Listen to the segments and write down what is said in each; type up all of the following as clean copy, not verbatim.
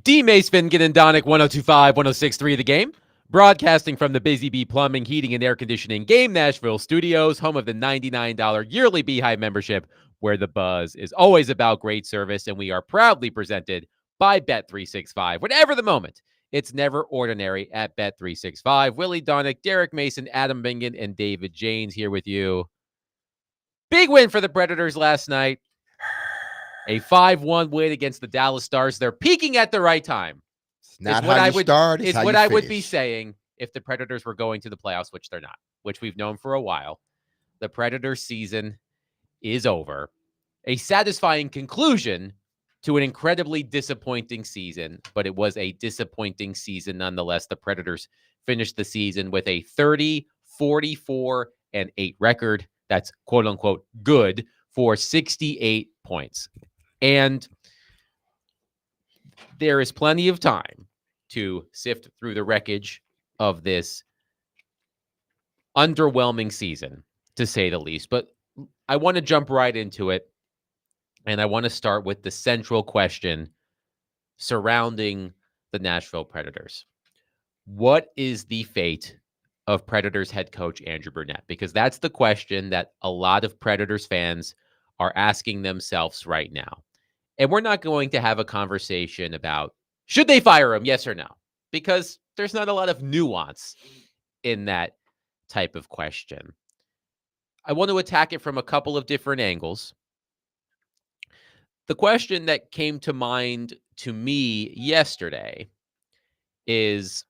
D. Mace Finken and Donick 1025, 1063 The Game. Broadcasting from the Busy Bee Plumbing, Heating, and Air Conditioning Game Nashville studios, home of the $99 yearly Beehive membership, where the buzz is always about great service, and we are proudly presented by Bet365. Whatever the moment, it's never ordinary at Bet365. Willie Donick, Derek Mason, Adam Bingen, and David Janes here with you. Big win for the Predators last night. A 5-1 win against the Dallas Stars. They're peaking at the right time. It's not how you start, it's how you finish. I would be saying if the Predators were going to the playoffs, which they're not, which we've known for a while. The Predators season is over. A satisfying conclusion to an incredibly disappointing season, but it was a disappointing season nonetheless. The Predators finished the season with a 30, 44, and 8 record. That's quote unquote good for 68 points. And there is plenty of time to sift through the wreckage of this underwhelming season, to say the least. But I want to jump right into it. And I want to start with the central question surrounding the Nashville Predators. What is the fate of Predators head coach Andrew Brunette? Because that's the question that a lot of Predators fans are asking themselves right now. And we're not going to have a conversation about should they fire him, yes or no, because there's not a lot of nuance in that type of question. I want to attack it from a couple of different angles. The question that came to mind to me yesterday is,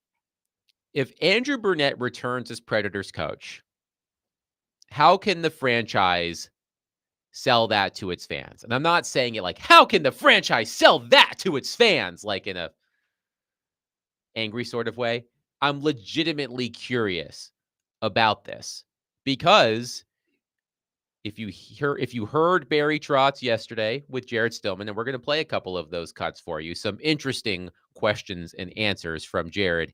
if Andrew Brunette returns as Predators coach, how can the franchise sell that to its fans? And I'm not saying it like, how can the franchise sell that to its fans? Like in a angry sort of way. I'm legitimately curious about this because if you heard Barry Trotz yesterday with Jared Stillman, and we're going to play a couple of those cuts for you, some interesting questions and answers from Jared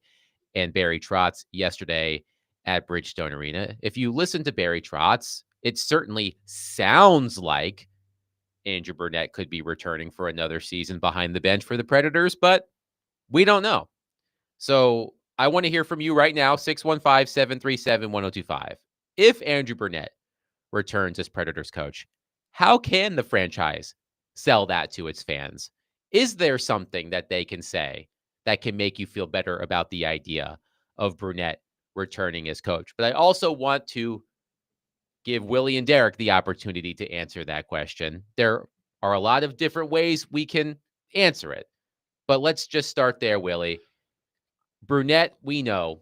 and Barry Trotz yesterday at Bridgestone Arena. If you listen to Barry Trotz, it certainly sounds like Andrew Brunette could be returning for another season behind the bench for the Predators, but we don't know. So I want to hear from you right now, 615-737-1025. If Andrew Brunette returns as Predators coach, how can the franchise sell that to its fans? Is there something that they can say that can make you feel better about the idea of Brunette returning as coach? But I also want to give Willie and Derek the opportunity to answer that question. There are a lot of different ways we can answer it, but let's just start there, Willie. Brunette, we know,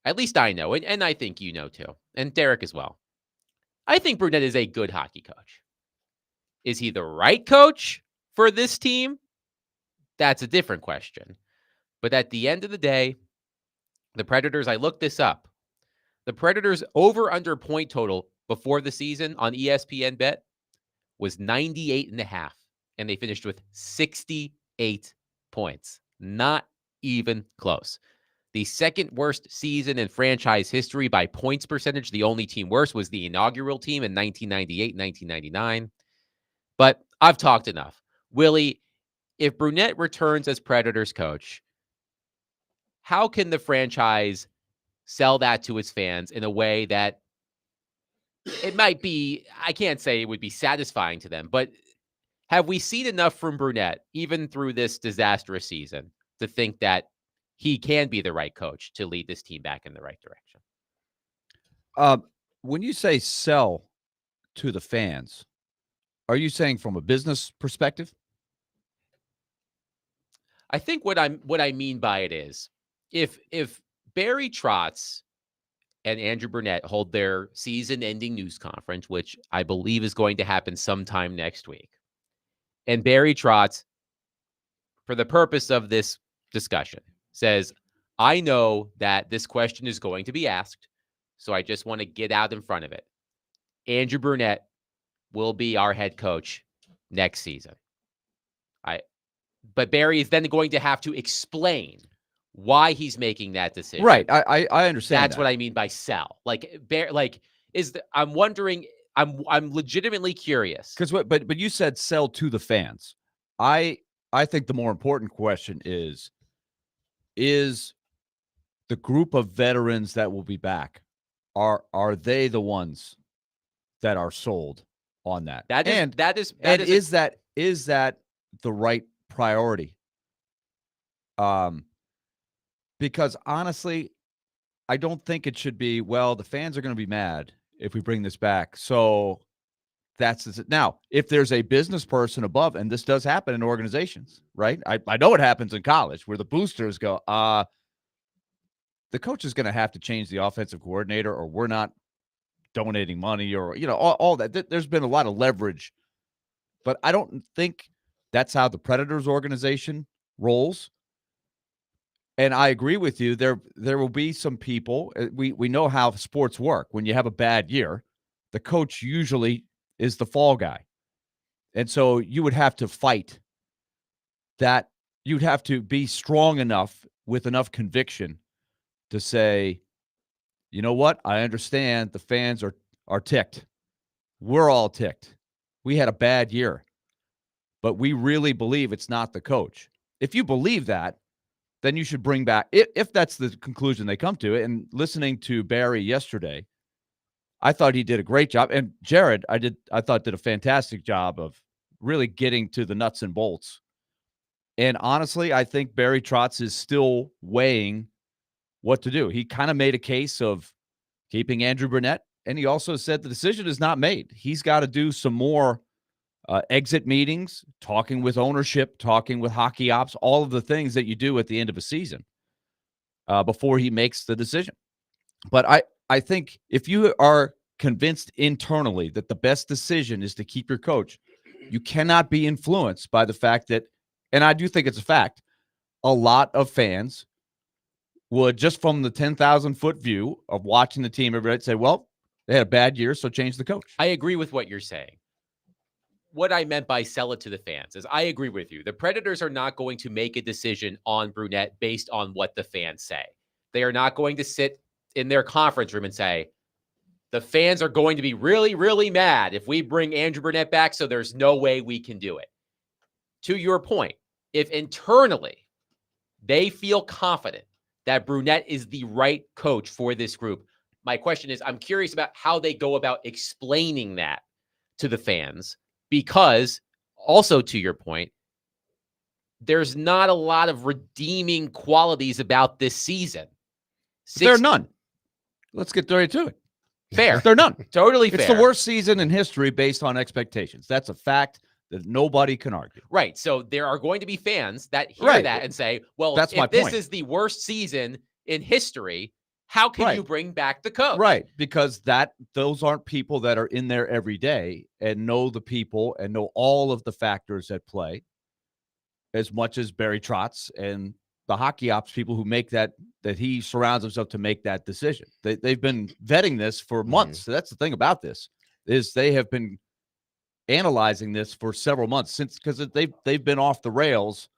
at least I know, and I think you know too, and Derek as well. I think Brunette is a good hockey coach. Is he the right coach for this team? That's a different question. But at the end of the day, the Predators, I looked this up. The Predators over-under point total before the season on ESPN Bet was 98.5, and they finished with 68 points. Not even close. The second worst season in franchise history by points percentage. The only team worse was the inaugural team in 1998, 1999. But I've talked enough. Willie, if Brunette returns as Predators coach, how can the franchise sell that to its fans in a way that it might be, I can't say it would be satisfying to them, but have we seen enough from Brunette, even through this disastrous season, to think that he can be the right coach to lead this team back in the right direction? When you say sell to the fans, are you saying from a business perspective? I think what I mean by it is if Barry Trotz and Andrew Brunette hold their season-ending news conference, which I believe is going to happen sometime next week, and Barry Trotz, for the purpose of this discussion, says, I know that this question is going to be asked, so I just want to get out in front of it. Andrew Brunette will be our head coach next season. But Barry is then going to have to explain why he's making that decision. Right. I understand. That's what I mean by sell. I'm wondering, I'm legitimately curious. But you said sell to the fans. I I think the more important question is the group of veterans that will be back, are they the ones that are sold on that? Is that the right priority? Because honestly, I don't think it should be, well, the fans are going to be mad if we bring this back. So that's now, if there's a business person above, and this does happen in organizations, right? I know it happens in college where the boosters go, the coach is going to have to change the offensive coordinator, or we're not donating money, or, all that. There's been a lot of leverage, but I don't think that's how the Predators organization rolls. And I agree with you. There will be some people. We know how sports work. When you have a bad year, the coach usually is the fall guy. And so you would have to fight that. You'd have to be strong enough with enough conviction to say, you know what? I understand the fans are ticked. We're all ticked. We had a bad year, but we really believe it's not the coach. If you believe that, then you should bring back, if that's the conclusion they come to. And listening to Barry yesterday, I thought he did a great job. And Jared, I thought did a fantastic job of really getting to the nuts and bolts. And honestly, I think Barry Trotz is still weighing what to do. He kind of made a case of keeping Andrew Brunette, and he also said the decision is not made. He's got to do some more exit meetings, talking with ownership, talking with hockey ops, all of the things that you do at the end of a season before he makes the decision. But I think if you are convinced internally that the best decision is to keep your coach, you cannot be influenced by the fact that, and I do think it's a fact, a lot of fans would, just from the 10,000-foot view of watching the team every night, say, well, they had a bad year, so change the coach. I agree with what you're saying. What I meant by sell it to the fans is I agree with you. The Predators are not going to make a decision on Brunette based on what the fans say. They are not going to sit in their conference room and say, the fans are going to be really, really mad if we bring Andrew Brunette back, so there's no way we can do it. To your point, if internally they feel confident that Brunette is the right coach for this group, my question is, I'm curious about how they go about explaining that to the fans. Because, also to your point, there's not a lot of redeeming qualities about this season. There are none. Let's get right to it. Fair. There are none. Totally fair. It's the worst season in history based on expectations. That's a fact that nobody can argue. Right. So there are going to be fans that hear that and say, well, if this is the worst season in history, how can you bring back the coach? Right, because those aren't people that are in there every day and know the people and know all of the factors at play as much as Barry Trotz and the hockey ops people who make that he surrounds himself to make that decision. They've been vetting this for months. So that's the thing about this, is they have been analyzing this for several months, because they've been off the rails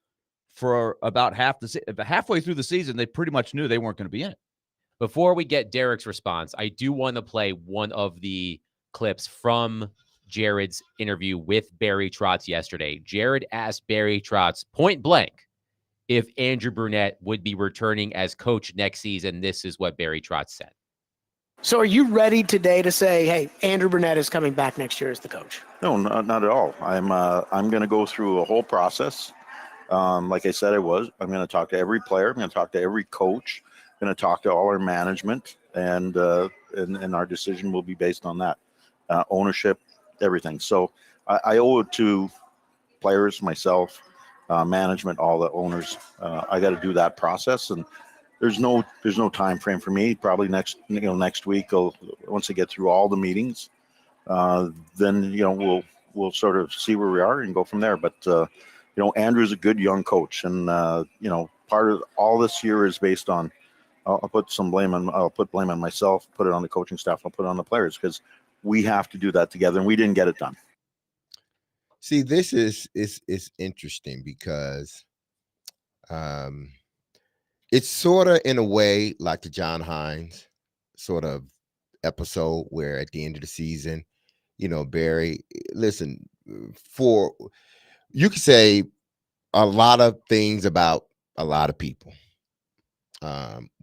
for about halfway through the season. They pretty much knew they weren't going to be in it. Before we get Derek's response, I do want to play one of the clips from Jared's interview with Barry Trotz yesterday. Jared asked Barry Trotz point blank if Andrew Brunette would be returning as coach next season. This is what Barry Trotz said. So are you ready today to say, hey, Andrew Brunette is coming back next year as the coach? No, not at all. I'm going to go through a whole process. Like I said, I'm going to talk to every player. I'm going to talk to every coach. Going to talk to all our management, and our decision will be based on that, ownership, everything. So I owe it to players, myself, management, all the owners. I got to do that process, and there's no time frame for me. Probably next week, once I get through all the meetings, then we'll sort of see where we are and go from there. But Andrew's a good young coach, and part of all this year is based on. I'll put blame on myself, put it on the coaching staff, I'll put it on the players, because we have to do that together, and we didn't get it done. See, this is interesting because it's sort of in a way like the John Hines sort of episode where at the end of the season, Barry, listen, you could say a lot of things about a lot of people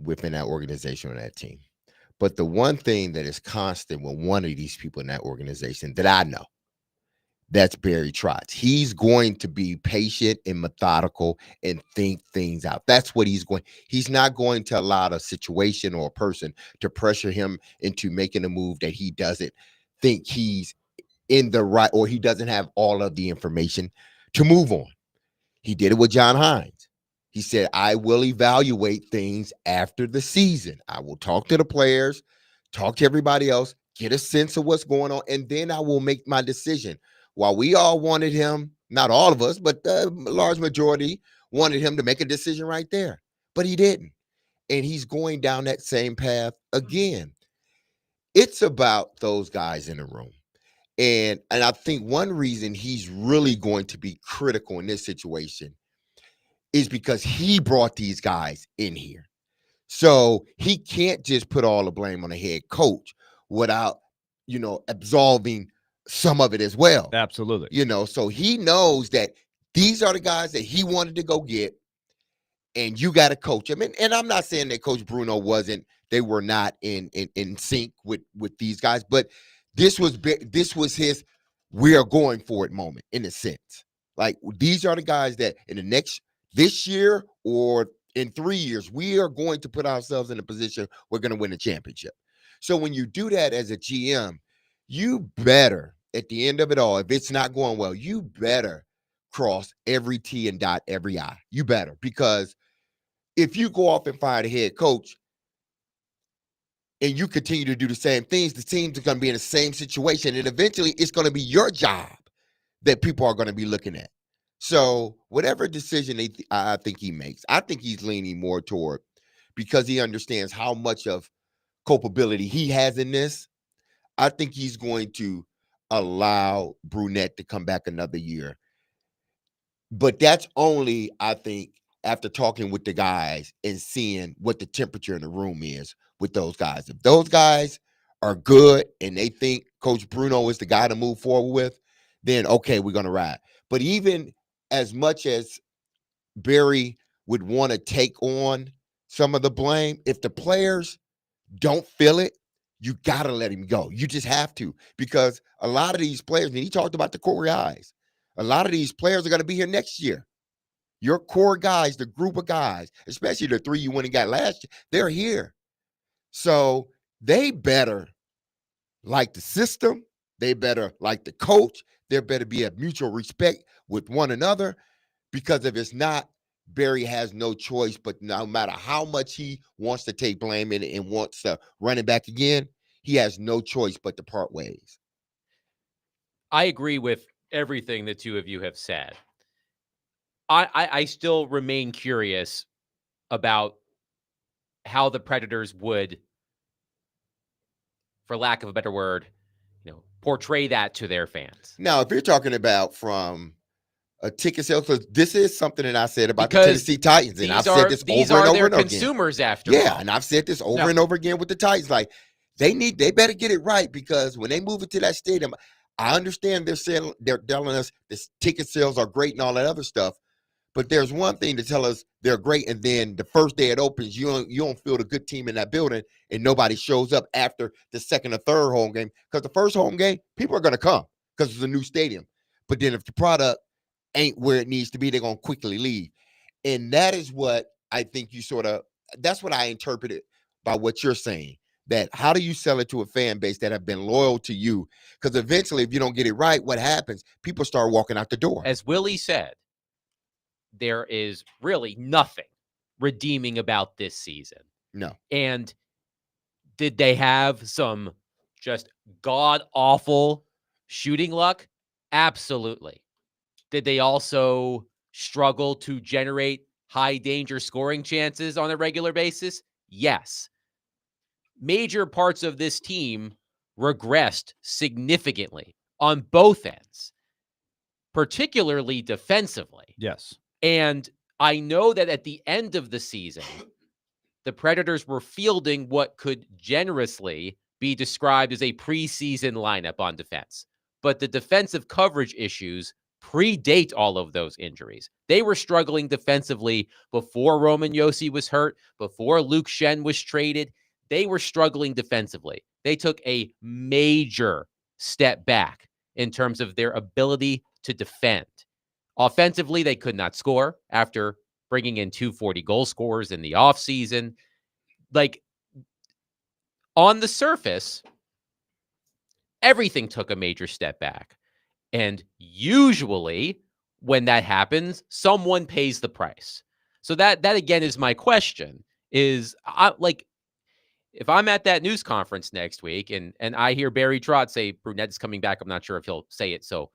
within that organization or that team. But the one thing that is constant with one of these people in that organization that I know, that's Barry Trotz. He's going to be patient and methodical and think things out. That's what he's not going to allow a situation or a person to pressure him into making a move that he doesn't think he's in the right, or he doesn't have all of the information to move on. He did it with John Hines. He said, I will evaluate things after the season. I will talk to the players, talk to everybody else, get a sense of what's going on, and then I will make my decision. While we all wanted him, not all of us, but the large majority wanted him to make a decision right there, but he didn't. And he's going down that same path again. It's about those guys in the room. And I think one reason he's really going to be critical in this situation is because he brought these guys in here. So he can't just put all the blame on the head coach without, absolving some of it as well. Absolutely. So he knows that these are the guys that he wanted to go get, and you got to coach them. And I'm not saying that Coach Bruno they were not in sync with these guys, but this was his we are going for it moment in a sense. Like, these are the guys that this year or in 3 years, we are going to put ourselves in a position we're going to win a championship. So when you do that as a GM, you better, at the end of it all, if it's not going well, you better cross every T and dot every I. You better, because if you go off and fire the head coach and you continue to do the same things, the teams are going to be in the same situation, and eventually it's going to be your job that people are going to be looking at. So whatever decision I think he makes, I think he's leaning more toward, because he understands how much of culpability he has in this. I think he's going to allow Brunette to come back another year. But that's only, I think, after talking with the guys and seeing what the temperature in the room is with those guys. If those guys are good and they think Coach Bruno is the guy to move forward with, then okay, we're going to ride. But even as much as Barry would want to take on some of the blame, if the players don't feel it, you got to let him go. You just have to, because a lot of these players, and he talked about the core guys, a lot of these players are going to be here next year. Your core guys, the group of guys, especially the 3 you went and got last year, they're here. So they better like the system. They better like the coach. There better be a mutual respect with one another, because if it's not, Barry has no choice, but no matter how much he wants to take blame and wants to run it back again, he has no choice but to part ways. I agree with everything the two of you have said. I still remain curious about how the Predators would, for lack of a better word, portray that to their fans. Now, if you're talking about from a ticket sales, because this is something that I said about the Tennessee Titans, and I've said this over and over again. Consumers, after all. And I've said this over and over again with the Titans. Like, they better get it right, because when they move into that stadium, I understand they're telling us the ticket sales are great and all that other stuff, but there's one thing to tell us they're great, and then the first day it opens, you don't feel the good team in that building, and nobody shows up after the second or third home game. Because the first home game, people are going to come because it's a new stadium. But then if the product ain't where it needs to be, they're going to quickly leave. And that is what I think that's what I interpreted by what you're saying. That how do you sell it to a fan base that have been loyal to you? Because eventually, if you don't get it right, what happens? People start walking out the door. As Willie said, there is really nothing redeeming about this season. No. And did they have some just god-awful shooting luck? Absolutely. Did they also struggle to generate high-danger scoring chances on a regular basis? Yes. Major parts of this team regressed significantly on both ends, particularly defensively. Yes. And I know that at the end of the season, the Predators were fielding what could generously be described as a preseason lineup on defense. But the defensive coverage issues predate all of those injuries. They were struggling defensively before Roman Yossi was hurt, before Luke Shen was traded. They were struggling defensively. They took a major step back in terms of their ability to defend. Offensively, they could not score after bringing in 240 goal scorers in the offseason. Like, on the surface, everything took a major step back. And usually when that happens, someone pays the price. So that again is my question is if I'm at that news conference next week and I hear Barry Trotz say Brunette is coming back, I'm not sure if he'll say it so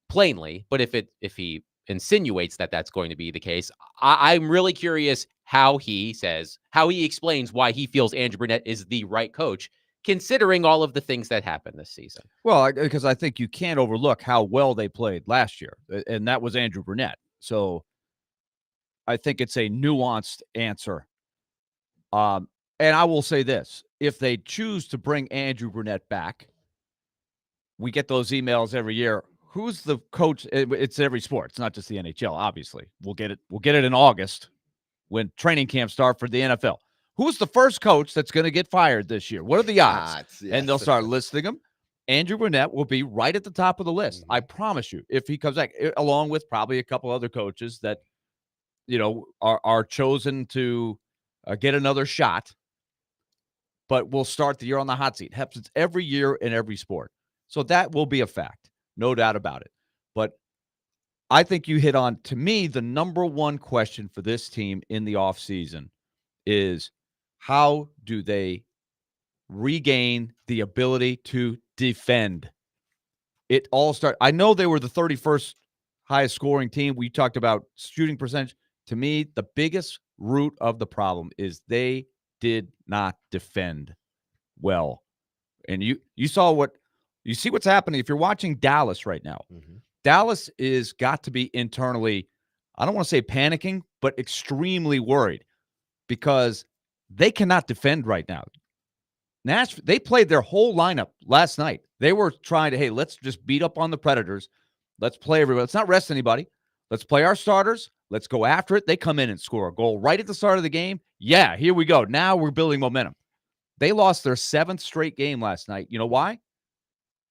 plainly, but if he insinuates that that's going to be the case, I'm really curious how he explains why he feels Andrew Brunette is the right coach, considering all of the things that happened this season. Well, because I think you can't overlook how well they played last year, and that was Andrew Brunette. So I think it's a nuanced answer. And I will say this. If they choose to bring Andrew Brunette back, we get those emails every year. Who's the coach? It's every sport. It's not just the NHL, obviously. We'll get it in August when training camps start for the NFL. Who's the first coach that's going to get fired this year? What are the odds? Yes. And they'll start listing them. Andrew Brunette will be right at the top of the list. I promise you, if he comes back, along with probably a couple other coaches that, are chosen to get another shot, but will start the year on the hot seat. Happens every year in every sport. So that will be a fact, no doubt about it. But I think you hit on, to me, the number one question for this team in the offseason is how do they regain the ability to defend? It all started. I know they were the 31st highest scoring team. We talked about shooting percentage. To me, the biggest root of the problem is they did not defend well. And you see what's happening if you're watching Dallas right now. Dallas is got to be internally, I don't want to say panicking, but extremely worried because they cannot defend right now. Nashville, they played their whole lineup last night. They were trying to, hey, let's just beat up on the Predators. Let's play everybody. Let's not rest anybody. Let's play our starters. Let's go after it. They come in and score a goal right at the start of the game. Yeah, here we go. Now we're building momentum. They lost their 7th straight game last night. You know why?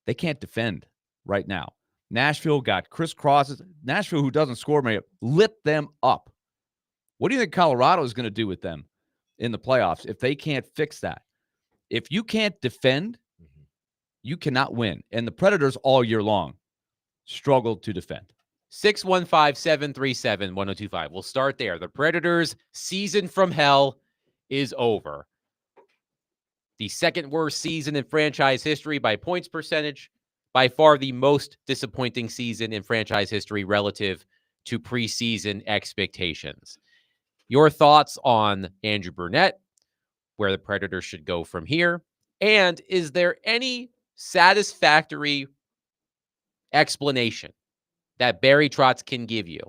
They can't defend right now. Nashville got crisscrosses. Nashville, who doesn't score many, lit them up. What do you think Colorado is going to do with them in the playoffs if they can't fix that? If you can't defend, you cannot win. And the Predators all year long struggled to defend. 615-737-1025. We'll start there. The Predators' season from hell is over. The second worst season in franchise history by points percentage. By far the most disappointing season in franchise history relative to preseason expectations. Your thoughts on Andrew Brunette, where the Predators should go from here, and is there any satisfactory explanation that Barry Trotz can give you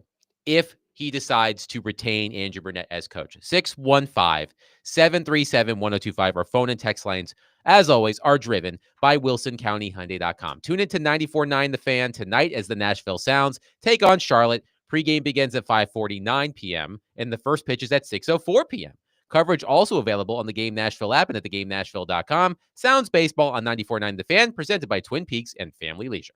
if he decides to retain Andrew Brunette as coach? 615-737-1025. Our phone and text lines, as always, are driven by WilsonCountyHyundai.com. Tune in to 94.9 The Fan tonight as the Nashville Sounds take on Charlotte. Pregame begins at 5:49 p.m. and the first pitch is at 6:04 p.m. Coverage also available on the Game Nashville app and at theGameNashville.com. Sounds baseball on 94.9 The Fan, presented by Twin Peaks and Family Leisure.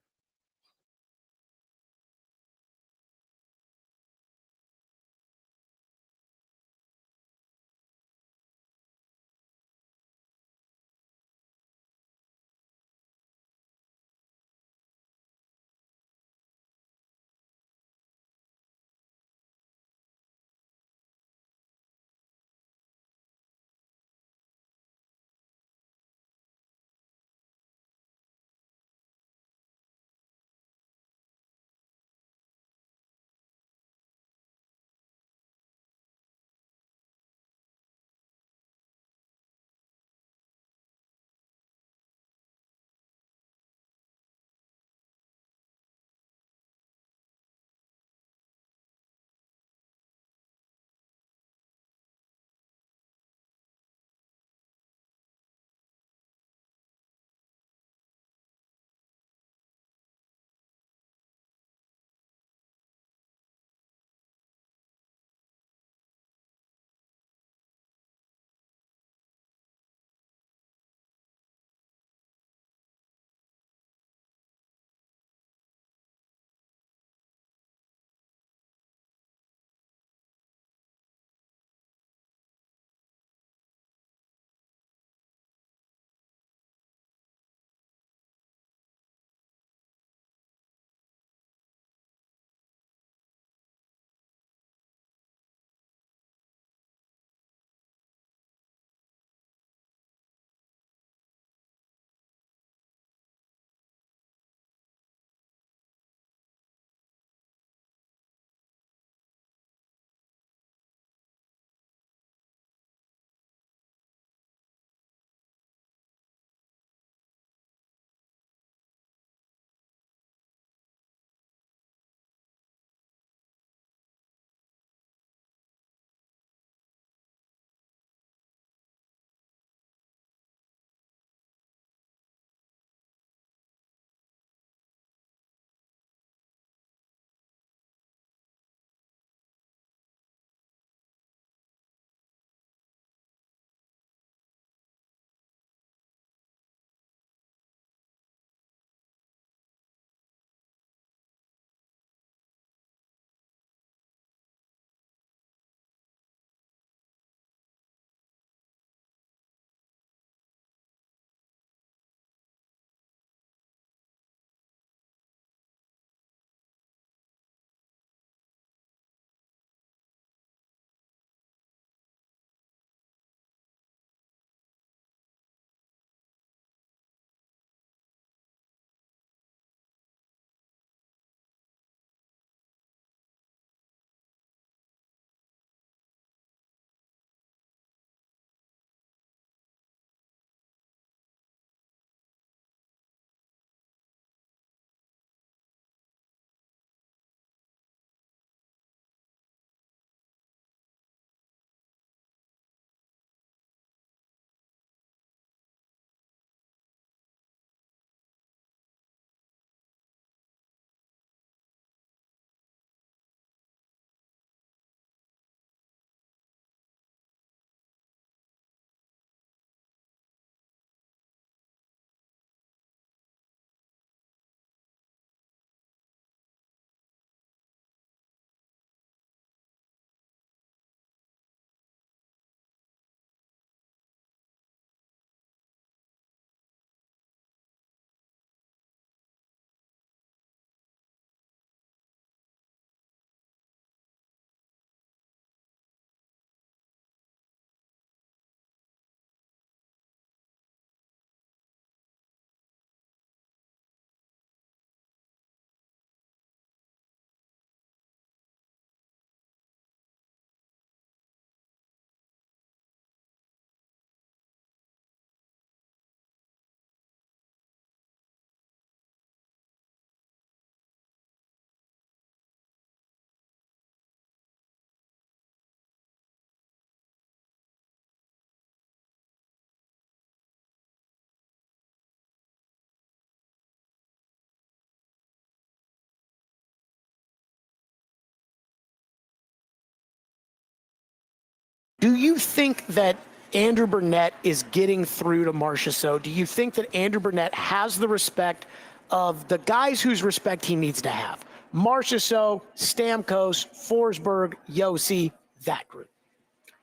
Do you think that Andrew Burnett is getting through to Marchessault? Do you think that Andrew Burnett has the respect of the guys whose respect he needs to have? Marchessault, Stamkos, Forsberg, Yossi, that group.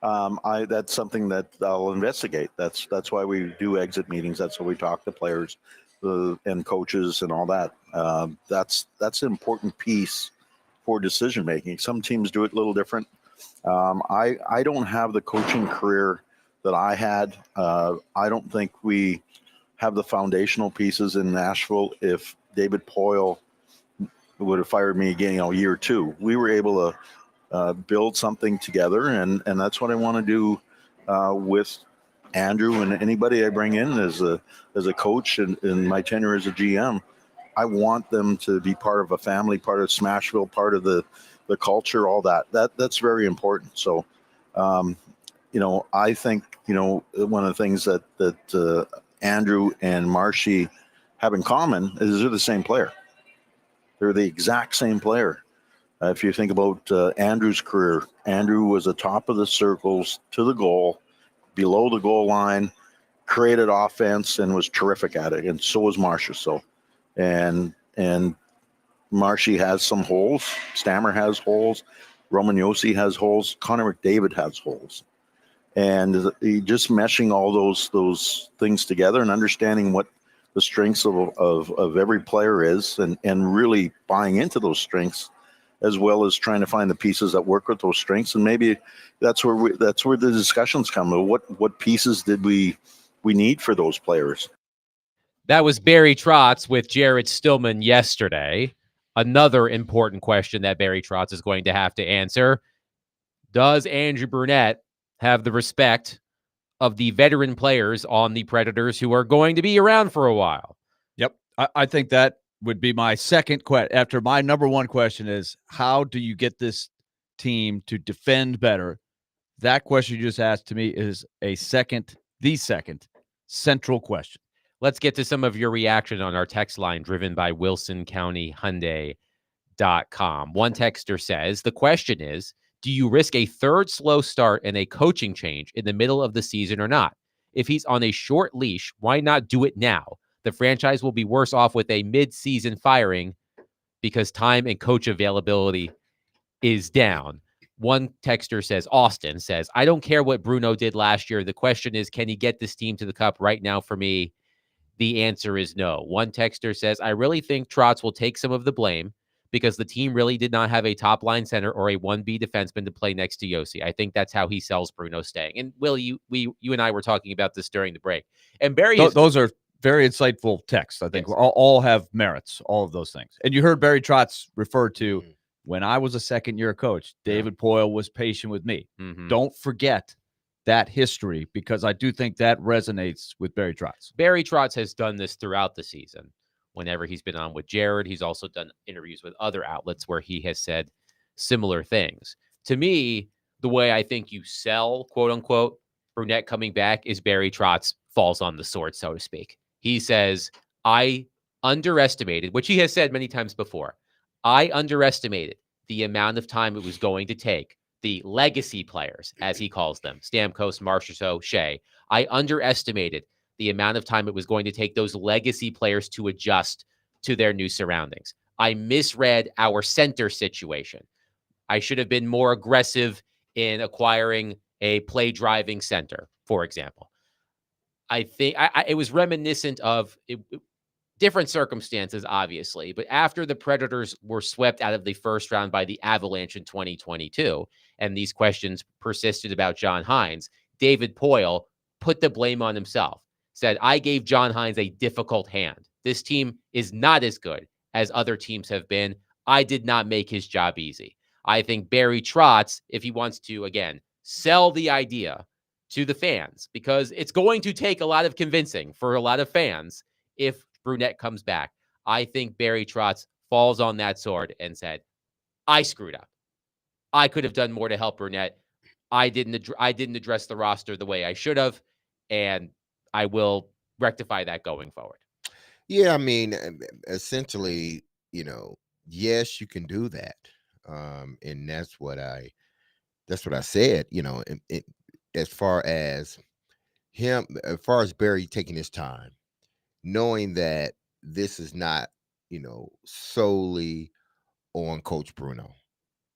That's something that I'll investigate. That's why we do exit meetings. That's why we talk to players and coaches and all that. That's an important piece for decision making. Some teams do it a little different. I don't have the coaching career that I had. I don't think we have the foundational pieces in Nashville. If David Poile would have fired me again, year two, we were able to build something together, and that's what I want to do with Andrew and anybody I bring in as a coach and in my tenure as a GM. I want them to be part of a family, part of Smashville, part of the culture, all that's very important. So, I think, one of the things that Andrew and Marshy have in common is they're the same player. They're the exact same player. If you think about Andrew's career, Andrew was the top of the circles to the goal, below the goal line, created offense, and was terrific at it. And so was Marsha. So, and Marshy has some holes. Stammer has holes. Roman Josi has holes. Connor McDavid has holes. And he just meshing all those things together and understanding what the strengths of every player is, and really buying into those strengths, as well as trying to find the pieces that work with those strengths. And maybe that's where the discussions come. What pieces did we need for those players? That was Barry Trotz with Jared Stillman yesterday. Another important question that Barry Trotz is going to have to answer. Does Andrew Burnett have the respect of the veteran players on the Predators who are going to be around for a while? Yep. I think that would be my second question. After my number one question is, how do you get this team to defend better? That question you just asked to me is the second central question. Let's get to some of your reaction on our text line driven by WilsonCountyHyundai.com. One texter says, the question is, do you risk a third slow start and a coaching change in the middle of the season or not? If he's on a short leash, why not do it now? The franchise will be worse off with a mid-season firing because time and coach availability is down. One texter says, Austin says, I don't care what Bruno did last year. The question is, can he get this team to the cup? Right now, for me, the answer is no. One texter says, I really think Trotz will take some of the blame because the team really did not have a top-line center or a 1B defenseman to play next to Josi. I think that's how he sells Bruno staying. And Will, you and I were talking about this during the break. And Barry, those are very insightful texts. I think all have merits, all of those things. And you heard Barry Trotz refer to when I was a second-year coach, David Poile was patient with me. Mm-hmm. Don't forget that history, because I do think that resonates with Barry Trotz. Barry Trotz has done this throughout the season. Whenever he's been on with Jared, he's also done interviews with other outlets where he has said similar things. To me, the way I think you sell, quote unquote, Burnett coming back is Barry Trotz falls on the sword, so to speak. He says, I underestimated, which he has said many times before, I underestimated the amount of time it was going to take the legacy players, as he calls them, Stamkos, Marchessault, Shea. I underestimated the amount of time it was going to take those legacy players to adjust to their new surroundings. I misread our center situation. I should have been more aggressive in acquiring a play-driving center, for example. I think it was reminiscent of different circumstances, obviously, but after the Predators were swept out of the first round by the Avalanche in 2022, and these questions persisted about John Hynes, David Poile put the blame on himself, said, I gave John Hynes a difficult hand. This team is not as good as other teams have been. I did not make his job easy. I think Barry Trotz, if he wants to, again, sell the idea to the fans, because it's going to take a lot of convincing for a lot of fans if Burnett comes back. I think Barry Trotz falls on that sword and said, I screwed up. I could have done more to help Burnett. I didn't address the roster the way I should have, and I will rectify that going forward. Yeah, I mean, essentially, yes, you can do that. And that's what I said, as far as him, as far as Barry taking his time, knowing that this is not, solely on Coach Bruno.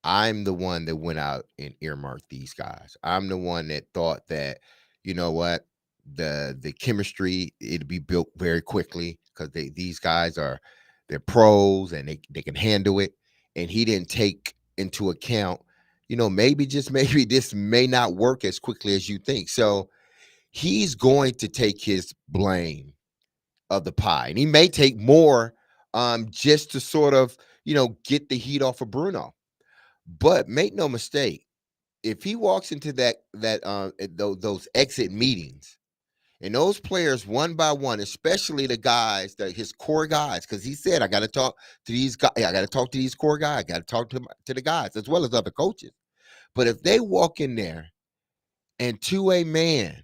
I'm the one that went out and earmarked these guys. I'm the one that thought that, you know what, the chemistry, it'd be built very quickly because these guys they're pros and they can handle it. And he didn't take into account, maybe just maybe this may not work as quickly as you think. So he's going to take his blame of the pie, and he may take more just to sort of, get the heat off of Bruno. But make no mistake, if he walks into those exit meetings and those players one by one, especially the guys, his core guys, because he said, I got to talk to these guys, I got to talk to these core guys, I got to talk to the guys as well as other coaches. But if they walk in there and to a man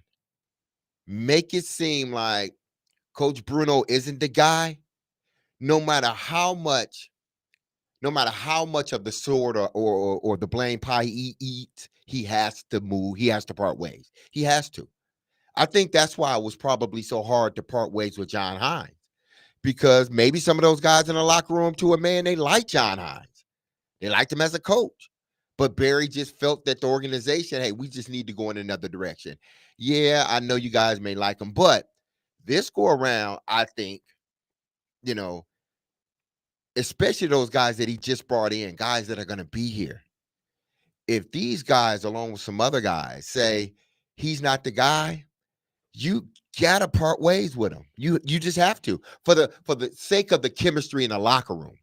make it seem like Coach Bruno isn't the guy, no matter how much of the sword or the blame pie he eats, he has to move. He has to part ways. He has to. I think that's why it was probably so hard to part ways with John Hines, because maybe some of those guys in the locker room, to a man, they like John Hines. They liked him as a coach. But Barry just felt that the organization, hey, we just need to go in another direction. Yeah, I know you guys may like him, but this go around, I think, especially those guys that he just brought in, guys that are going to be here. If these guys, along with some other guys, say he's not the guy, you gotta part ways with him. You just have to, for the sake of the chemistry in the locker room.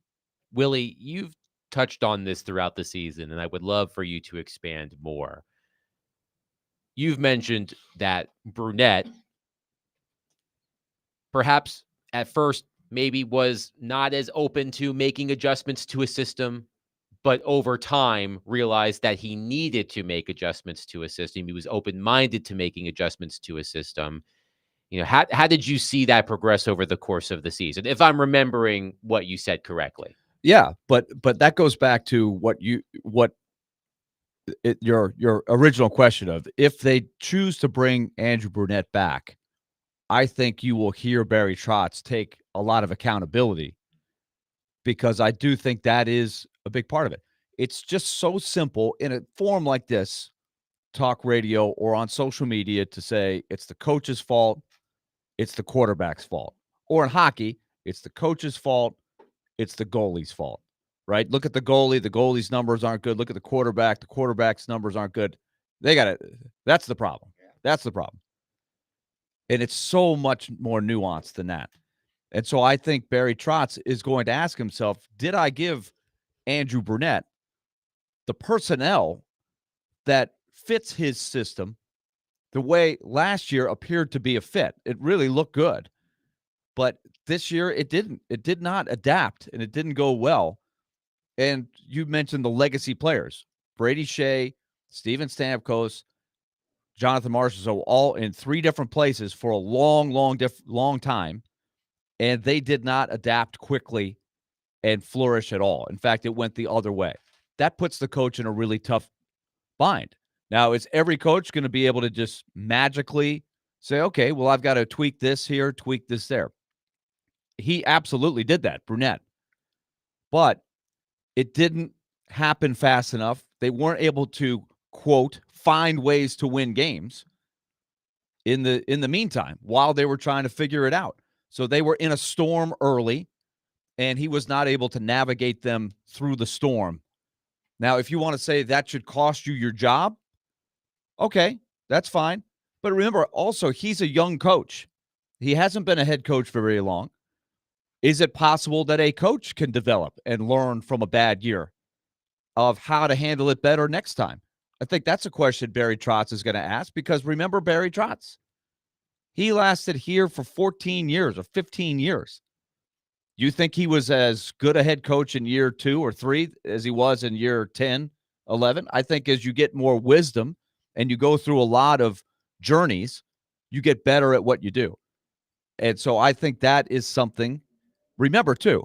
Willie, you've touched on this throughout the season, and I would love for you to expand more. You've mentioned that Brunette, perhaps at first, maybe was not as open to making adjustments to a system, but over time realized that he needed to make adjustments to a system. He was open-minded to making adjustments to a system. How did you see that progress over the course of the season, if I'm remembering what you said correctly? Yeah, but that goes back to your original question of, if they choose to bring Andrew Brunette back, I think you will hear Barry Trotz take a lot of accountability, because I do think that is a big part of it. It's just so simple in a forum like this, talk radio or on social media, to say it's the coach's fault, it's the quarterback's fault. Or in hockey, it's the coach's fault, it's the goalie's fault, right? Look at the goalie. The goalie's numbers aren't good. Look at the quarterback's numbers aren't good. They got it. That's the problem. That's the problem. And it's so much more nuanced than that. And so I think Barry Trotz is going to ask himself, did I give Andrew Brunette the personnel that fits his system the way last year appeared to be a fit? It really looked good. But this year it didn't. It did not adapt, and it didn't go well. And you mentioned the legacy players, Brady Shea, Steven Stamkos, Jonathan Marchessault, all in 3 different places for a long time. And they did not adapt quickly and flourish at all. In fact, it went the other way. That puts the coach in a really tough bind. Now, is every coach going to be able to just magically say, okay, well, I've got to tweak this here, tweak this there? He absolutely did that, Brunette. But it didn't happen fast enough. They weren't able to, quote, find ways to win games in the meantime while they were trying to figure it out. So they were in a storm early, and he was not able to navigate them through the storm. Now, if you want to say that should cost you your job, okay, that's fine. But remember, also, he's a young coach. He hasn't been a head coach for very long. Is it possible that a coach can develop and learn from a bad year of how to handle it better next time? I think that's a question Barry Trotz is going to ask, because remember Barry Trotz. He lasted here for 14 years or 15 years. You think he was as good a head coach in year 2 or 3 as he was in year 10, 11? I think as you get more wisdom and you go through a lot of journeys, you get better at what you do. And so I think that is something. Remember, too,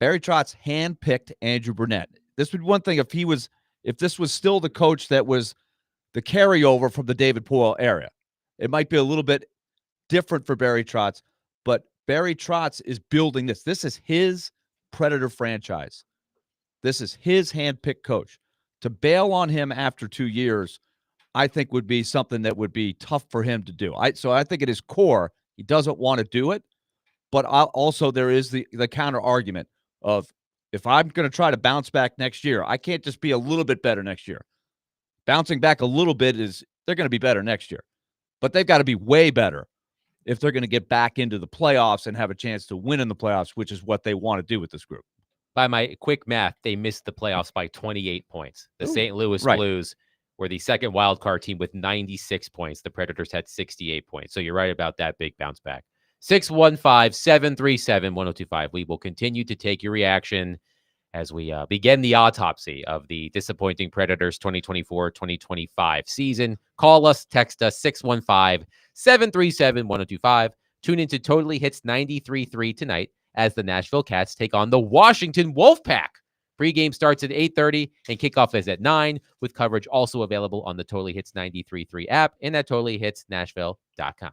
Barry Trotz handpicked Andrew Brunette. This would be one thing if this was still the coach that was the carryover from the David Poile era. It might be a little bit different for Barry Trotz, but Barry Trotz is building this. This is his Predator franchise. This is his handpicked coach. To bail on him after 2 years, I think would be something that would be tough for him to do. So I think at his core, he doesn't want to do it. But also there is the counter argument of, if I'm going to try to bounce back next year, I can't just be a little bit better next year. Bouncing back a little bit they're going to be better next year. But they've got to be way better if they're going to get back into the playoffs and have a chance to win in the playoffs, which is what they want to do with this group. By my quick math, they missed the playoffs by 28 points. The St. Louis Blues were the second wild card team with 96 points. The Predators had 68 points. So you're right about that big bounce back. 615-737-1025. We will continue to take your reaction as we begin the autopsy of the disappointing Predators 2024-2025 season. Call us, text us, 615-737-1025. Tune into Totally Hits 93.3 tonight as the Nashville Cats take on the Washington Wolfpack. Pre-game starts at 8:30 and kickoff is at 9, with coverage also available on the Totally Hits 93.3 app and at totallyhitsnashville.com.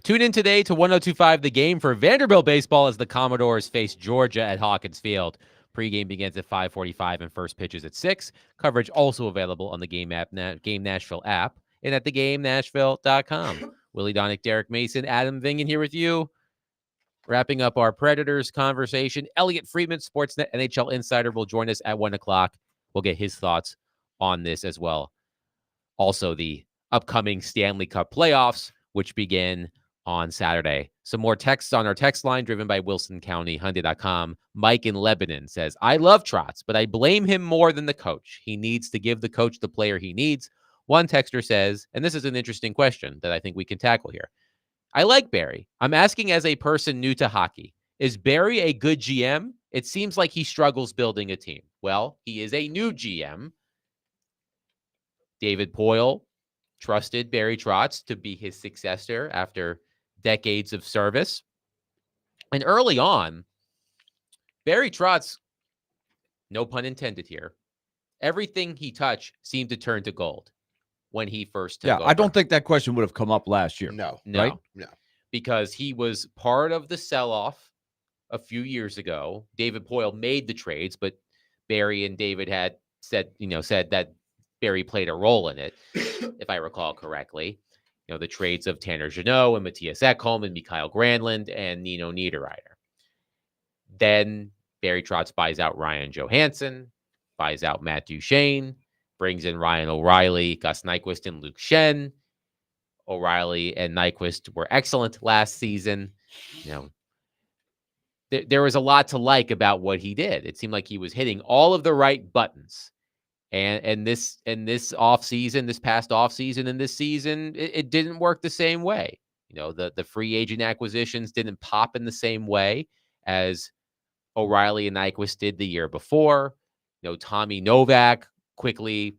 Tune in today to 102.5 The Game for Vanderbilt baseball as the Commodores face Georgia at Hawkins Field. Pregame begins at 5:45 and first pitch is at 6. Coverage also available on the Game Nashville app and at thegamenashville.com. Willie Donick, Derek Mason, Adam Vingan here with you. Wrapping up our Predators conversation, Elliot Friedman, Sportsnet NHL insider, will join us at 1 o'clock. We'll get his thoughts on this as well. Also, the upcoming Stanley Cup playoffs, which begin on Saturday. Some more texts on our text line driven by WilsonCountyHyundai.com. Mike in Lebanon says, I love Trotz, but I blame him more than the coach. He needs to give the coach the player he needs. One texter says, and this is an interesting question that I think we can tackle here. I like Barry. I'm asking as a person new to hockey. Is Barry a good GM? It seems like he struggles building a team. Well, he is a new GM. David Poile trusted Barry Trotz to be his successor after decades of service. And early on, Barry Trotz, no pun intended here, everything he touched seemed to turn to gold when he first took over. I don't think that question would have come up last year. No. Right? No. Because he was part of the sell-off a few years ago. David Poile made the trades, but Barry and David had said that Barry played a role in it, if I recall correctly. The trades of Tanner Jeannot and Matthias Ekholm and Mikael Granlund and Nino Niederreiter. Then Barry Trotz buys out Ryan Johansson, buys out Matt Duchene, brings in Ryan O'Reilly, Gus Nyquist, and Luke Schenn. O'Reilly and Nyquist were excellent last season. There was a lot to like about what he did. It seemed like he was hitting all of the right buttons. And this offseason, this past offseason and this season, it didn't work the same way. The free agent acquisitions didn't pop in the same way as O'Reilly and Nyquist did the year before. Tommy Novak quickly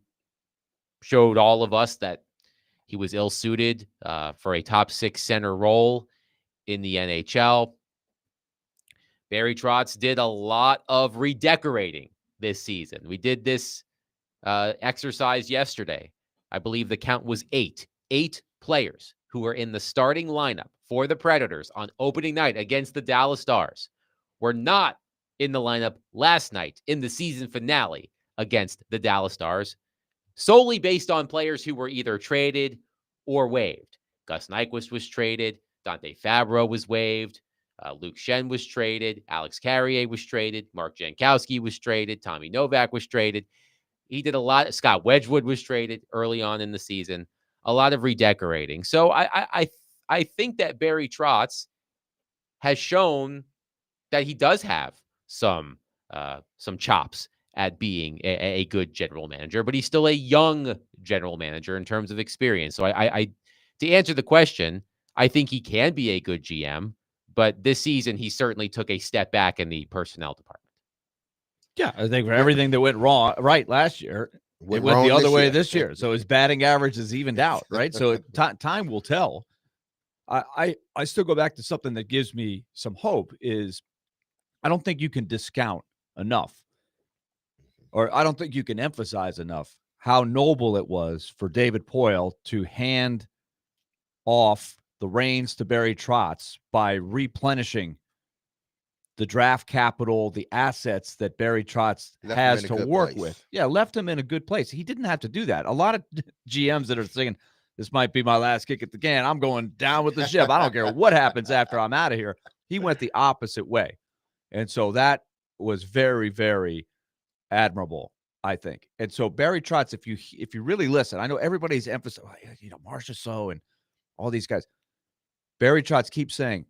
showed all of us that he was ill-suited for a top 6 center role in the NHL. Barry Trotz did a lot of redecorating this season. We did this exercise yesterday. I believe the count was 8 players who were in the starting lineup for the Predators on opening night against the Dallas Stars were not in the lineup last night in the season finale against the Dallas Stars, solely based on players who were either traded or waived. Gus Nyquist was traded. Dante Fabro was waived. Luke Schenn was traded. Alex Carrier was traded. Mark Jankowski was traded. Tommy Novak was traded. He did a lot. Scott Wedgwood was traded early on in the season. A lot of redecorating. So I think that Barry Trotz has shown that he does have some chops at being a good general manager, but he's still a young general manager in terms of experience. So I to answer the question, I think he can be a good GM, but this season he certainly took a step back in the personnel department. Yeah, I think for everything that went right last year, it went the other way this year. So his batting average is evened out, right? So time will tell. I still go back to something that gives me some hope is I don't think you can discount enough, or I don't think you can emphasize enough how noble it was for David Poile to hand off the reins to Barry Trotz by replenishing the draft capital, the assets that Barry Trotz has to work with. Yeah, left him in a good place. He didn't have to do that. A lot of GMs that are saying, this might be my last kick at the can. I'm going down with the ship. I don't care what happens after I'm out of here. He went the opposite way. And so that was very, very admirable, I think. And so Barry Trotz, if you really listen, I know everybody's emphasizing, Marchessault and all these guys. Barry Trotz keeps saying,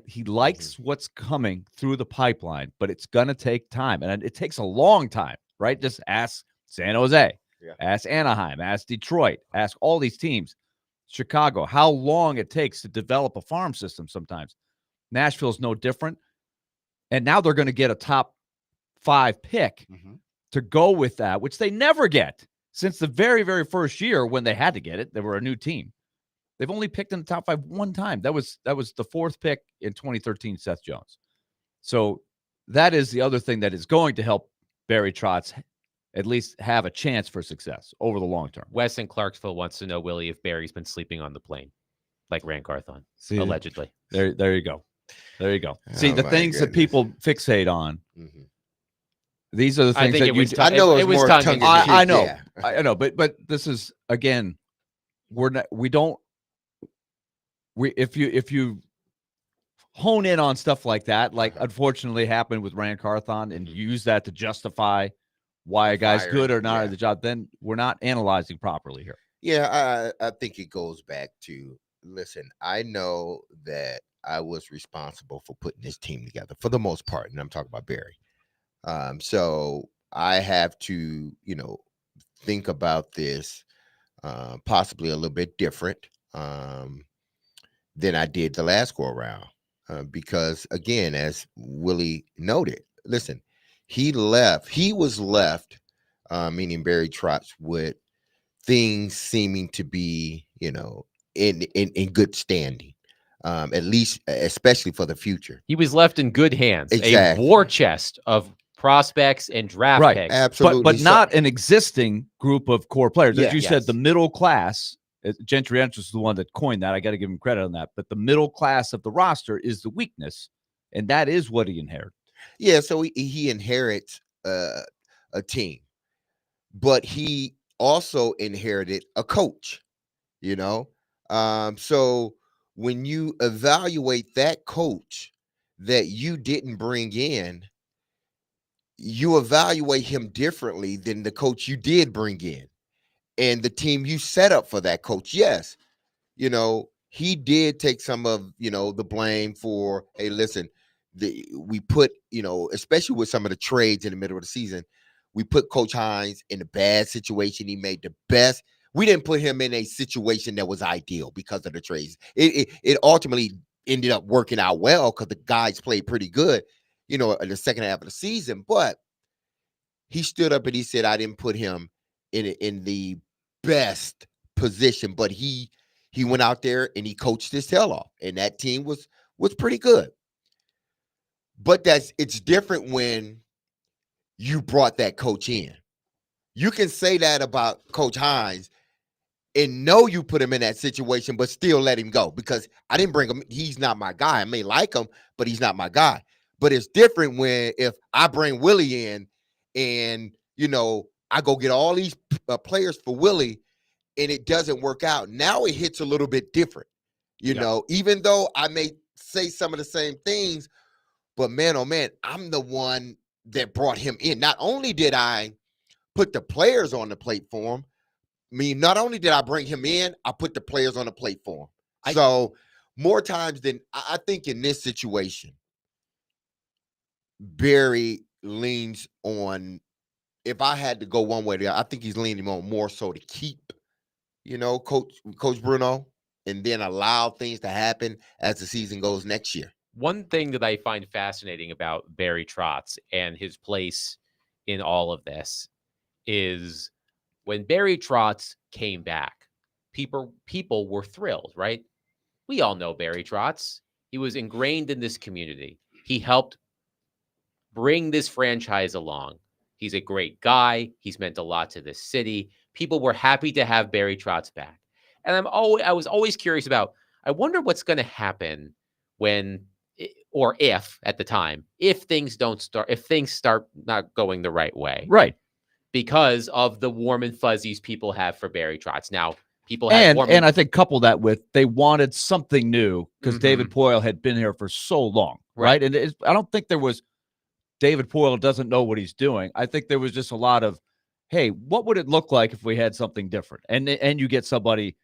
he likes what's coming through the pipeline, but it's going to take time. And it takes a long time, right? Just ask San Jose, ask Anaheim, ask Detroit, ask all these teams, Chicago, how long it takes to develop a farm system sometimes. Nashville's no different. And now they're going to get a top 5 pick to go with that, which they never get since the very, very first year when they had to get it. They were a new team. They've only picked in the top 5 one time. That was the 4th pick in 2013, Seth Jones. So that is the other thing that is going to help Barry Trotz at least have a chance for success over the long term. Wes in Clarksville wants to know, Willie, if Barry's been sleeping on the plane. like Rand Carthon, See, allegedly. there you go. There you go. See, Oh, the my things that goodness. people fixate on, Mhm. these are the I things think that it you was. do. I know it it was was more tongue in tongue in cheek. cheek. I know. Yeah. I know, but this is, again, if you hone in on stuff like that, like unfortunately happened with Rand Carthon, and use that to justify why The a guy's good firing, or not yeah. at the job, then we're not analyzing properly here. Yeah, I think it goes back to, listen, I know that I was responsible for putting this team together for the most part, and I'm talking about Barry. So I have to, think about this possibly a little bit different than I did the last go around. Because again, as Willie noted, listen, he was left, meaning Barry Trotz, with things seeming to be, in good standing, at least, especially for the future. He was left in good hands. A Exactly. war chest of prospects and draft Right. picks. Absolutely. But not an existing group of core players. Yeah. As you said, Yes. the middle class, Gentry Entrance is the one that coined that. I got to give him credit on that. But the middle class of the roster is the weakness, and that is what he inherited. Yeah, so he inherits a team, but he also inherited a coach, you know. So when you evaluate that coach that you didn't bring in, you evaluate him differently than the coach you did bring in and the team you set up for that coach. Yes, he did take some of, the blame for, hey, listen, we put, especially with some of the trades in the middle of the season, we put Coach Hines in a bad situation. He made the best. We didn't put him in a situation that was ideal because of the trades. It ultimately ended up working out well because the guys played pretty good, in the second half of the season. But he stood up and he said, I didn't put him in the best position, but he went out there and he coached his tail off, and that team was pretty good. But it's different when you brought that coach in. You can say that about Coach Hines and know you put him in that situation, but still let him go because I didn't bring him. He's not my guy. I may like him, but he's not my guy. But it's different if I bring Willie in and, I go get all these players for Willie and it doesn't work out. Now it hits a little bit different, even though I may say some of the same things, but man, oh man, I'm the one that brought him in. Not only did I put the players on the plate for him, not only did I bring him in, I put the players on the plate for him. So more times than I think in this situation, Barry leans on, if I had to go one way or the other, I think he's leaning on more so to keep, Coach Bruno, and then allow things to happen as the season goes next year. One thing that I find fascinating about Barry Trotz and his place in all of this is when Barry Trotz came back, people were thrilled, right? We all know Barry Trotz. He was ingrained in this community. He helped bring this franchise along. He's a great guy. He's meant a lot to this city. People were happy to have Barry Trotz back. And I was always curious about, I wonder what's going to happen when, or if at the time, if things start not going the right way. Right. Because of the warm and fuzzies people have for Barry Trotz. Now, people have and I think couple that with, they wanted something new because David Poile had been here for so long, right? And I don't think there was, David Poile doesn't know what he's doing. I think there was just a lot of, hey, what would it look like if we had something different? And you get somebody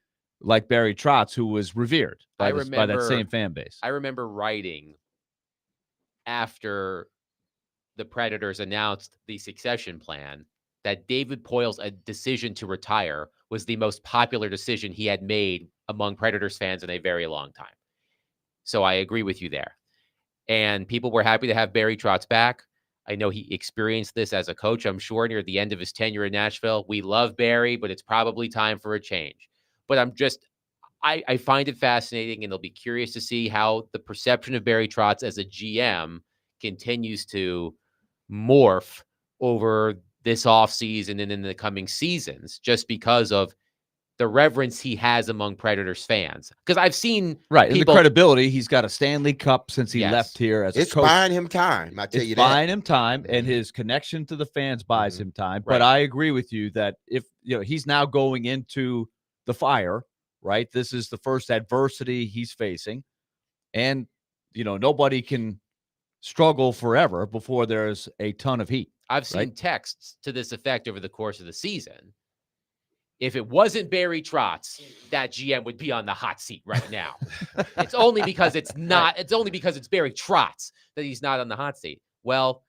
like Barry Trotz, who was revered by that same fan base. I remember writing after the Predators announced the succession plan that David Poile's decision to retire was the most popular decision he had made among Predators fans in a very long time. So I agree with you there. And people were happy to have Barry Trotz back. I know he experienced this as a coach, I'm sure, near the end of his tenure in Nashville. We love Barry, but it's probably time for a change. But I find it fascinating, and I'll be curious to see how the perception of Barry Trotz as a GM continues to morph over this offseason and in the coming seasons, just because of the reverence he has among Predators fans. Because I've seen Right. And the people. credibility, he's got a Stanley Cup since he Yes. left here as a It's coach. buying him time. I tell It's you that. buying him time, and Mhm. his connection to the fans buys Mhm. him time. Right. But I agree with you that if he's now going into the fire, right? This is the first adversity he's facing, and nobody can struggle forever before there's a ton of heat. I've seen Right. texts to this effect over the course of the season. If it wasn't Barry Trotz, that GM would be on the hot seat right now. It's only because it's not. It's only because it's Barry Trotz that he's not on the hot seat. Well,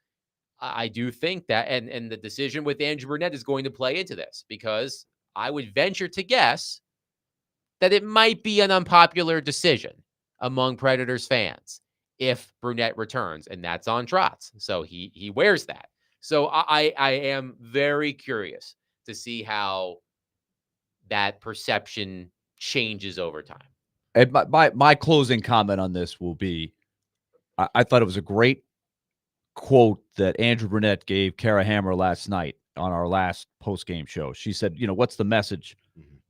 I do think that, and the decision with Andrew Burnett is going to play into this, because I would venture to guess that it might be an unpopular decision among Predators fans if Burnett returns, and that's on Trotz. So he wears that. So I am very curious to see how that perception changes over time. And my closing comment on this will be, I thought it was a great quote that Andrew Burnett gave Kara Hammer last night on our last post-game show. She said, what's the message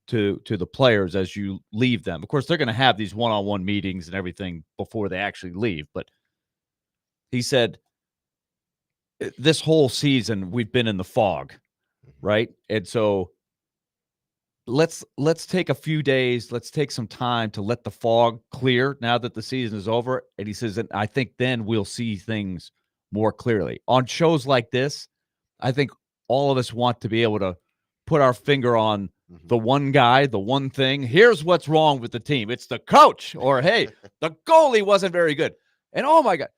to the players as you leave them? Of course, they're going to have these one-on-one meetings and everything before they actually leave. But he said, this whole season we've been in the fog, right? And so let's take a few days. Let's take some time to let the fog clear now that the season is over. And he says, and I think then we'll see things more clearly. On shows like this, I think all of us want to be able to put our finger on the one guy, the one thing. Here's what's wrong with the team. It's the coach, or hey, the goalie wasn't very good. And oh my God,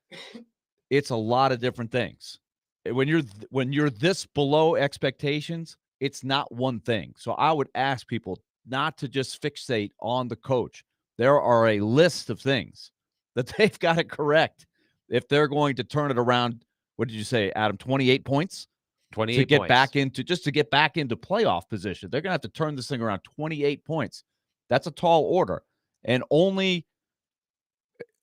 it's a lot of different things. When you're this below expectations, it's not one thing. So I would ask people not to just fixate on the coach. There are a list of things that they've got to correct if they're going to turn it around. What did you say, Adam? 28 points? 28 to get points. back into playoff position. They're going to have to turn this thing around. 28 points. That's a tall order. And only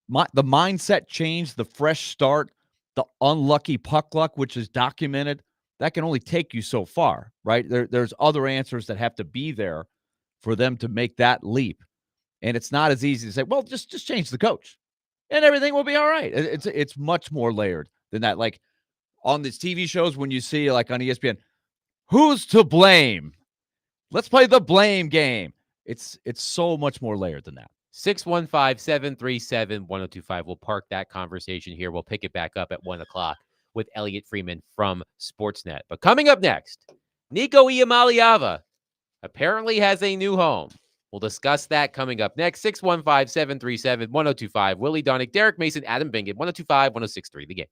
the mindset change, the fresh start, the unlucky puck luck, which is documented, that can only take you so far, right? There's other answers that have to be there for them to make that leap. And it's not as easy to say, well, just change the coach and everything will be all right. It's much more layered than that. Like on these TV shows, when you see like on ESPN, who's to blame? Let's play the blame game. It's so much more layered than that. 615-737-1025. We'll park that conversation here. We'll pick it back up at 1 o'clock with Elliot Freeman from Sportsnet. But coming up next, Nico Iamaliava apparently has a new home. We'll discuss that coming up next. 615-737-1025. Willie Donick, Derek Mason, Adam Bingett, 1025-1063. The Game.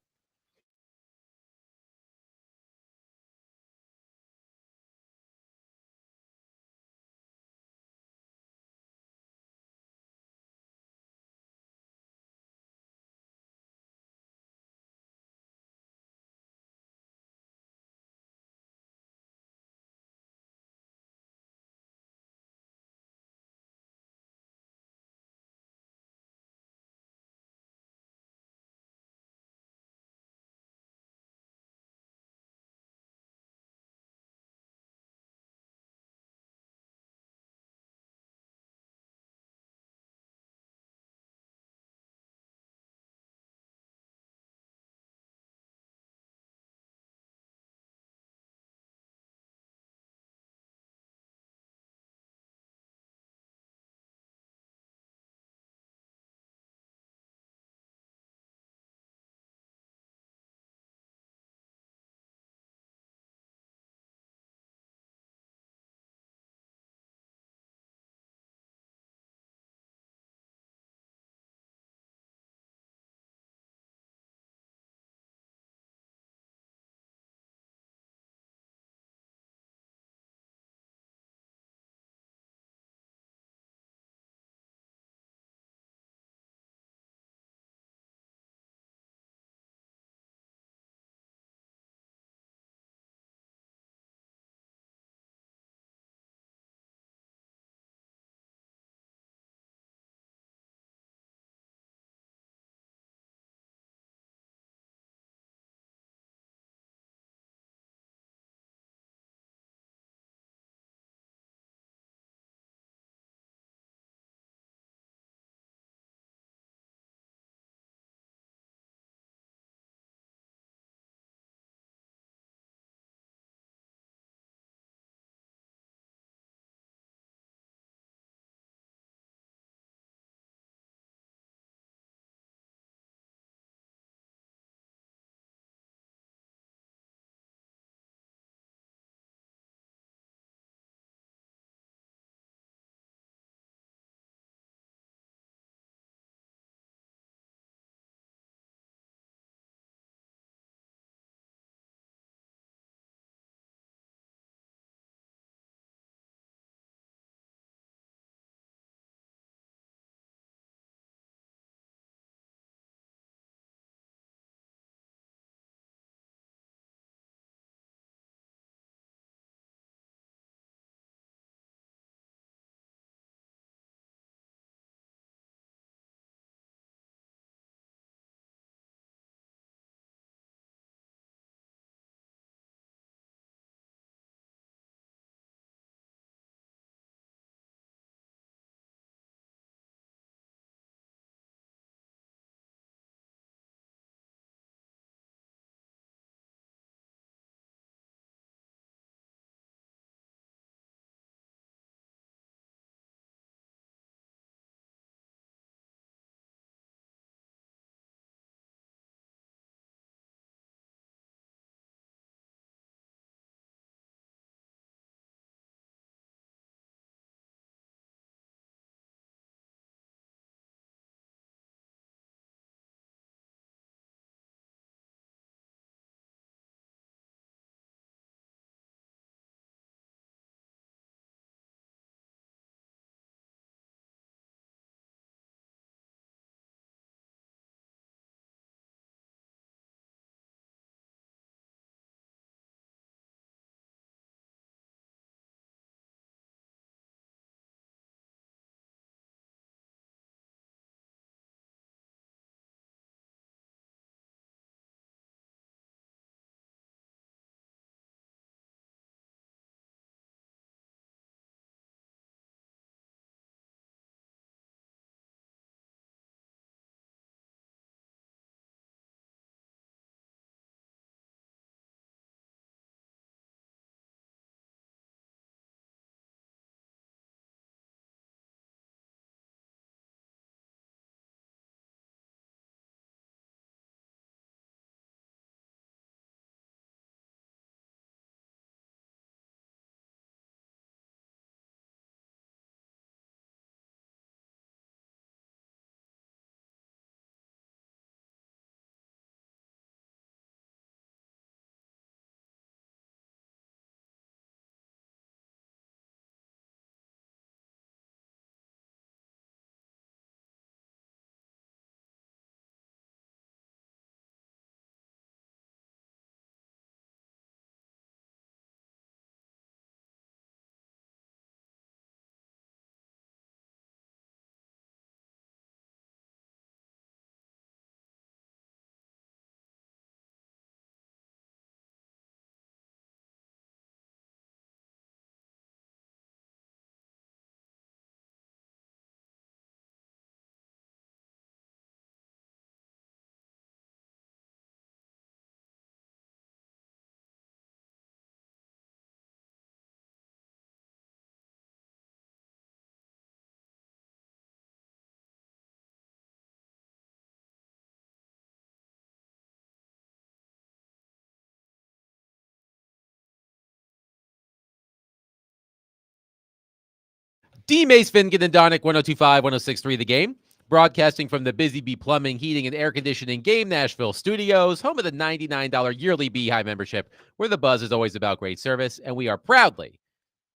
D. Mace, Finnegan, and Donick, 102.5, 106.3 The Game. Broadcasting from the Busy Bee Plumbing, Heating, and Air Conditioning Game Nashville studios, home of the $99 yearly Beehive membership, where the buzz is always about great service, and we are proudly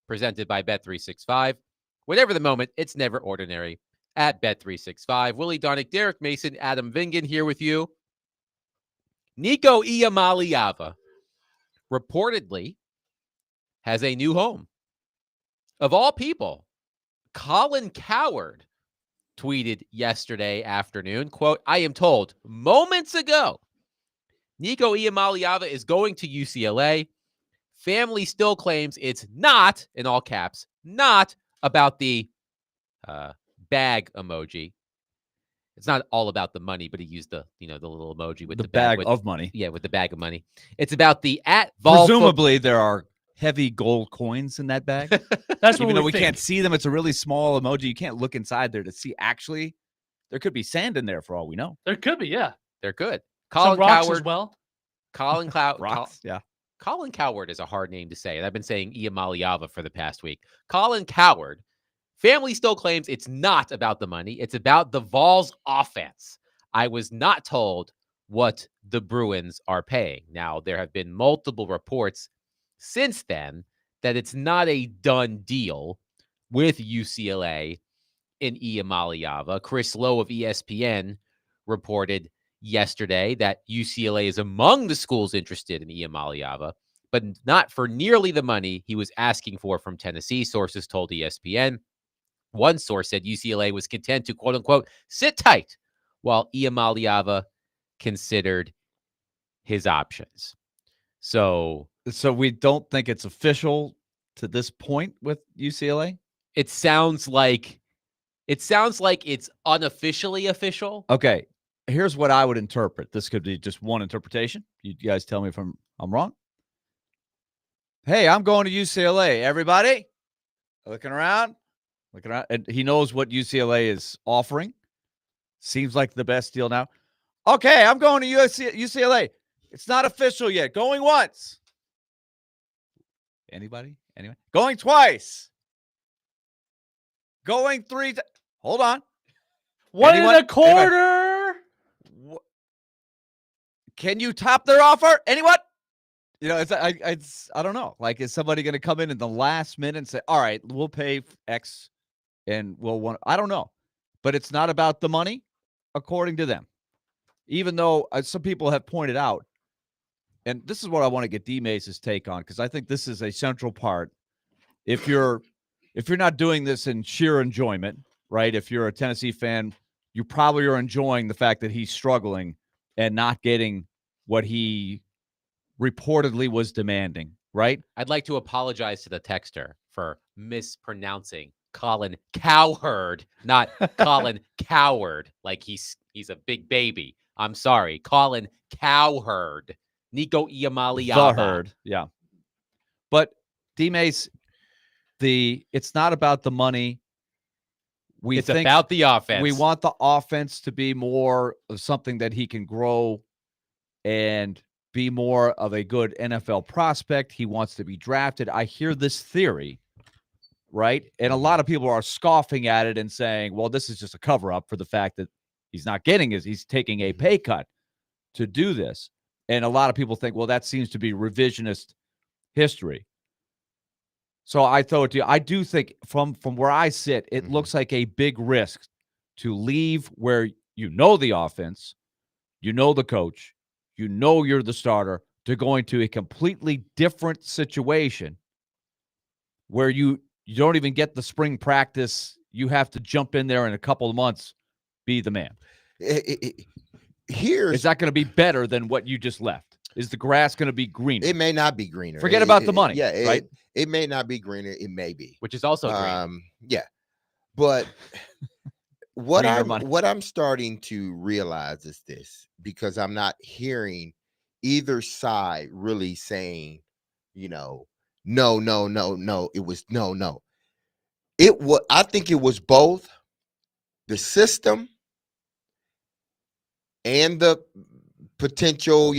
presented by Bet365. Whatever the moment, it's never ordinary at Bet365. Willie Donick, Derek Mason, Adam Vingan here with you. Nico Iamaleava reportedly has a new home. Of all people, Colin Cowherd tweeted yesterday afternoon, quote, "I am told moments ago Nico Iamaleava is going to UCLA. Family still claims it's not," in all caps, "not about the bag emoji. It's not all about the money," but he used the little emoji with The the bag with, of money. Yeah, with the bag of money. It's about the at Vol. Presumably, there are heavy gold coins in that bag. That's what Even though we think. can't see them, it's a really small emoji. You can't look inside there to see. Actually, there could be sand in there for all we know. There could be, yeah. They're good. Some Colin rocks Cowherd. as well. Colin Cloud. Rocks, yeah. Colin Cowherd is a hard name to say, and I've been saying Iamaleava for the past week. Colin Cowherd. Family still claims it's not about the money. It's about the Vols offense. I was not told what the Bruins are paying. Now, there have been multiple reports since then that it's not a done deal with UCLA in Iamaleava. Chris Lowe of ESPN reported yesterday that UCLA is among the schools interested in Iamaleava, but not for nearly the money he was asking for from Tennessee, sources told ESPN. One source said UCLA was content to, quote unquote, sit tight while Iamaleava considered his options. So we don't think it's official to this point with UCLA? it sounds like it's unofficially official. Okay. Here's what I would interpret. This could be just one interpretation. You guys tell me if I'm wrong. Hey, I'm going to UCLA. Everybody looking around. And he knows what UCLA is offering. Seems like the best deal now. Okay, I'm going to UCLA. It's not official yet. Going once. Anybody? Anyone? Going twice. Going three. Hold on. One Anyone? and a quarter. Can you top their offer? Anyone? It's I don't know. Like, is somebody going to come in the last minute and say, "All right, we'll pay X, and we'll want"? I don't know, but it's not about the money, according to them. Even though some people have pointed out, and this is what I want to get D Mace's take on, because I think this is a central part. If you're not doing this in sheer enjoyment, right? If you're a Tennessee fan, you probably are enjoying the fact that he's struggling and not getting what he reportedly was demanding, right? I'd like to apologize to the texter for mispronouncing Colin Cowherd, not Colin Cowherd, like he's a big baby. I'm sorry. Colin Cowherd. Nico Iamaleava. The herd, yeah. But D-Mace, it's not about the money. It's about the offense. We want the offense to be more of something that he can grow and be more of a good NFL prospect. He wants to be drafted. I hear this theory, right? And a lot of people are scoffing at it and saying, well, this is just a cover-up for the fact that he's not getting it. He's taking a pay cut to do this. And a lot of people think, well, that seems to be revisionist history. So I throw it to you. I do think from where I sit, it looks like a big risk to leave where you know the offense, you know the coach, you know you're the starter, to going to a completely different situation where you don't even get the spring practice. You have to jump in there in a couple of months, be the man. Is that going to be better than what you just left? Is the grass going to be greener? It may not be greener. Forget about the money. Yeah, right? It may not be greener. It may be. Which is also green. Yeah. But what I'm starting to realize is this, because I'm not hearing either side really saying, no. It was no. I think it was both the system and the potential,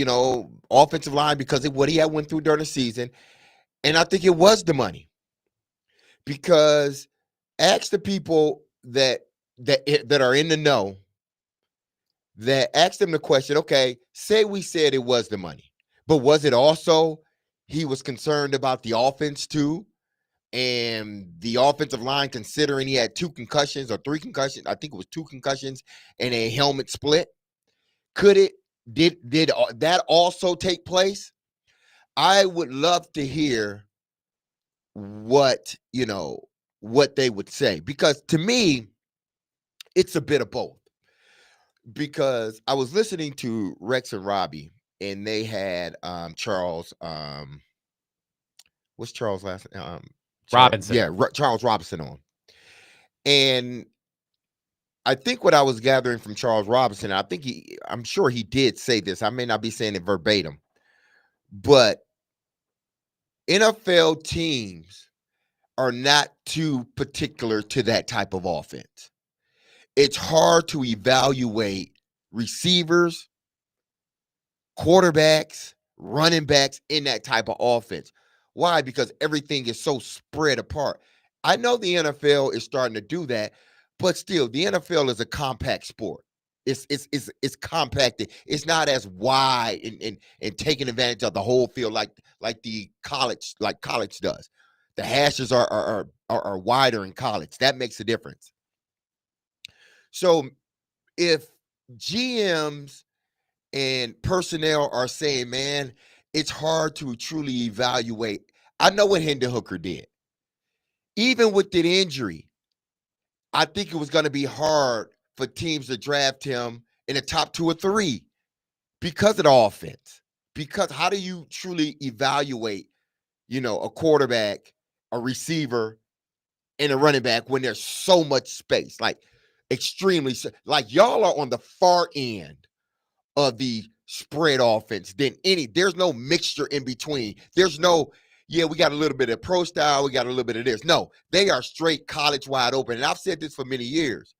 offensive line, because of what he had went through during the season. And I think it was the money, because ask the people that are in the know, that ask them the question, okay, say we said it was the money, but was it also he was concerned about the offense too? And the offensive line, considering he had 2 concussions or 3 concussions, I think it was 2 concussions and a helmet split. Did that also take place? I would love to hear what they would say, because to me, it's a bit of both. Because I was listening to Rex and Robbie, and they had Charles. What's Charles' last name? Robinson. Yeah, Charles Robinson on. And I think what I was gathering from Charles Robinson, I'm sure he did say this. I may not be saying it verbatim, but NFL teams are not too particular to that type of offense. It's hard to evaluate receivers, quarterbacks, running backs in that type of offense. Why? Because everything is so spread apart. I know the NFL is starting to do that, but still, the NFL is a compact sport. It's compacted. It's not as wide and taking advantage of the whole field like college does. The hashes are wider in college. That makes a difference. So if GMs and personnel are saying, man, it's hard to truly evaluate. I know what Hendon Hooker did. Even with the injury, I think it was going to be hard for teams to draft him in the top 2 or 3 because of the offense. Because how do you truly evaluate, a quarterback, a receiver, and a running back when there's so much space? Like, extremely, like y'all are on the far end of the spread offense than there's no mixture in between. There's no, we got a little bit of pro style, we got a little bit of this. No, they are straight college wide open. And I've said this for many years.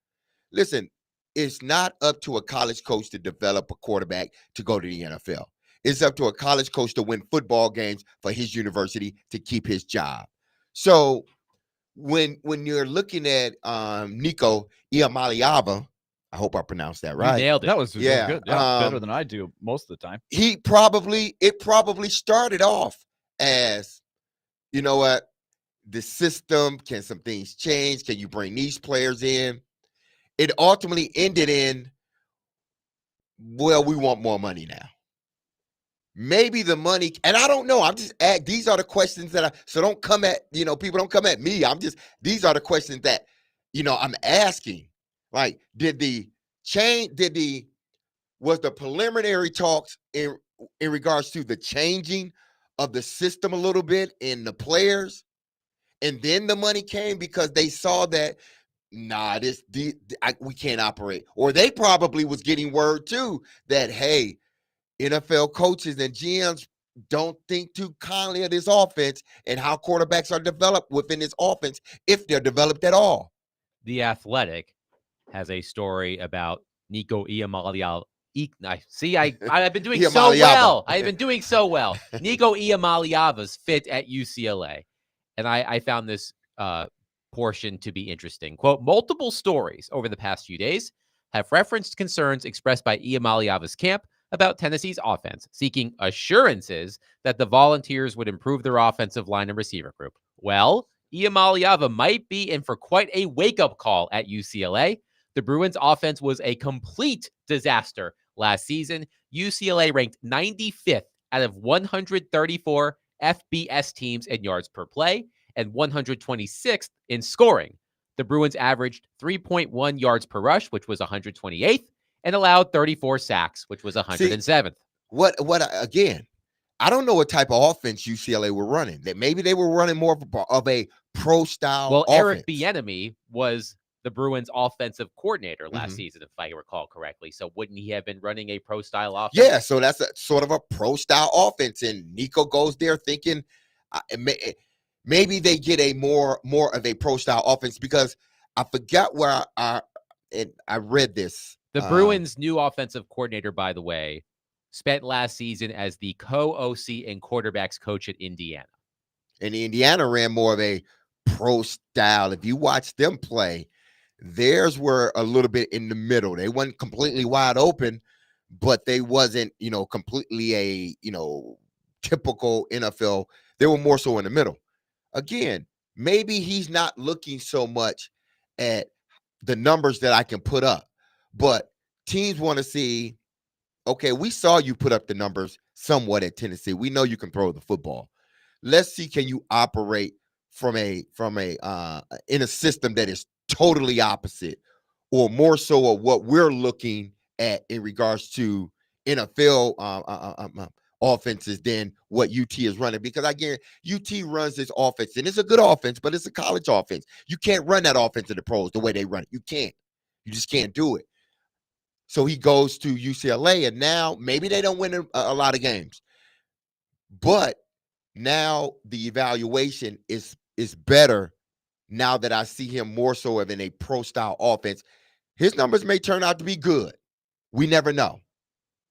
Listen, it's not up to a college coach to develop a quarterback to go to the NFL. It's up to a college coach to win football games for his university to keep his job. So when you're looking at Nico Iamaleava, I hope I pronounced that right. You nailed it. That was good. Yeah, better than I do most of the time. It probably started off as, you know what, the system, can some things change? Can you bring these players in? It ultimately ended in, well, we want more money now. Maybe the money, and I don't know. I'm just these are the questions so don't come at, people don't come at me. These are the questions that, I'm asking. Like, was the preliminary talks in regards to the changing of the system a little bit in the players, and then the money came because they saw that, we can't operate, or they probably was getting word too that, hey, NFL coaches and GMs don't think too kindly of this offense and how quarterbacks are developed within this offense, if they're developed at all. The Athletic has a story about Nico Iamaleava. I've been doing so well. I've been doing so well. Nico Iamaleava's fit at UCLA. And I found this portion to be interesting. Quote, multiple stories over the past few days have referenced concerns expressed by Iamaleava's camp about Tennessee's offense, seeking assurances that the Volunteers would improve their offensive line and receiver group. Well, Iamaleava might be in for quite a wake-up call at UCLA. The Bruins' offense was a complete disaster last season. UCLA ranked 95th out of 134 FBS teams in yards per play and 126th in scoring. The Bruins averaged 3.1 yards per rush, which was 128th, and allowed 34 sacks, which was 107th. Again, I don't know what type of offense UCLA were running. That maybe they were running more of a pro style. Well, Eric Bieniemy was the Bruins offensive coordinator last season, if I recall correctly. So wouldn't he have been running a pro style offense? Yeah, so that's a sort of a pro style offense, and Nico goes there thinking maybe they get a more of a pro style offense, because I forgot where I read this. The Bruins' new offensive coordinator, by the way, spent last season as the co-OC and quarterbacks coach at Indiana. And Indiana ran more of a pro style. If you watch them play, theirs were a little bit in the middle. They weren't completely wide open, but they wasn't, completely a, typical NFL. They were more so in the middle. Again, maybe he's not looking so much at the numbers that I can put up, but teams want to see, okay, we saw you put up the numbers somewhat at Tennessee. We know you can throw the football. Let's see, can you operate from a in a system that is totally opposite, or more so of what we're looking at in regards to NFL offenses than what UT is running. Because I guarantee UT runs this offense, and it's a good offense, but it's a college offense. You can't run that offense in the pros the way they run it. You can't. You just can't do it. So he goes to UCLA, and now maybe they don't win a lot of games, but now the evaluation is better now that I see him more so of in a pro style offense. His numbers may turn out to be good. We never know.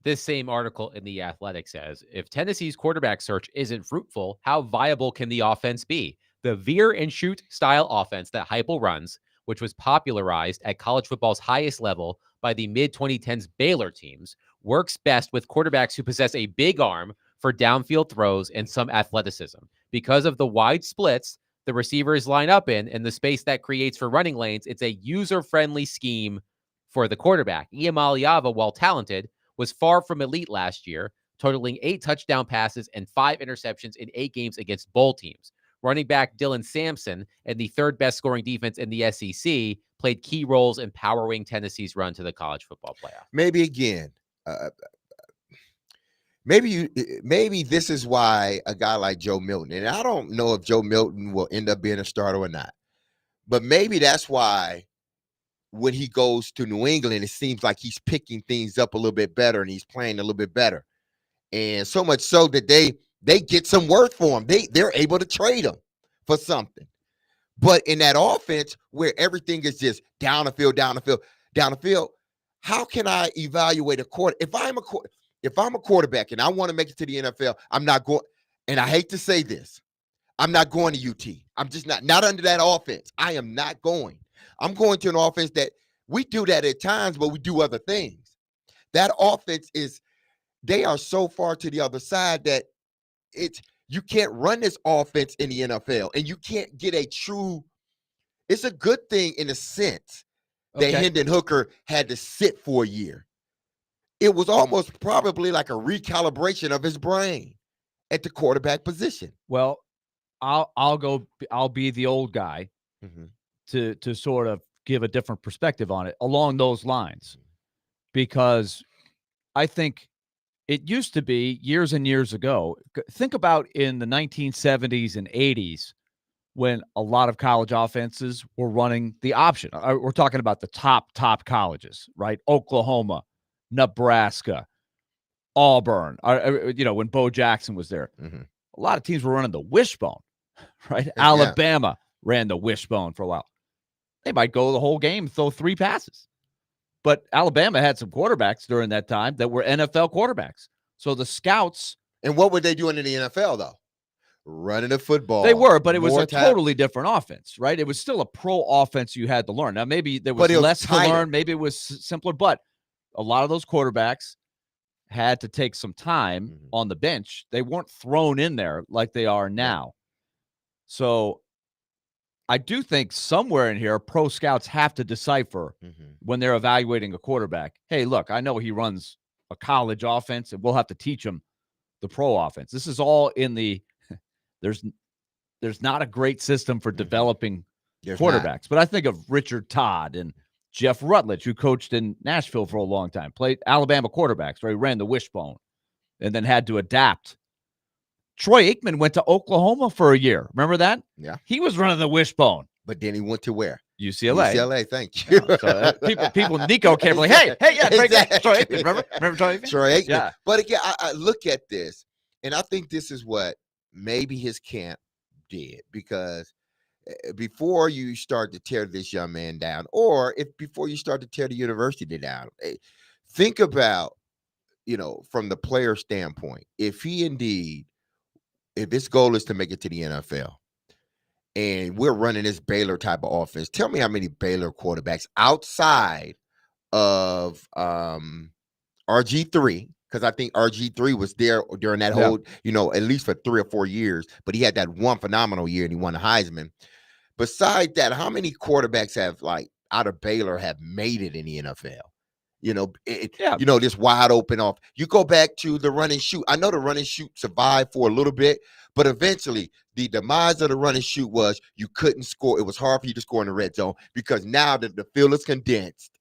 This same article in The Athletic says, if Tennessee's quarterback search isn't fruitful, how viable can the offense be? The veer and shoot style offense that Heupel runs, which was popularized at college football's highest level by the mid-2010s Baylor teams, works best with quarterbacks who possess a big arm for downfield throws and some athleticism. Because of the wide splits the receivers line up in and the space that creates for running lanes, it's a user-friendly scheme for the quarterback. Iamaleava, while talented, was far from elite last year, totaling 8 touchdown passes and 5 interceptions in 8 games against bowl teams. Running back Dylan Sampson and the third best scoring defense in the SEC played key roles in powering Tennessee's run to the college football playoff. Maybe again, maybe this is why a guy like Joe Milton, and I don't know if Joe Milton will end up being a starter or not, but maybe that's why when he goes to New England, it seems like he's picking things up a little bit better and he's playing a little bit better. And so much so that they get some worth for him. They're able to trade him for something. But in that offense where everything is just down the field, how can I evaluate a quarter? If I'm a quarterback and I want to make it to the NFL, I'm not going, and I hate to say this, I'm not going to UT. I'm just not under that offense. I am not going. I'm going to an offense that we do that at times, but we do other things. That offense they are so far to the other side that you can't run this offense in the NFL, and you can't get it's a good thing in a sense that Hendon Hooker had to sit for a year. It was almost probably like a recalibration of his brain at the quarterback position. Well, I'll be the old guy to sort of give a different perspective on it along those lines, because I think it used to be years and years ago. Think about in the 1970s and 80s when a lot of college offenses were running the option. We're talking about the top colleges, right? Oklahoma, Nebraska, Auburn, when Bo Jackson was there. A lot of teams were running the wishbone, right? Alabama ran the wishbone for a while. They might go the whole game, throw 3 passes. But Alabama had some quarterbacks during that time that were NFL quarterbacks. So the scouts. And what were they doing in the NFL, though? Running the football. They were, but it was a totally different offense, right? It was still a pro offense you had to learn. Now, maybe there was less to learn. Maybe it was simpler, but a lot of those quarterbacks had to take some time on the bench. They weren't thrown in there like they are now. So I do think somewhere in here, pro scouts have to decipher when they're evaluating a quarterback. Hey, look, I know he runs a college offense, and we'll have to teach him the pro offense. This is all in the there's not a great system for developing quarterbacks. But I think of Richard Todd and Jeff Rutledge, who coached in Nashville for a long time, played Alabama quarterbacks, where he ran the wishbone and then had to adapt. Troy Aikman went to Oklahoma for a year. Remember that? Yeah. He was running the wishbone. But then he went to where? UCLA. UCLA, thank you. People, Nico came like, hey, yeah, exactly. Troy Aikman. Remember Troy Aikman? Troy Aikman. Yeah. But again, I look at this, and I think this is what maybe his camp did, because before you start to tear this young man down, or before you start to tear the university down, think about, from the player standpoint, if his goal is to make it to the NFL, and we're running this Baylor type of offense. Tell me how many Baylor quarterbacks outside of RG3, because I think RG3 was there during that whole, at least for 3 or 4 years, but he had that one phenomenal year and he won the Heisman. Besides that, how many quarterbacks have out of Baylor have made it in the NFL? This wide open off. You go back to the run and shoot. I know the run and shoot survived for a little bit, but eventually the demise of the run and shoot was you couldn't score. It was hard for you to score in the red zone because now the field is condensed.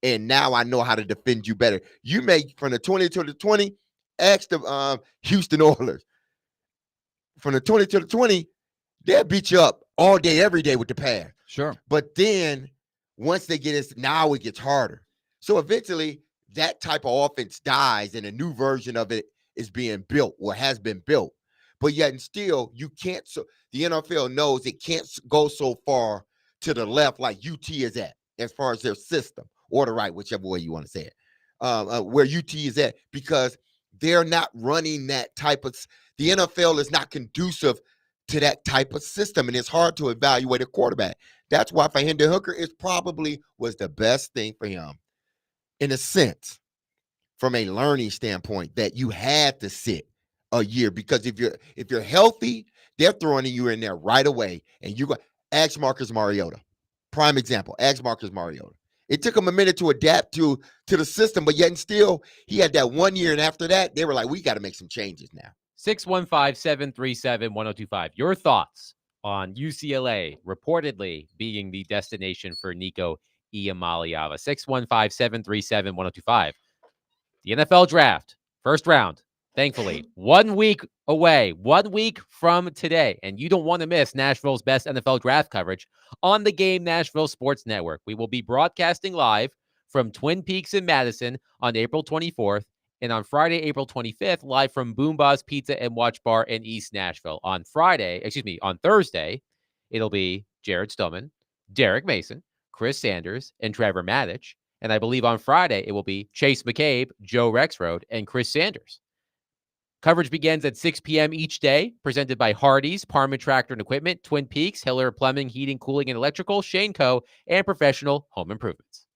And now I know how to defend you better. You make from the 20 to the 20, ask the Houston Oilers. From the 20 to the 20, they'll beat you up all day, every day with the pass. Sure. But then once they get it, now it gets harder. So eventually that type of offense dies and a new version of it is being built or has been built. But yet and still, you can't. So the NFL knows it can't go so far to the left like UT is at as far as their system, or the right, whichever way you want to say it, where UT is at, because they're not running that type of. The NFL is not conducive to that type of system, and it's hard to evaluate a quarterback. That's why for Hendon Hooker, it probably was the best thing for him, in a sense, from a learning standpoint, that you had to sit a year, because if you're healthy, they're throwing you in there right away, and you go ask Marcus Mariota, prime example. Ask Marcus Mariota. It took him a minute to adapt to the system, but yet and still, he had that 1 year, and after that, they were like, we got to make some changes now. 615-737-1025. Your thoughts on UCLA reportedly being the destination for Nico Iamaleava. 615-737-1025. The NFL draft, first round, thankfully, 1 week away, 1 week from today. And you don't want to miss Nashville's best NFL draft coverage on the Game Nashville Sports Network. We will be broadcasting live from Twin Peaks in Madison on April 24th. And on Friday, April 25th, live from Boomba's Pizza and Watch Bar in East Nashville. On Thursday, it'll be Jared Stillman, Derek Mason, Chris Sanders, and Trevor Maddich. And I believe on Friday, it will be Chase McCabe, Joe Rexrode, and Chris Sanders. Coverage begins at 6 p.m. each day, presented by Hardee's, Parman Tractor and Equipment, Twin Peaks, Hiller Plumbing, Heating, Cooling, and Electrical, Shane Co., and Professional Home Improvements.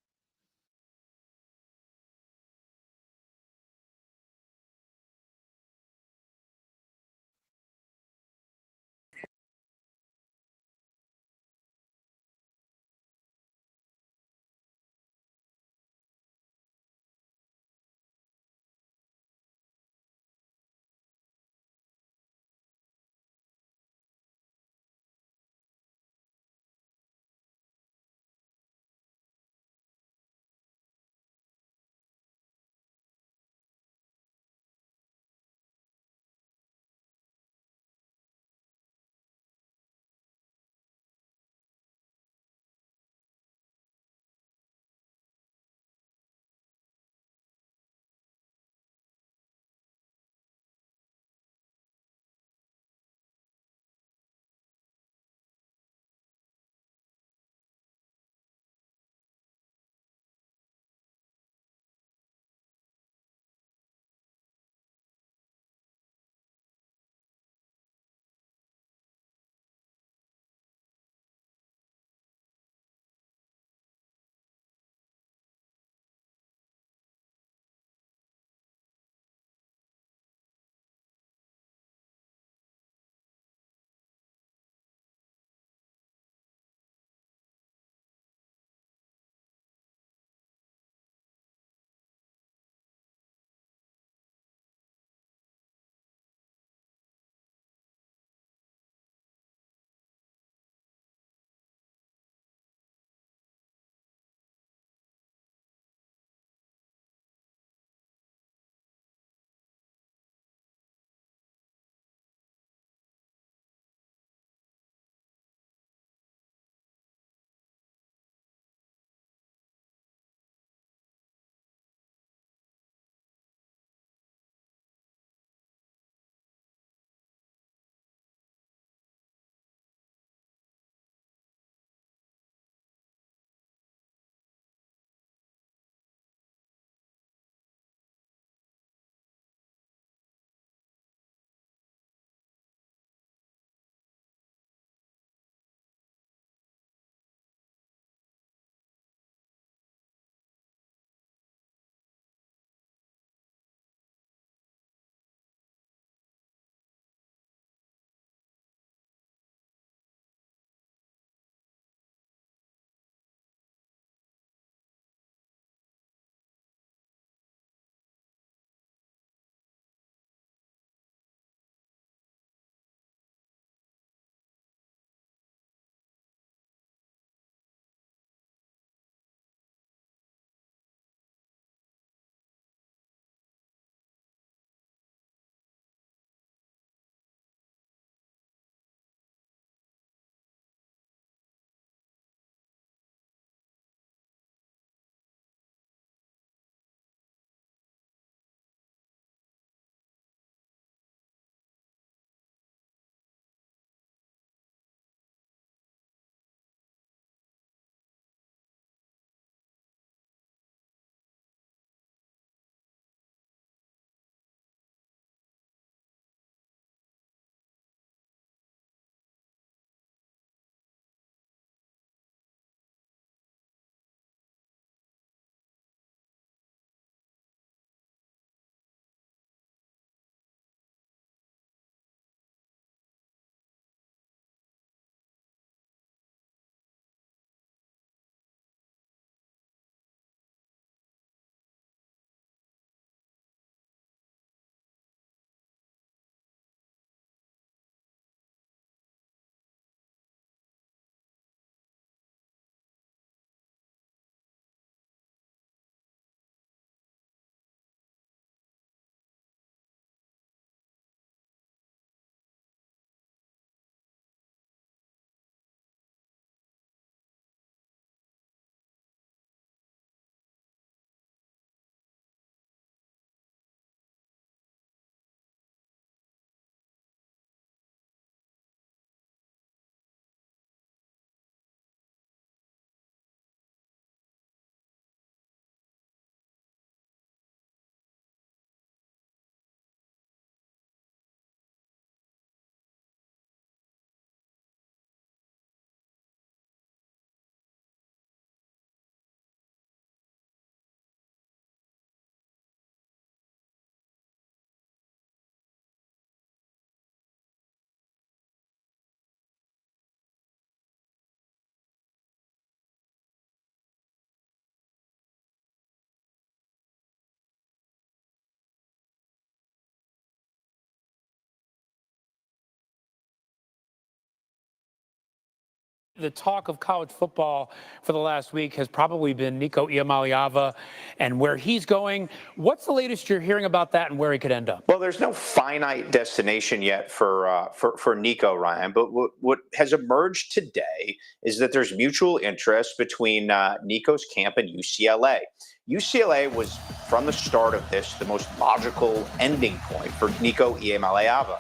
The talk of college football for the last week has probably been Nico Iamaleava and where he's going. What's the latest you're hearing about that and where he could end up? Well, there's no finite destination yet for Nico, Ryan. But what has emerged today is that there's mutual interest between Nico's camp and UCLA. UCLA was, from the start of this, the most logical ending point for Nico Iamaleava.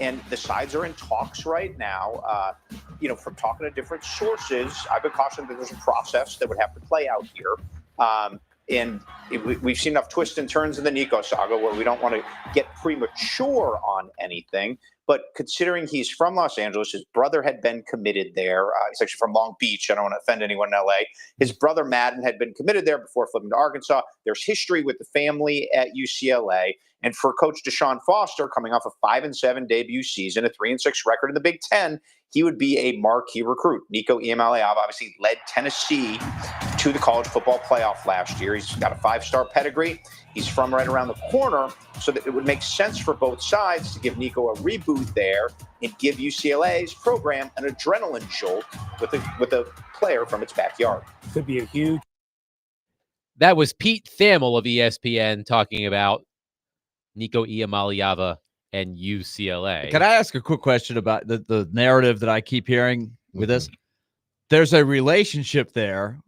And the sides are in talks right now. From talking to different sources, I've been cautioned that there's a process that would have to play out here. We've seen enough twists and turns in the Nico saga where we don't want to get premature on anything. But considering he's from Los Angeles, his brother had been committed there. He's actually from Long Beach. I don't want to offend anyone in LA. His brother Madden had been committed there before flipping to Arkansas. There's history with the family at UCLA. And for Coach Deshaun Foster, coming off a 5-7 debut season, a 3-6 record in the Big Ten, he would be a marquee recruit. Nico Iamaleava obviously led Tennessee to the college football playoff last year. He's got a 5-star pedigree. He's from right around the corner, so that it would make sense for both sides to give Nico a reboot there and give UCLA's program an adrenaline jolt with a player from its backyard. Could be a huge. That was Pete Thamel of ESPN talking about Nico Iamaleava and UCLA. Can I ask a quick question about the narrative that I keep hearing with this? There's a relationship there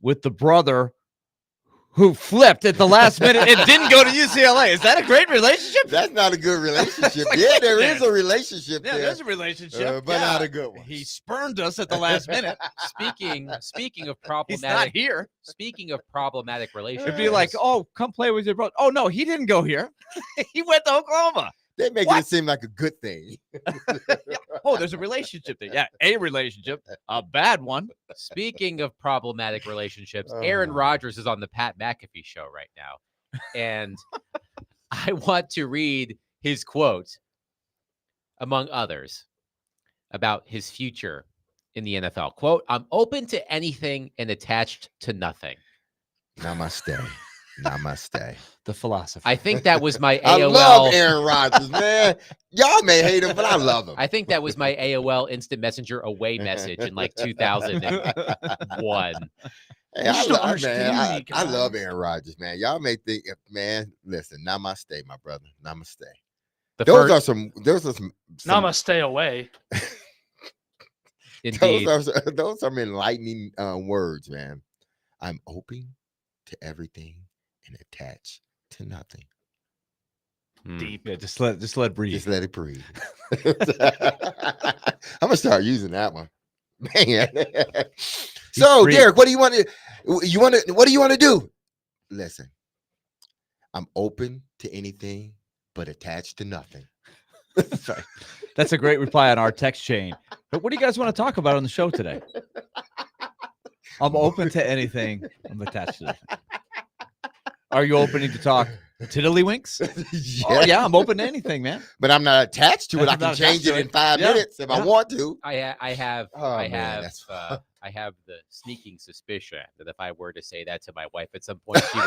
with the brother who flipped at the last minute and didn't go to UCLA. Is that a great relationship? That's not a good relationship. Like, Yeah, there is a relationship Yeah, there. there's a relationship, but not a good one. He spurned us at the last minute. Speaking of He's not problematic, here. speaking of problematic relationships, It'd be like, oh, come play with your brother. Oh no, he didn't go here. He went to Oklahoma. They make What? it seem like a good thing. Oh, there's a relationship there. Yeah, a relationship, a bad one. speaking of problematic relationships, Aaron Oh. Rodgers is on the Pat McAfee show right now, and I want to read his quote, among others, about his future in the NFL. Quote, "I'm open to anything and attached to nothing." Namaste. Namaste. The philosophy. I think that was my I AOL. love Aaron Rodgers, man. Y'all may hate him, but I love him. I think that was my AOL Instant Messenger away message in like 2001. Hey, You I, just don't understand me, I love guys. Aaron Rodgers, man. Y'all may think, man, listen, namaste, my brother. Namaste. The Those first, are some Namaste away. indeed. those are enlightening words, man. I'm open to everything and attached to nothing. Hmm. Deep. Yeah, just let breathe. Just let it breathe. I'm gonna start using that one, man. So, free. Derek, what do you want to? What do you want to do? Listen, I'm open to anything, but attached to nothing. Sorry. That's a great reply on our text chain. But what do you guys want to talk about on the show today? I'm open to anything. I'm attached to nothing. Are you opening to talk tiddlywinks? Oh yeah, I'm open to anything, man. But I'm not attached to it. I I'm can not change attached it to in it. 5 Yeah, minutes if I yeah. want to. I have Oh, I man, have that's- I have the sneaking suspicion that if I were to say that to my wife at some point, she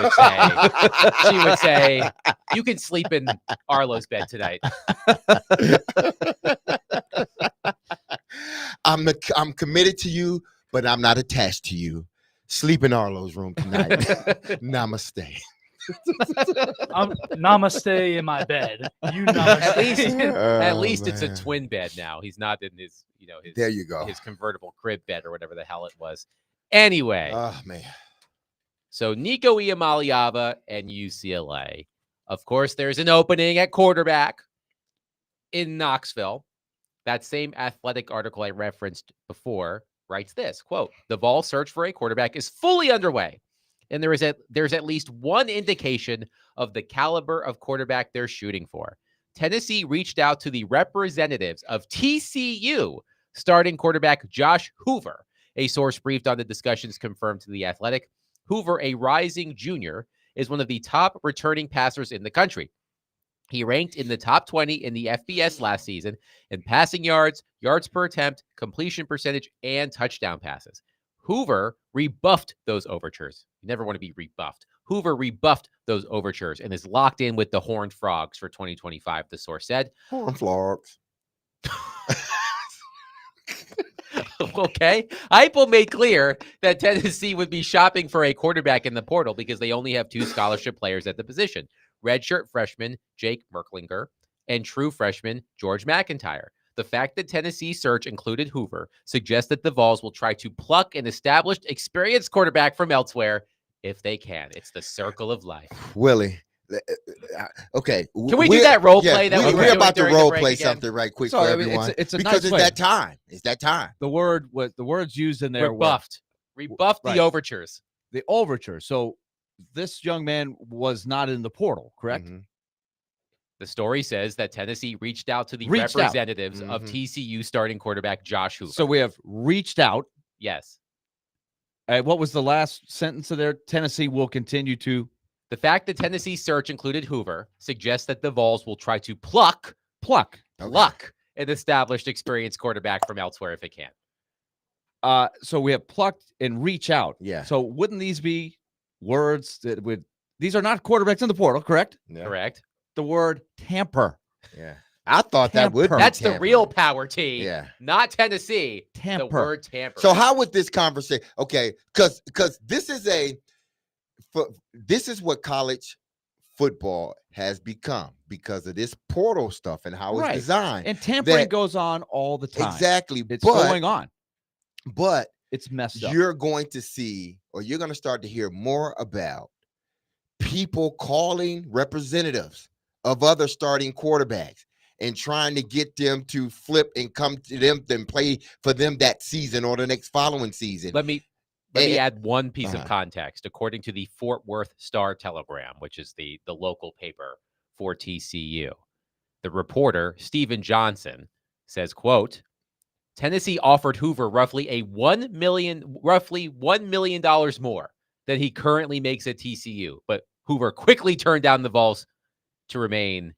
would say, "You can sleep in Arlo's bed tonight." I'm committed to you, but I'm not attached to you. Sleep in Arlo's room tonight. Namaste. Namaste in my bed. You namaste. At Oh, least it's a man. twin bed now. He's not in his, There you go. his convertible crib bed or whatever the hell it was. Anyway, Oh man. so Nico Iamaleava and UCLA. Of course, there's an opening at quarterback in Knoxville. That same Athletic article I referenced before writes this, quote, "The Vol search for a quarterback is fully underway, and there's at least one indication of the caliber of quarterback they're shooting for. Tennessee reached out to the representatives of TCU starting quarterback Josh Hoover. A source briefed on the discussions confirmed to The Athletic. Hoover, a rising junior, is one of the top returning passers in the country. He ranked in the top 20 in the FBS last season in passing yards, yards per attempt, completion percentage, and touchdown passes. Hoover rebuffed those overtures. You never want to be rebuffed. Hoover rebuffed those overtures and is locked in with the Horned Frogs for 2025, the source said. Horn flogs. Okay. Heupel made clear that Tennessee would be shopping for a quarterback in the portal because they only have 2 scholarship players at the position, redshirt freshman Jake Merklinger and true freshman George McIntyre. The fact that Tennessee's search included Hoover suggests that the Vols will try to pluck an established, experienced quarterback from elsewhere if they can. It's the circle of life. Willie. Okay. Can we do that role play that we were we're doing about to during the role break play again? something right quick So, for I mean, everyone. it's a because nice it's way. that time. It's that time. The words used in there were Rebuffed. Rebuffed Right. the overtures. the overture. So this young man was not in the portal, correct? Mhm. The story says that Tennessee reached out to the Reached out. representatives of Mhm. TCU starting quarterback Josh Hoover. So we have reached out. Yes. What was the last sentence of there? Tennessee will continue to The fact that Tennessee's search included Hoover suggests that the Vols will try to pluck pluck. Okay. an established, experienced quarterback from elsewhere if it can. So we have plucked and reach out. Yeah. So wouldn't these be words that would? These are not quarterbacks in the portal, correct? Yeah. Correct? The word tamper. Yeah. I thought that would be Tamper. That's the tampering. real power team, Yeah. not Tennessee. Tamper. The word tamper. So how would this conversation? Okay, because this is what college football has become because of this portal stuff and how Right. it's designed. And tampering that- goes on all the time. Exactly. It's but going on. but It's messed up. you're going to see, or you're going to start to hear more about people calling representatives of other starting quarterbacks and trying to get them to flip and come to them and play for them that season or the next following season. Let me add one piece Uh-huh. of context. According to the Fort Worth Star Telegram, which is the local paper for TCU, the reporter Stephen Johnson says, "quote Tennessee offered Hoover roughly $1 million more than he currently makes at TCU, but Hoover quickly turned down the Vols to remain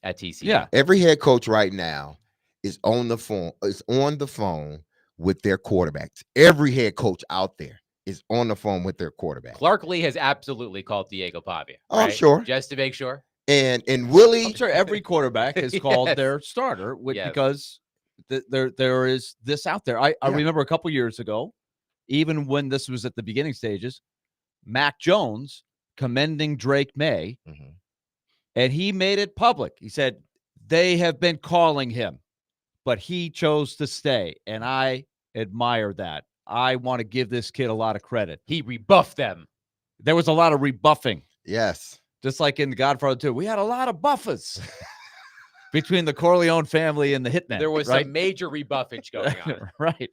at TCU." Yeah. Every head coach right now is on the phone with their quarterbacks. Every head coach out there is on the phone with their quarterback. Clark Lee has absolutely called Diego Pavia. Oh, I'm right? sure. Just to make sure. And Willie, I'm sure every quarterback has called Yes. their starter Yes. because there is this out there. I Yeah. remember a couple years ago, even when this was at the beginning stages, Mac Jones commending Drake May, Mhm. and he made it public. He said they have been calling him, but he chose to stay, and I admire that. I want to give this kid a lot of credit. He rebuffed them. There was a lot of rebuffing. yes. Just like in The Godfather 2, we had a lot of buffers between the Corleone family and the hitman. There was right? some major rebuffage going on. right.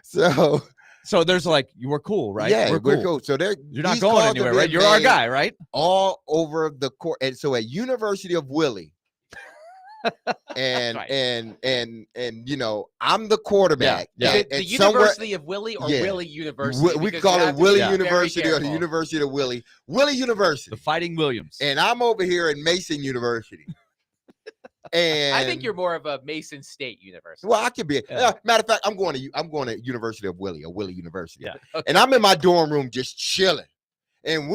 So So there's like, you were cool, right? yeah, we're we're cool. cool. So they're You're not these going calls have anywhere, right? been You're our made guy, right? all over the court. And so at University of Willie, and Right. and you know, I'm the quarterback. Yeah. Is And- it the and somewhere- University of Willie or Yeah. Willie University? we Because call you it have to Willie be very University or the careful. University of Willie University. The Fighting Williams. And I'm over here at Mason University. And I think you're more of a Mason State University. well, I could be. Yeah. Matter of fact, I'm going to University of Willie or Willie University. Yeah. Okay. And I'm in my dorm room just chilling. And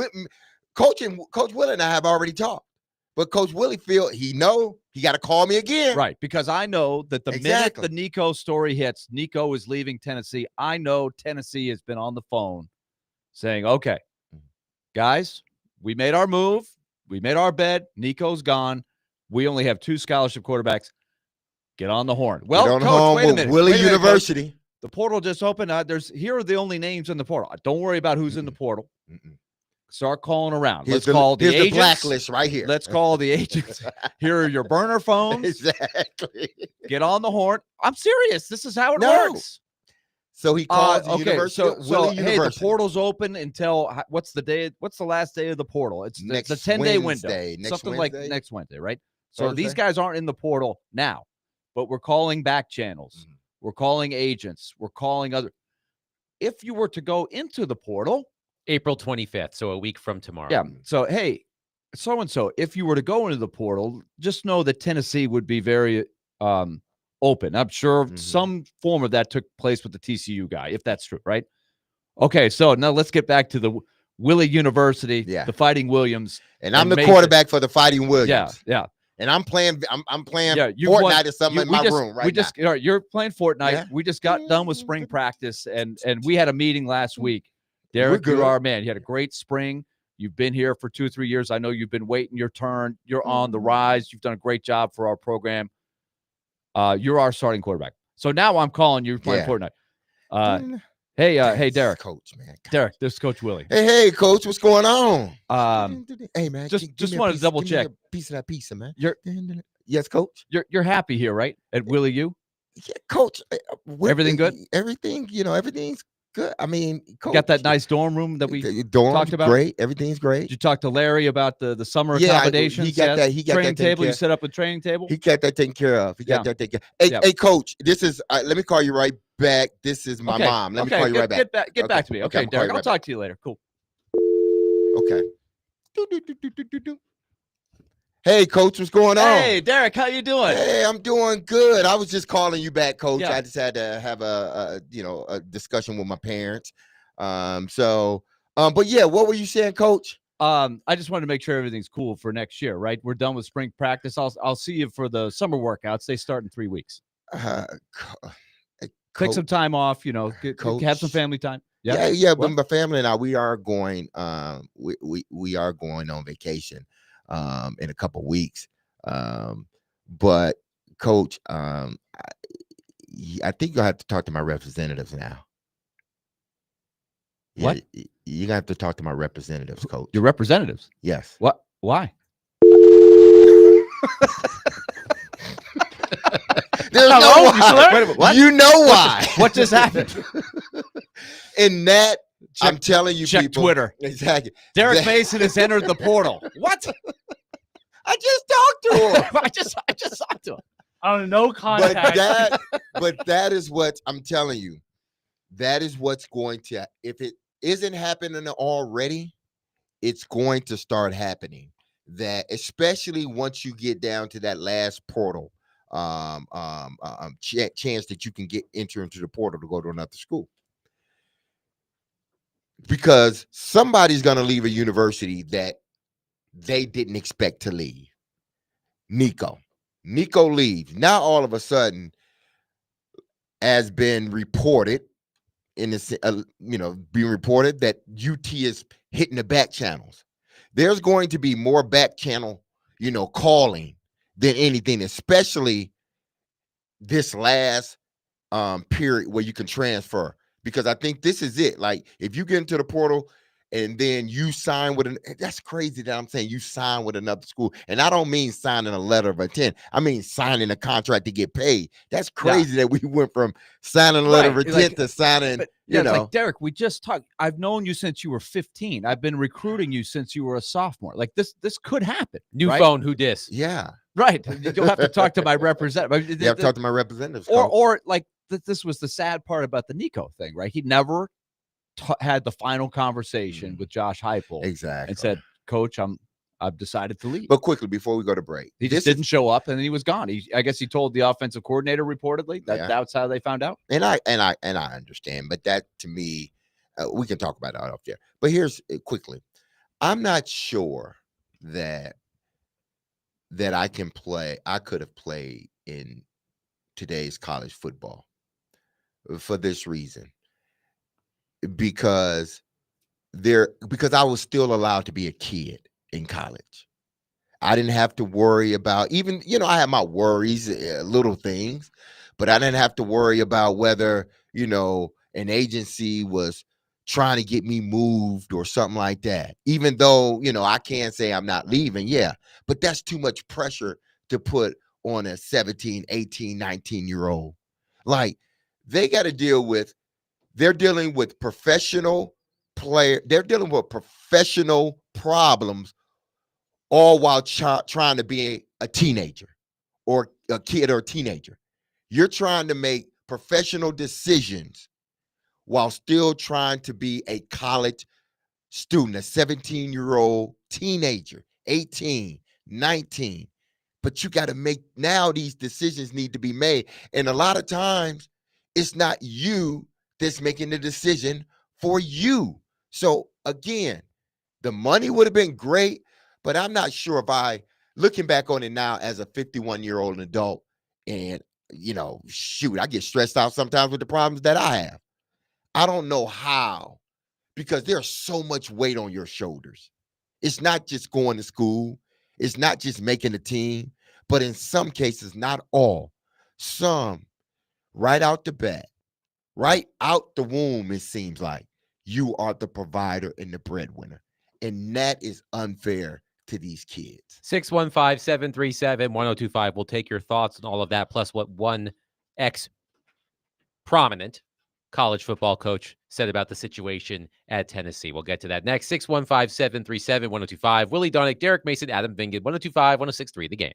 Coach Willie and I have already talked. But Coach Willie feel he got to call me again. Right. Because I know that the Exactly. minute the Nico story hits, Nico is leaving Tennessee. I know Tennessee has been on the phone saying, okay, guys, we made our move. We made our bed. Nico's gone. We only have 2 scholarship quarterbacks. Get on the horn. Well, Get on Coach, home wait a with minute. Willie Wait a minute, Coach. University. The portal just opened. Here are the only names in the portal. Don't worry about who's in the portal. Mm-mm. Start calling around. Here's Let's call the here's agents. the blacklist right here. Let's call the agents. Here are your burner phones. Exactly. Get on the horn. I'm serious. This is how it No. works. So he calls the Okay, University so, of so Willie hey, the University. portal's open until what's the day? What's the last day of the portal? It's a 10-day window, Next something Wednesday? like next Wednesday, right? So these Thursday? guys aren't in the portal now, but we're calling back channels. Mhm. We're calling agents. We're calling other. If you were to go into the portal, April 25th, so a week from tomorrow. yeah. So hey, so and so, if you were to go into the portal, just know that Tennessee would be very open. I'm sure Mhm. some form of that took place with the TCU guy, if that's true, right? Okay, so now let's get back to the Willie University, Yeah. the Fighting Williams. And I'm and the Mason. quarterback for the Fighting Williams. Yeah. And I'm playing you've Fortnite won- or something in we my just- room right we just, now. You're playing Fortnite. Yeah. We just got done with spring practice, and we had a meeting last week. We're Derek, good. you're our man. You had a great spring. You've been here for 2 or 3 years. I know you've been waiting your turn. You're on the rise. You've done a great job for our program. You're our starting quarterback. So now I'm calling you playing Fortnite. Hey, Derek. Coach, man. Derek, this is Coach Willie. Hey, Coach, what's going on? Hey, man, just wanted to double check. Piece of that pizza, man. You're yes, Coach. You're happy here, right? At Willie U? Yeah, Coach. Everything good? Everything, everything's good. I mean, Coach, got that nice dorm room that we talked about? Great. Everything's great. Did you talk to Larry about the summer Yeah, accommodations? he got that. He got training that taken table. You care- set up a training table. He got that taken care of. He got that taken care of. Hey, Coach, this is. Let me call you right back. This is my mom. Let me call you right back. Get back to me. Okay, I'm Derek. calling you I'll right talk to you later. Cool. Okay. Hey, Coach, what's going on? Hey, Derek, how you doing? Hey, I'm doing good. I was just calling you back, Coach. Yeah. I just had to have a discussion with my parents. But yeah, what were you saying, Coach? I just wanted to make sure everything's cool for next year, right? We're done with spring practice. I'll see you for the summer workouts. They start in 3 weeks. Take some time off, Coach, have some family time. Yeah. But my family and I, we are going. We are going on vacation, in a couple weeks. But Coach, I think you'll have to talk to my representatives now. What? You got to talk to my representatives, Coach. Your representatives? Yes. What? Why? There's Hello? no why. What? You know why. What just happened? And that, I'm telling you, check people. Twitter. Exactly. Derek Mason has entered the portal. What? I just talked to him. I just talked to him. No contact. But that is what I'm telling you. That is what's going to, if it isn't happening already, it's going to start happening. That, especially once you get down to that last portal, chance that you can enter into the portal to go to another school. Because somebody's going to leave a university that they didn't expect to leave. Nico leaves. Now all of a sudden, has been reported in this, being reported that UT is hitting the back channels. There's going to be more back channel, calling than anything, especially this last period where you can transfer. Because I think this is it. Like, if you get into the portal and then you sign with that's crazy that I'm saying you sign with another school. And I don't mean signing a letter of intent. I mean signing a contract to get paid. That's crazy that we went from signing a letter of intent to signing, It's like, Derek, we just talked. I've known you since you were 15. I've been recruiting you since you were a sophomore. Like, this could happen. New right? phone, who dis? Yeah. Right. You'll have to talk to my representative. You have to talk to my representatives. Or like, this was the sad part about the Nico thing, right? He never had the final conversation with Josh Heupel. Exactly. And said, Coach, I've decided to leave. But quickly, before we go to break, he just didn't show up, and then he was gone. I guess he told the offensive coordinator reportedly that's how they found out. And I understand, but that, to me, we can talk about that off there. But here's quickly, I'm not sure that I could have played in today's college football for this reason. Because I was still allowed to be a kid in college. I didn't have to worry about, even, I had my worries, little things, but I didn't have to worry about whether, an agency was trying to get me moved or something like that. Even though, I can't say I'm not leaving. Yeah. But that's too much pressure to put on a 17, 18, 19-year-old. Like, they got to they're dealing with professional problems, all while trying to be a teenager or a kid or a teenager. You're trying to make professional decisions while still trying to be a college student, a 17-year-old teenager, 18, 19. But you got to now these decisions need to be made. And a lot of times it's not you that's making the decision for you. So again, the money would have been great, but I'm not sure if I looking back on it now as a 51-year-old adult, and shoot, I get stressed out sometimes with the problems that I have. I don't know how, because there's so much weight on your shoulders. It's not just going to school, it's not just making a team, but in some cases, not all. Some, right out the bat, right out the womb, it seems like you are the provider and the breadwinner. And that is unfair to these kids. 615-737-1025. We'll take your thoughts on all of that, plus what one prominent college football coach said about the situation at Tennessee. We'll get to that next. 615-737-1025. Willie Donick, Derek Mason, Adam Vingad, 1025, 1063, The Game.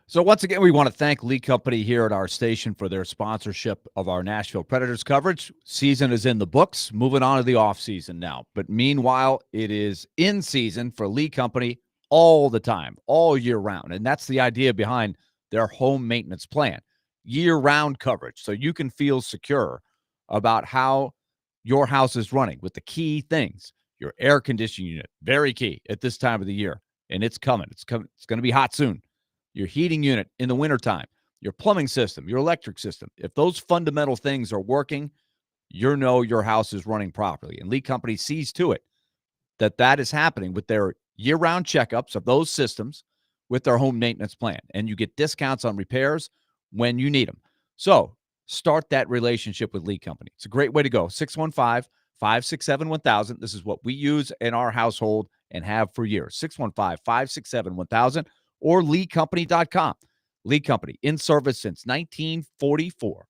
So once again, we want to thank Lee Company here at our station for their sponsorship of our Nashville Predators coverage. Season is in the books, moving on to the offseason now. But meanwhile, it is in season for Lee Company all the time, all year round. And that's the idea behind their home maintenance plan, year-round coverage, so you can feel secure about how your house is running with the key things. Your air conditioning unit, very key at this time of the year, and it's coming. It's coming. It's going to be hot soon. Your heating unit in the wintertime, your plumbing system, your electric system. If those fundamental things are working, your house is running properly. And Lee Company sees to it that is happening with their year-round checkups of those systems with their home maintenance plan. And you get discounts on repairs when you need them. So start that relationship with Lee Company. It's a great way to go. 615-567-1000. This is what we use in our household and have for years. 615-567-1000. Or LeeCompany.com. Lee Company, in service since 1944.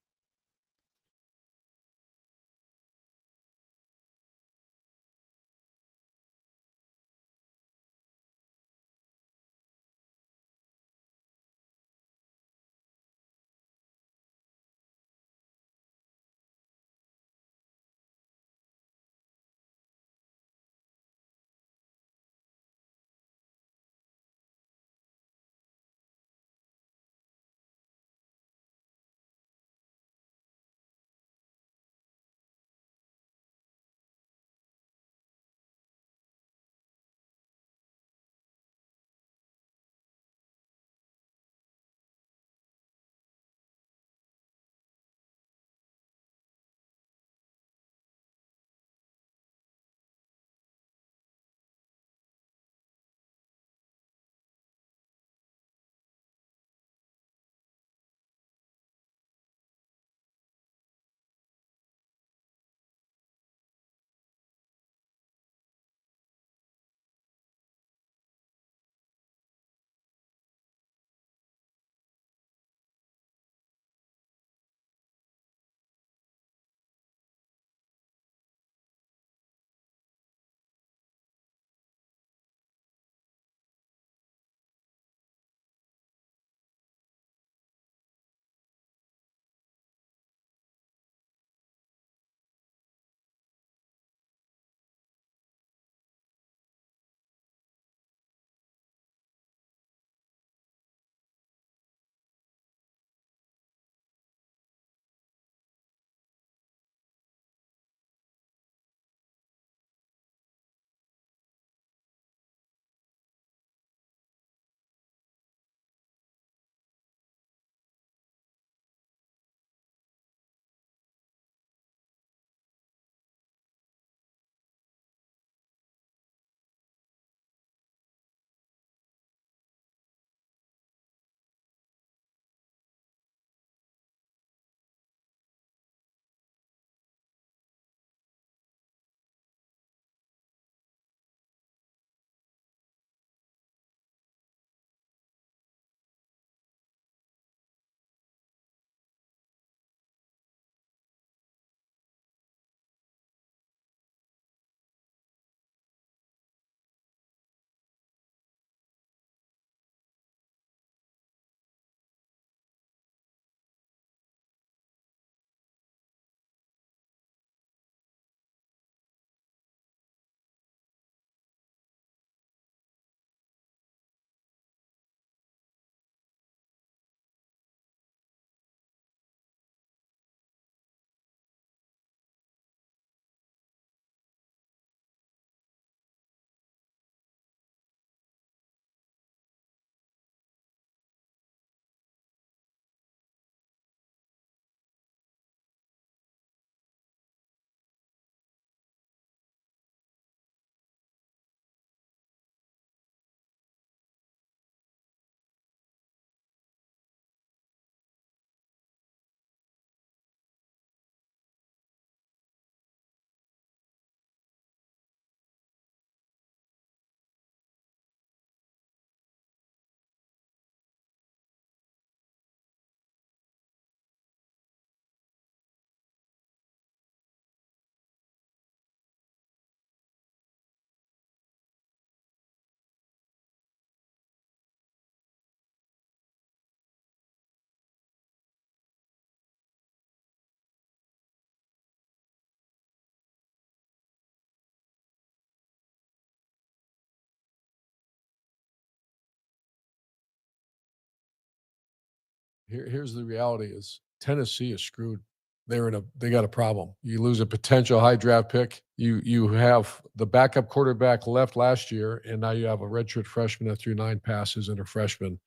Here's the reality: is Tennessee is screwed. They got a problem. You lose a potential high draft pick. You have the backup quarterback left last year, and now you have a redshirt freshman that threw 9 passes and a freshman.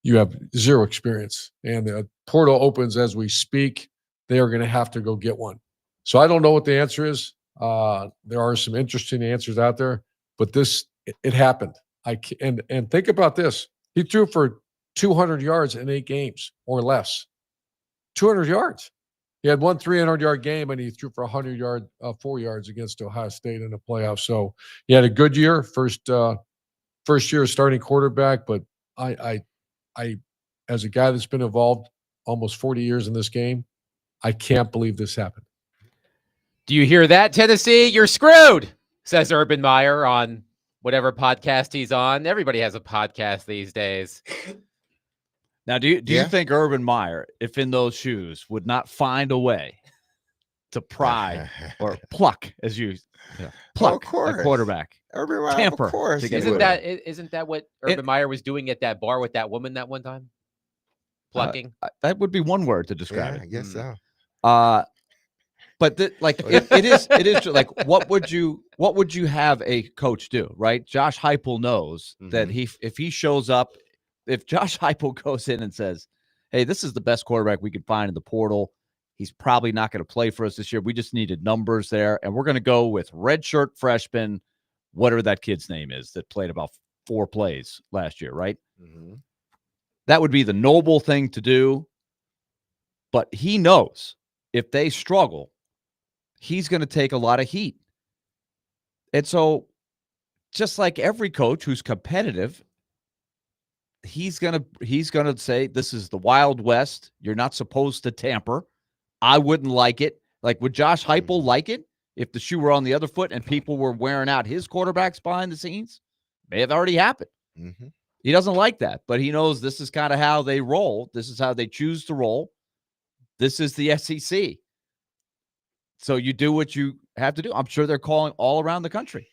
You have 0 experience, and the portal opens as we speak. They are going to have to go get one. So I don't know what the answer is. There are some interesting answers out there, but it happened. And think about this: he threw for 200 yards in 8 games or less. 200 yards. He had one 300-yard game, and he threw for 4 yards against Ohio State in the playoffs. So he had a good year, first year starting quarterback. But I, as a guy that's been involved almost 40 years in this game, I can't believe this happened. Do you hear that, Tennessee? You're screwed, says Urban Meyer on whatever podcast he's on. Everybody has a podcast these days. Now, do you think Urban Meyer, if in those shoes, would not find a way to pry or pluck, as you pluck a quarterback? Urban Meyer, tamper of course. to get Isn't that what Urban Meyer was doing at that bar with that woman that one time? Plucking? That would be one word to describe it. I guess so. But it is like, what would you have a coach do, right? Josh Heupel knows that if he shows up, if Josh Heupel goes in and says, hey, this is the best quarterback we could find in the portal, he's probably not going to play for us this year. We just needed numbers there, and we're going to go with redshirt freshman, whatever that kid's name is, that played about 4 plays last year, right? That would be the noble thing to do. But he knows if they struggle, he's going to take a lot of heat. And so just like every coach who's competitive, he's going to say, this is the Wild West. You're not supposed to tamper. I wouldn't like it. Like, would Josh Heupel like it if the shoe were on the other foot and people were wearing out his quarterbacks behind the scenes? May have already happened. He doesn't like that, but he knows this is kind of how they roll. This is how they choose to roll. This is the SEC. So you do what you have to do. I'm sure they're calling all around the country.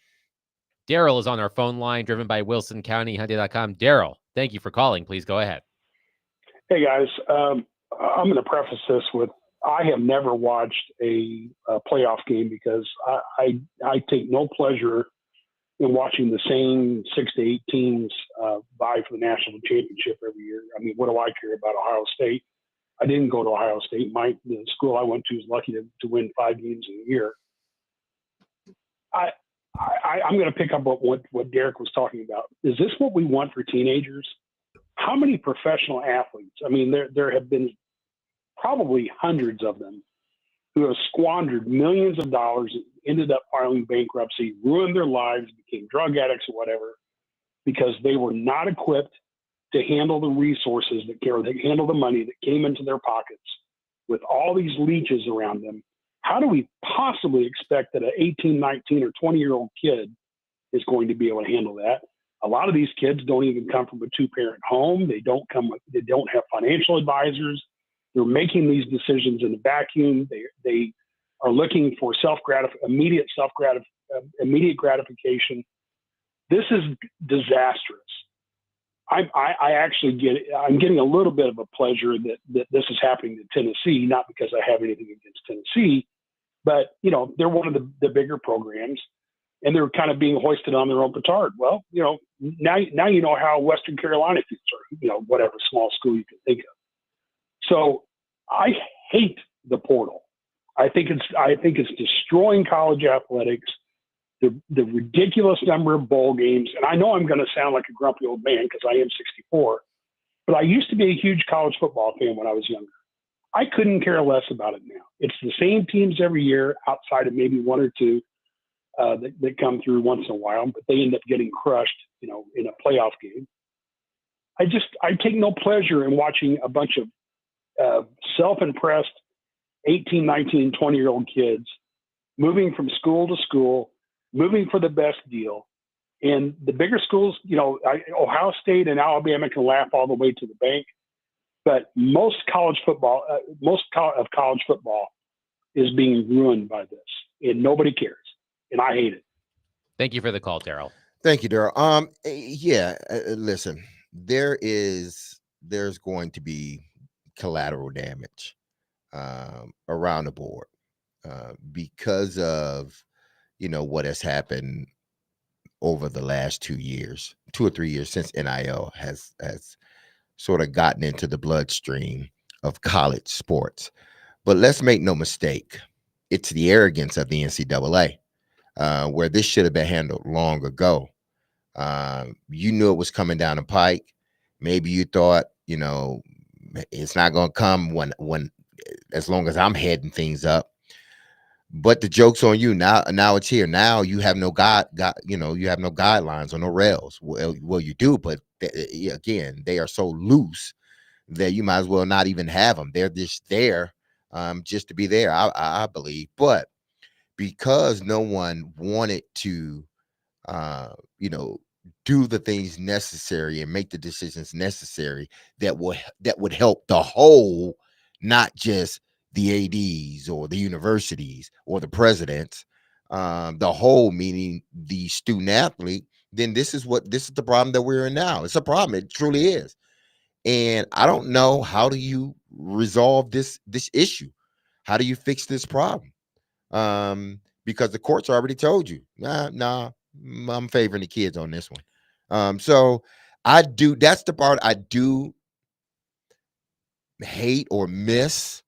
Daryl is on our phone line, driven by Wilson County, Hyundai.com. Daryl, thank you for calling. Please go ahead. Hey, guys. I'm going to preface this with, I have never watched a playoff game because I take no pleasure in watching the same 6 to 8 teams vie for the national championship every year. I mean, what do I care about Ohio State? I didn't go to Ohio State. The school I went to was lucky to win 5 games in a year. I'm going to pick up what Derek was talking about. Is this what we want for teenagers? How many professional athletes? I mean, there have been probably hundreds of them who have squandered millions of dollars, ended up filing bankruptcy, ruined their lives, became drug addicts or whatever, because they were not equipped to handle the resources that handle the money that came into their pockets with all these leeches around them. How do we possibly expect that an 18, 19, or 20-year-old kid is going to be able to handle that? A lot of these kids don't even come from a 2-parent home. They don't have financial advisors. They're making these decisions in a vacuum. They are looking for immediate gratification. This is disastrous. I actually I'm getting a little bit of a pleasure that this is happening to Tennessee, not because I have anything against Tennessee, but they're one of the bigger programs, and they're kind of being hoisted on their own petard. Well, now you know how Western Carolina feels, or whatever small school you can think of. So I hate the portal. I think it's destroying college athletics. The ridiculous number of bowl games, and I know I'm going to sound like a grumpy old man because I am 64, but I used to be a huge college football fan when I was younger. I couldn't care less about it now. It's the same teams every year, outside of maybe 1 or 2 that come through once in a while, but they end up getting crushed, in a playoff game. I take no pleasure in watching a bunch of self-impressed 18, 19, 20-year-old kids moving from school to school, moving for the best deal. And the bigger schools, Ohio State and Alabama can laugh all the way to the bank, but most of college football is being ruined by this, and nobody cares. And I hate it. Thank you for the call, Daryl. Thank you, Daryl. Listen, there's going to be collateral damage around the board because of what has happened over the last 2 years, 2 or 3 years since NIL has sort of gotten into the bloodstream of college sports. But let's make no mistake, it's the arrogance of the NCAA, where this should have been handled long ago. You knew it was coming down the pike. Maybe you thought, it's not going to come when as long as I'm heading things up. But the joke's on you now. Now it's here. Now you have no you have no guidelines or no rails. Well, you do, but again, they are so loose that you might as well not even have them. They're just there, just to be there. I believe, but because no one wanted to, do the things necessary and make the decisions necessary that would help the whole, not just the ADs or the universities or the presidents, the whole, meaning the student athlete, then this is the problem that we're in now. It's a problem. It truly is. And I don't know, how do you resolve this issue? How do you fix this problem? Because the courts already told you, nah, I'm favoring the kids on this one. So that's the part I do hate or miss,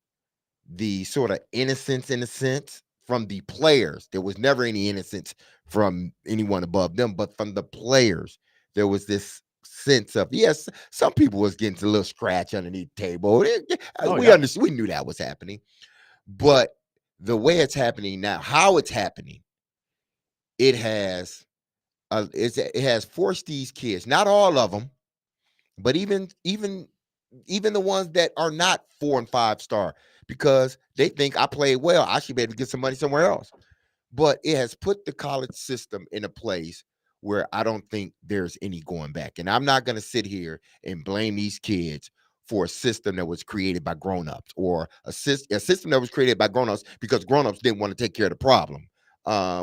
the sort of innocence, in a sense, from the players. There was never any innocence from anyone above them, but from the players, there was this sense of, yes, some people was getting a little scratch underneath the table. We knew that was happening, but the way it's happening now, how it's happening, it has forced these kids, not all of them, but even the ones that are not 4 and 5 star, because they think I played well, I should be able to get some money somewhere else. But it has put the college system in a place where I don't think there's any going back. And I'm not going to sit here and blame these kids for a system that was created by grown-ups, or a system that was created by grown-ups because grown-ups didn't want to take care of the problem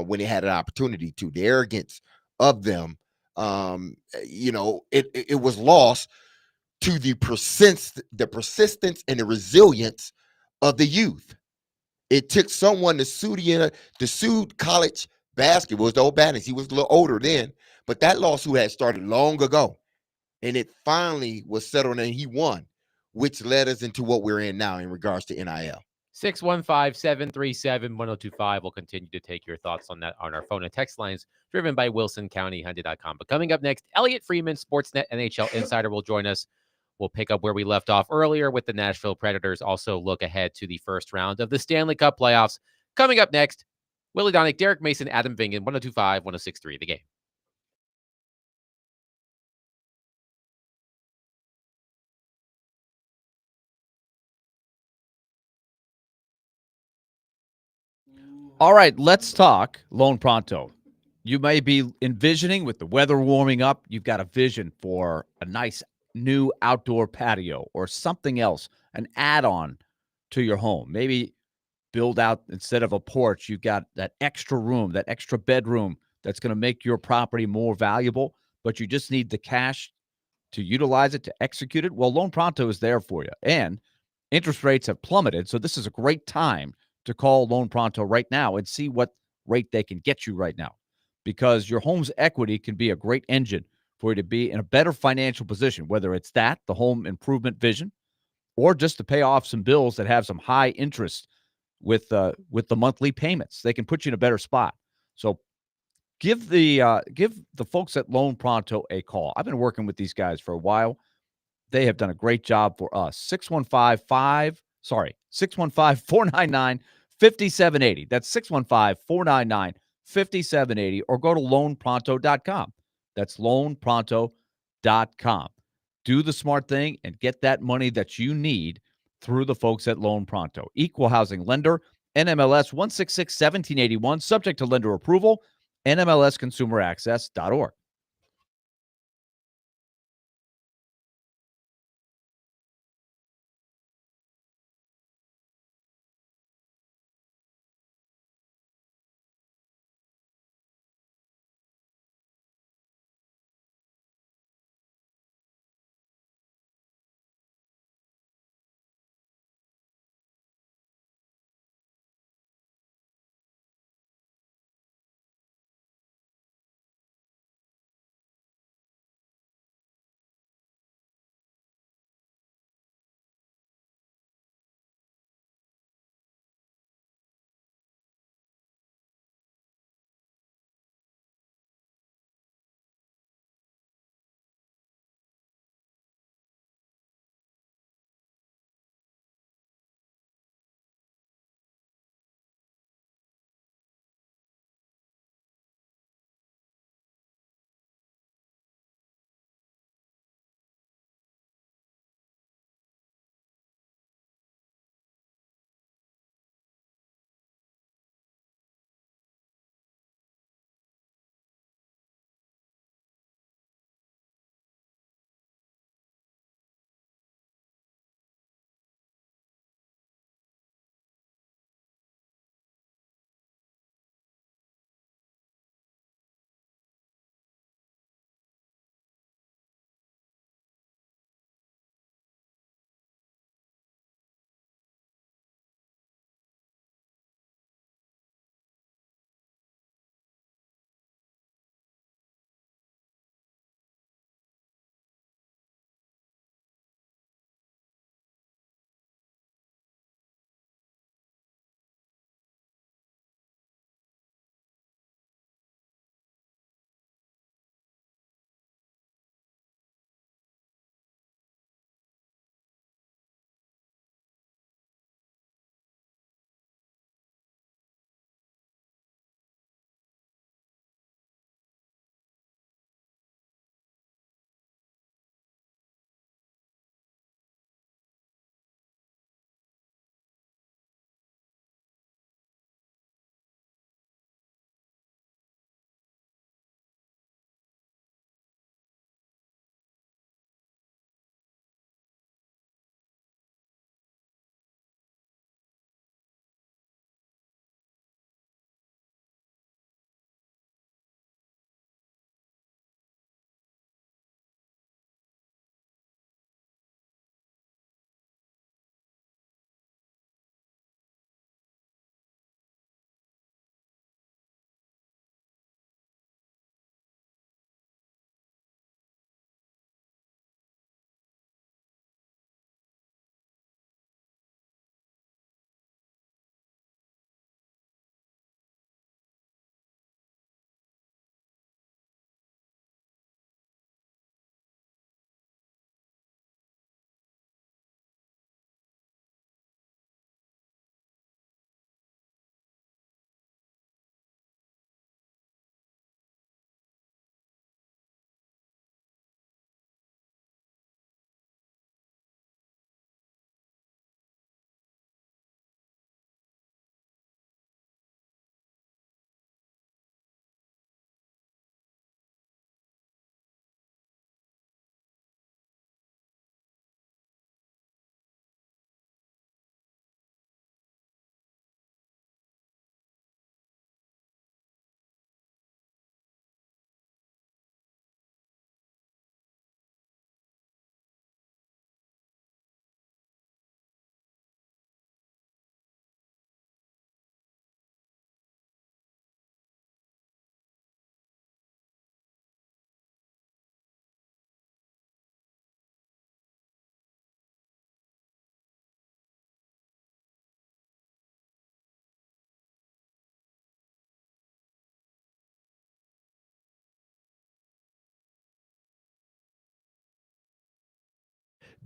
when they had an opportunity to. The arrogance of them, it was lost to the persistence and the resilience of the youth. It took someone to sue college basketball. It was the old Banners. He was a little older then, but that lawsuit had started long ago, and it finally was settled, and he won, which led us into what we're in now in regards to NIL. 615-737-1025. We'll continue to take your thoughts on that on our phone and text lines, driven by WilsonCountyHyundai.com. But coming up next, Elliot Freeman, Sportsnet NHL insider, will join us. We'll pick up where we left off earlier with the Nashville Predators. Also look ahead to the first round of the Stanley Cup playoffs. Coming up next, Willie Donick, Derek Mason, Adam Vingan, 102.5, 106.3, The Game. All right, let's talk Lone Pronto. You may be envisioning, with the weather warming up, you've got a vision for a nice new outdoor patio or something else, an add-on to your home. Maybe build out, instead of a porch, you've got that extra room, that extra bedroom that's going to make your property more valuable, but you just need the cash to utilize it, to execute it. Well, Lone Pronto is there for you. And interest rates have plummeted, so this is a great time to call Lone Pronto right now and see what rate they can get you right now, because your home's equity can be a great engine for you to be in a better financial position, whether it's the home improvement vision, or just to pay off some bills that have some high interest with the monthly payments. They can put you in a better spot. So give the folks at Lone Pronto a call. I've been working with these guys for a while. They have done a great job for us. 615-499-5780. That's 615-499-5780, or go to loanpronto.com. That's loanpronto.com. Do the smart thing and get that money that you need through the folks at Lone Pronto. Equal housing lender, NMLS 166-1781, subject to lender approval, NMLSconsumeraccess.org.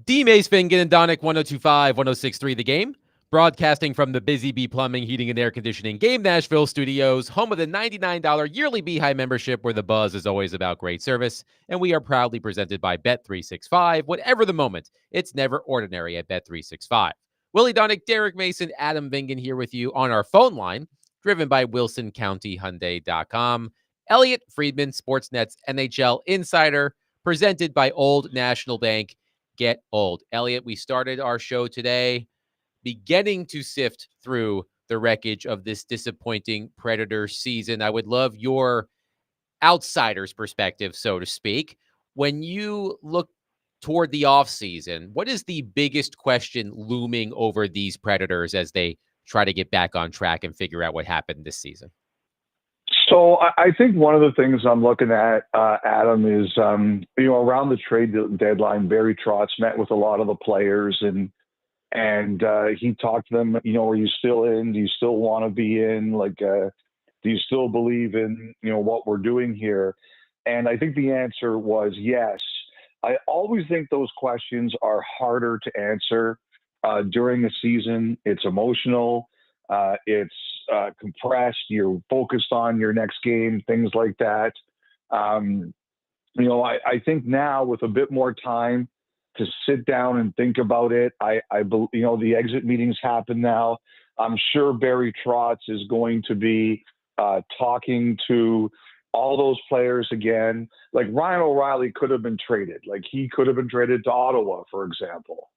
D. Mace Fingan and Donick 1025, 1063 The Game. Broadcasting from the Busy Bee Plumbing, Heating, and Air Conditioning Game Nashville studios, home of the $99 yearly Beehive membership, where the buzz is always about great service. And we are proudly presented by Bet365. Whatever the moment, it's never ordinary at Bet365. Willie Donick, Derek Mason, Adam Vingan here with you on our phone line, driven by WilsonCountyHyundai.com. Elliot Friedman, Sportsnet's NHL Insider, presented by Old National Bank. Get old. Elliot, we started our show today beginning to sift through the wreckage of this disappointing Predators season. I would love your outsider's perspective, so to speak. When you look toward the offseason, what is the biggest question looming over these Predators as they try to get back on track and figure out what happened this season? So I think one of the things I'm looking at, Adam, is, around the trade deadline, Barry Trotz met with a lot of the players and he talked to them, are you still in? Do you still want to be in? Do you still believe in, what we're doing here? And I think the answer was yes. I always think those questions are harder to answer during the season. It's emotional. It's compressed. You're focused on your next game, things like that. I think now with a bit more time to sit down and think about it, I believe, the exit meetings happen now. I'm sure Barry Trotz is going to be talking to all those players again. Like Ryan O'Reilly could have been traded. Like he could have been traded to Ottawa, for example.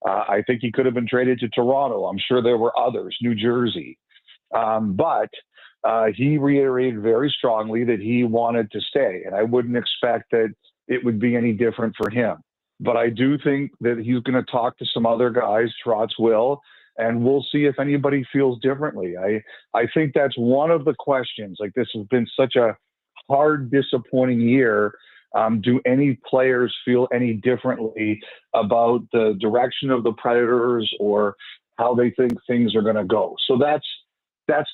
I think he could have been traded to Toronto. I'm sure there were others, New Jersey. But he reiterated very strongly that he wanted to stay. And I wouldn't expect that it would be any different for him. But I do think that he's going to talk to some other guys, Trotz will, and we'll see if anybody feels differently. I think that's one of the questions. Like, this has been such a hard, disappointing year. Do any players feel any differently about the direction of the Predators or how they think things are going to go? So that's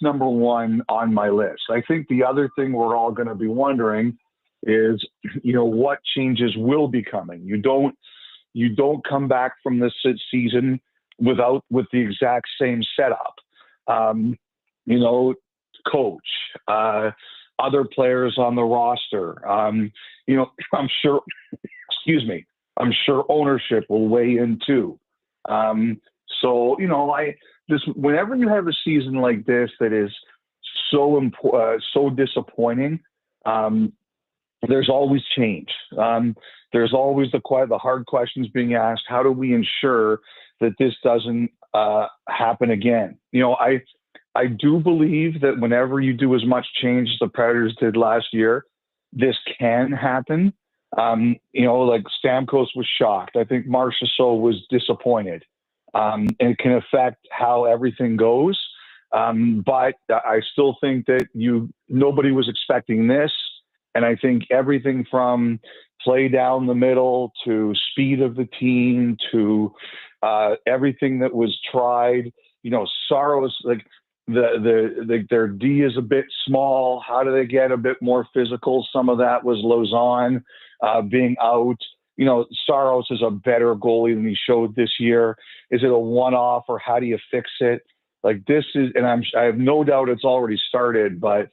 number one on my list. I think the other thing we're all going to be wondering is, what changes will be coming. You don't come back from this season with the exact same setup. Coach, other players on the roster. I'm sure, I'm sure ownership will weigh in too. Whenever you have a season like this that is so disappointing, there's always change. There's always the hard questions being asked. How do we ensure that this doesn't happen again? I do believe that whenever you do as much change as the Predators did last year, this can happen. Like Stamkos was shocked. I think Marchessault was disappointed. And it can affect how everything goes. But I still think that nobody was expecting this. And I think everything from play down the middle to speed of the team to everything that was tried, Saros, like their D is a bit small. How do they get a bit more physical? Some of that was Lauzon being out. Saros is a better goalie than he showed this year. Is it a one-off or how do you fix it? Like this is, and I have no doubt it's already started, but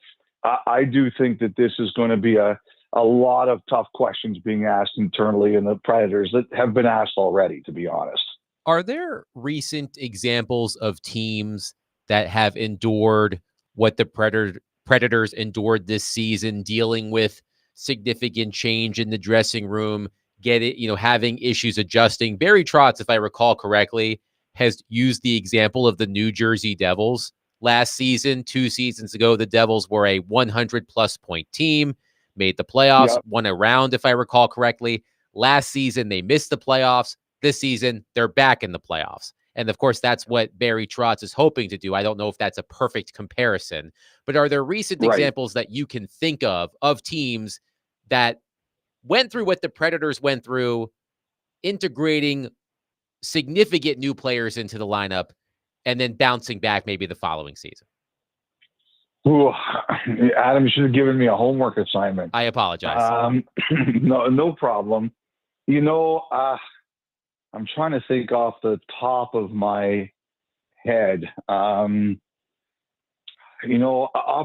I do think that this is going to be a lot of tough questions being asked internally in the Predators that have been asked already, to be honest. Are there recent examples of teams that have endured what the Predators endured this season, dealing with significant change in the dressing room, having issues adjusting? Barry Trotz, if I recall correctly, has used the example of the New Jersey Devils last season. 2 seasons ago, the Devils were a 100-plus point team, made the playoffs, won a round, if I recall correctly. Last season, they missed the playoffs. This season, they're back in the playoffs. And of course, that's what Barry Trotz is hoping to do. I don't know if that's a perfect comparison, but are there recent examples that you can think of teams that went through what the Predators went through, integrating significant new players into the lineup, and then bouncing back maybe the following season? Ooh, Adam, you should have given me a homework assignment. I apologize. No problem. I'm trying to think off the top of my head. Off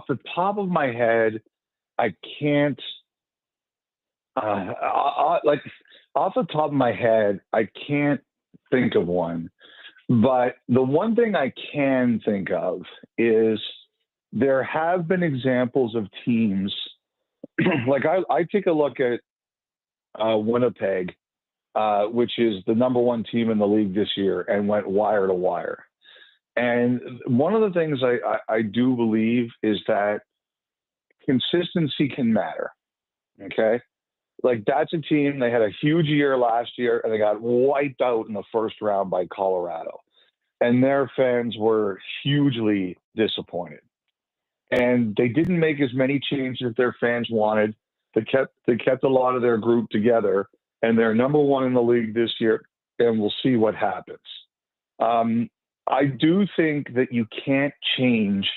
the top of my head, I can't. Like off the top of my head, I can't think of one. But the one thing I can think of is there have been examples of teams. Like I take a look at Winnipeg, which is the number one team in the league this year, and went wire to wire. And one of the things I do believe is that consistency can matter. Okay. Like that's a team, they had a huge year last year and they got wiped out in the first round by Colorado. And their fans were hugely disappointed. And they didn't make as many changes as their fans wanted. They kept a lot of their group together, and they're number one in the league this year, and we'll see what happens. I do think that you can't change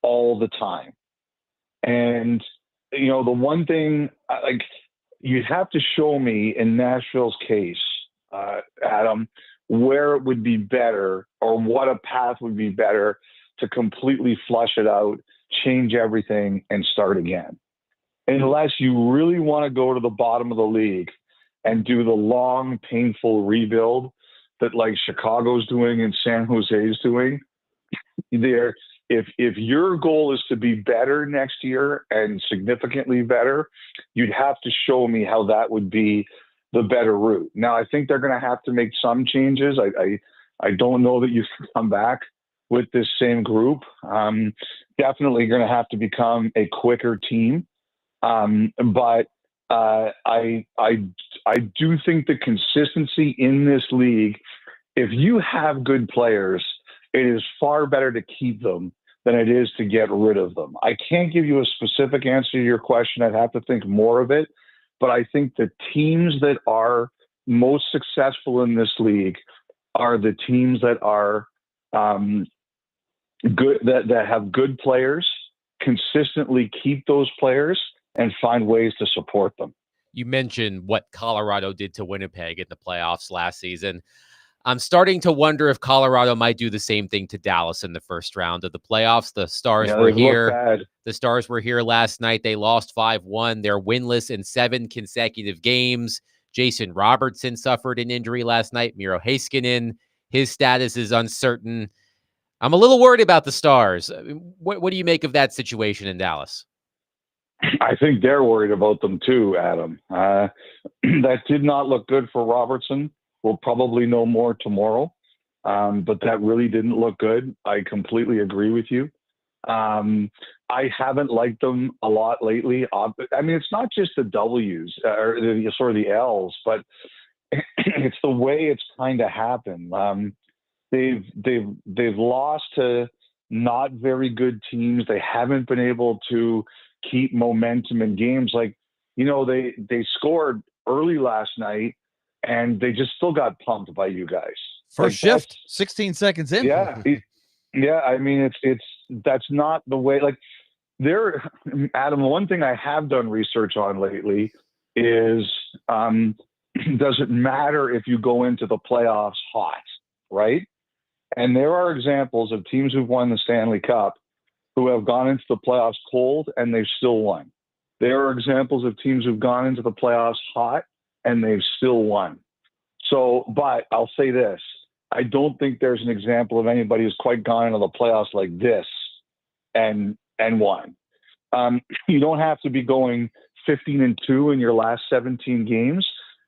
all the time. And, the one thing, like, you'd have to show me in Nashville's case, Adam, where it would be better or what a path would be better to completely flush it out, change everything, and start again. Unless you really want to go to the bottom of the league and do the long, painful rebuild that like Chicago's doing and San Jose's doing, if your goal is to be better next year and significantly better, you'd have to show me how that would be the better route. Now, I think they're going to have to make some changes. I don't know that you can come back with this same group. Definitely going to have to become a quicker team. But I do think the consistency in this league, if you have good players, it is far better to keep them than it is to get rid of them. I can't give you a specific answer to your question. I'd have to think more of it. But I think the teams that are most successful in this league are the teams that are good, that have good players, consistently keep those players, and find ways to support them. You mentioned what Colorado did to Winnipeg in the playoffs last season. I'm starting to wonder if Colorado might do the same thing to Dallas in the first round of the playoffs. The Stars were here. The Stars were here last night. They lost 5-1. They're winless in 7 consecutive games. Jason Robertson suffered an injury last night. Miro Heiskanen, his status is uncertain. I'm a little worried about the Stars. What do you make of that situation in Dallas? I think they're worried about them too, Adam. That did not look good for Robertson. We'll probably know more tomorrow, but that really didn't look good. I completely agree with you. I haven't liked them a lot lately. I mean, it's not just the W's or the L's, but it's the way it's kind of happened. They've lost to not very good teams. They haven't been able to keep momentum in games. Like, they scored early last night and they just still got pumped by you guys. First shift, 16 seconds in. Yeah. Yeah. I mean, that's not the way, like, Adam, one thing I have done research on lately is, does it matter if you go into the playoffs hot, right? And there are examples of teams who've won the Stanley Cup who have gone into the playoffs cold and they've still won. There are examples of teams who've gone into the playoffs hot and they've still won. So, but I'll say this, I don't think there's an example of anybody who's quite gone into the playoffs like this and won. You don't have to be going 15-2 in your last 17 games.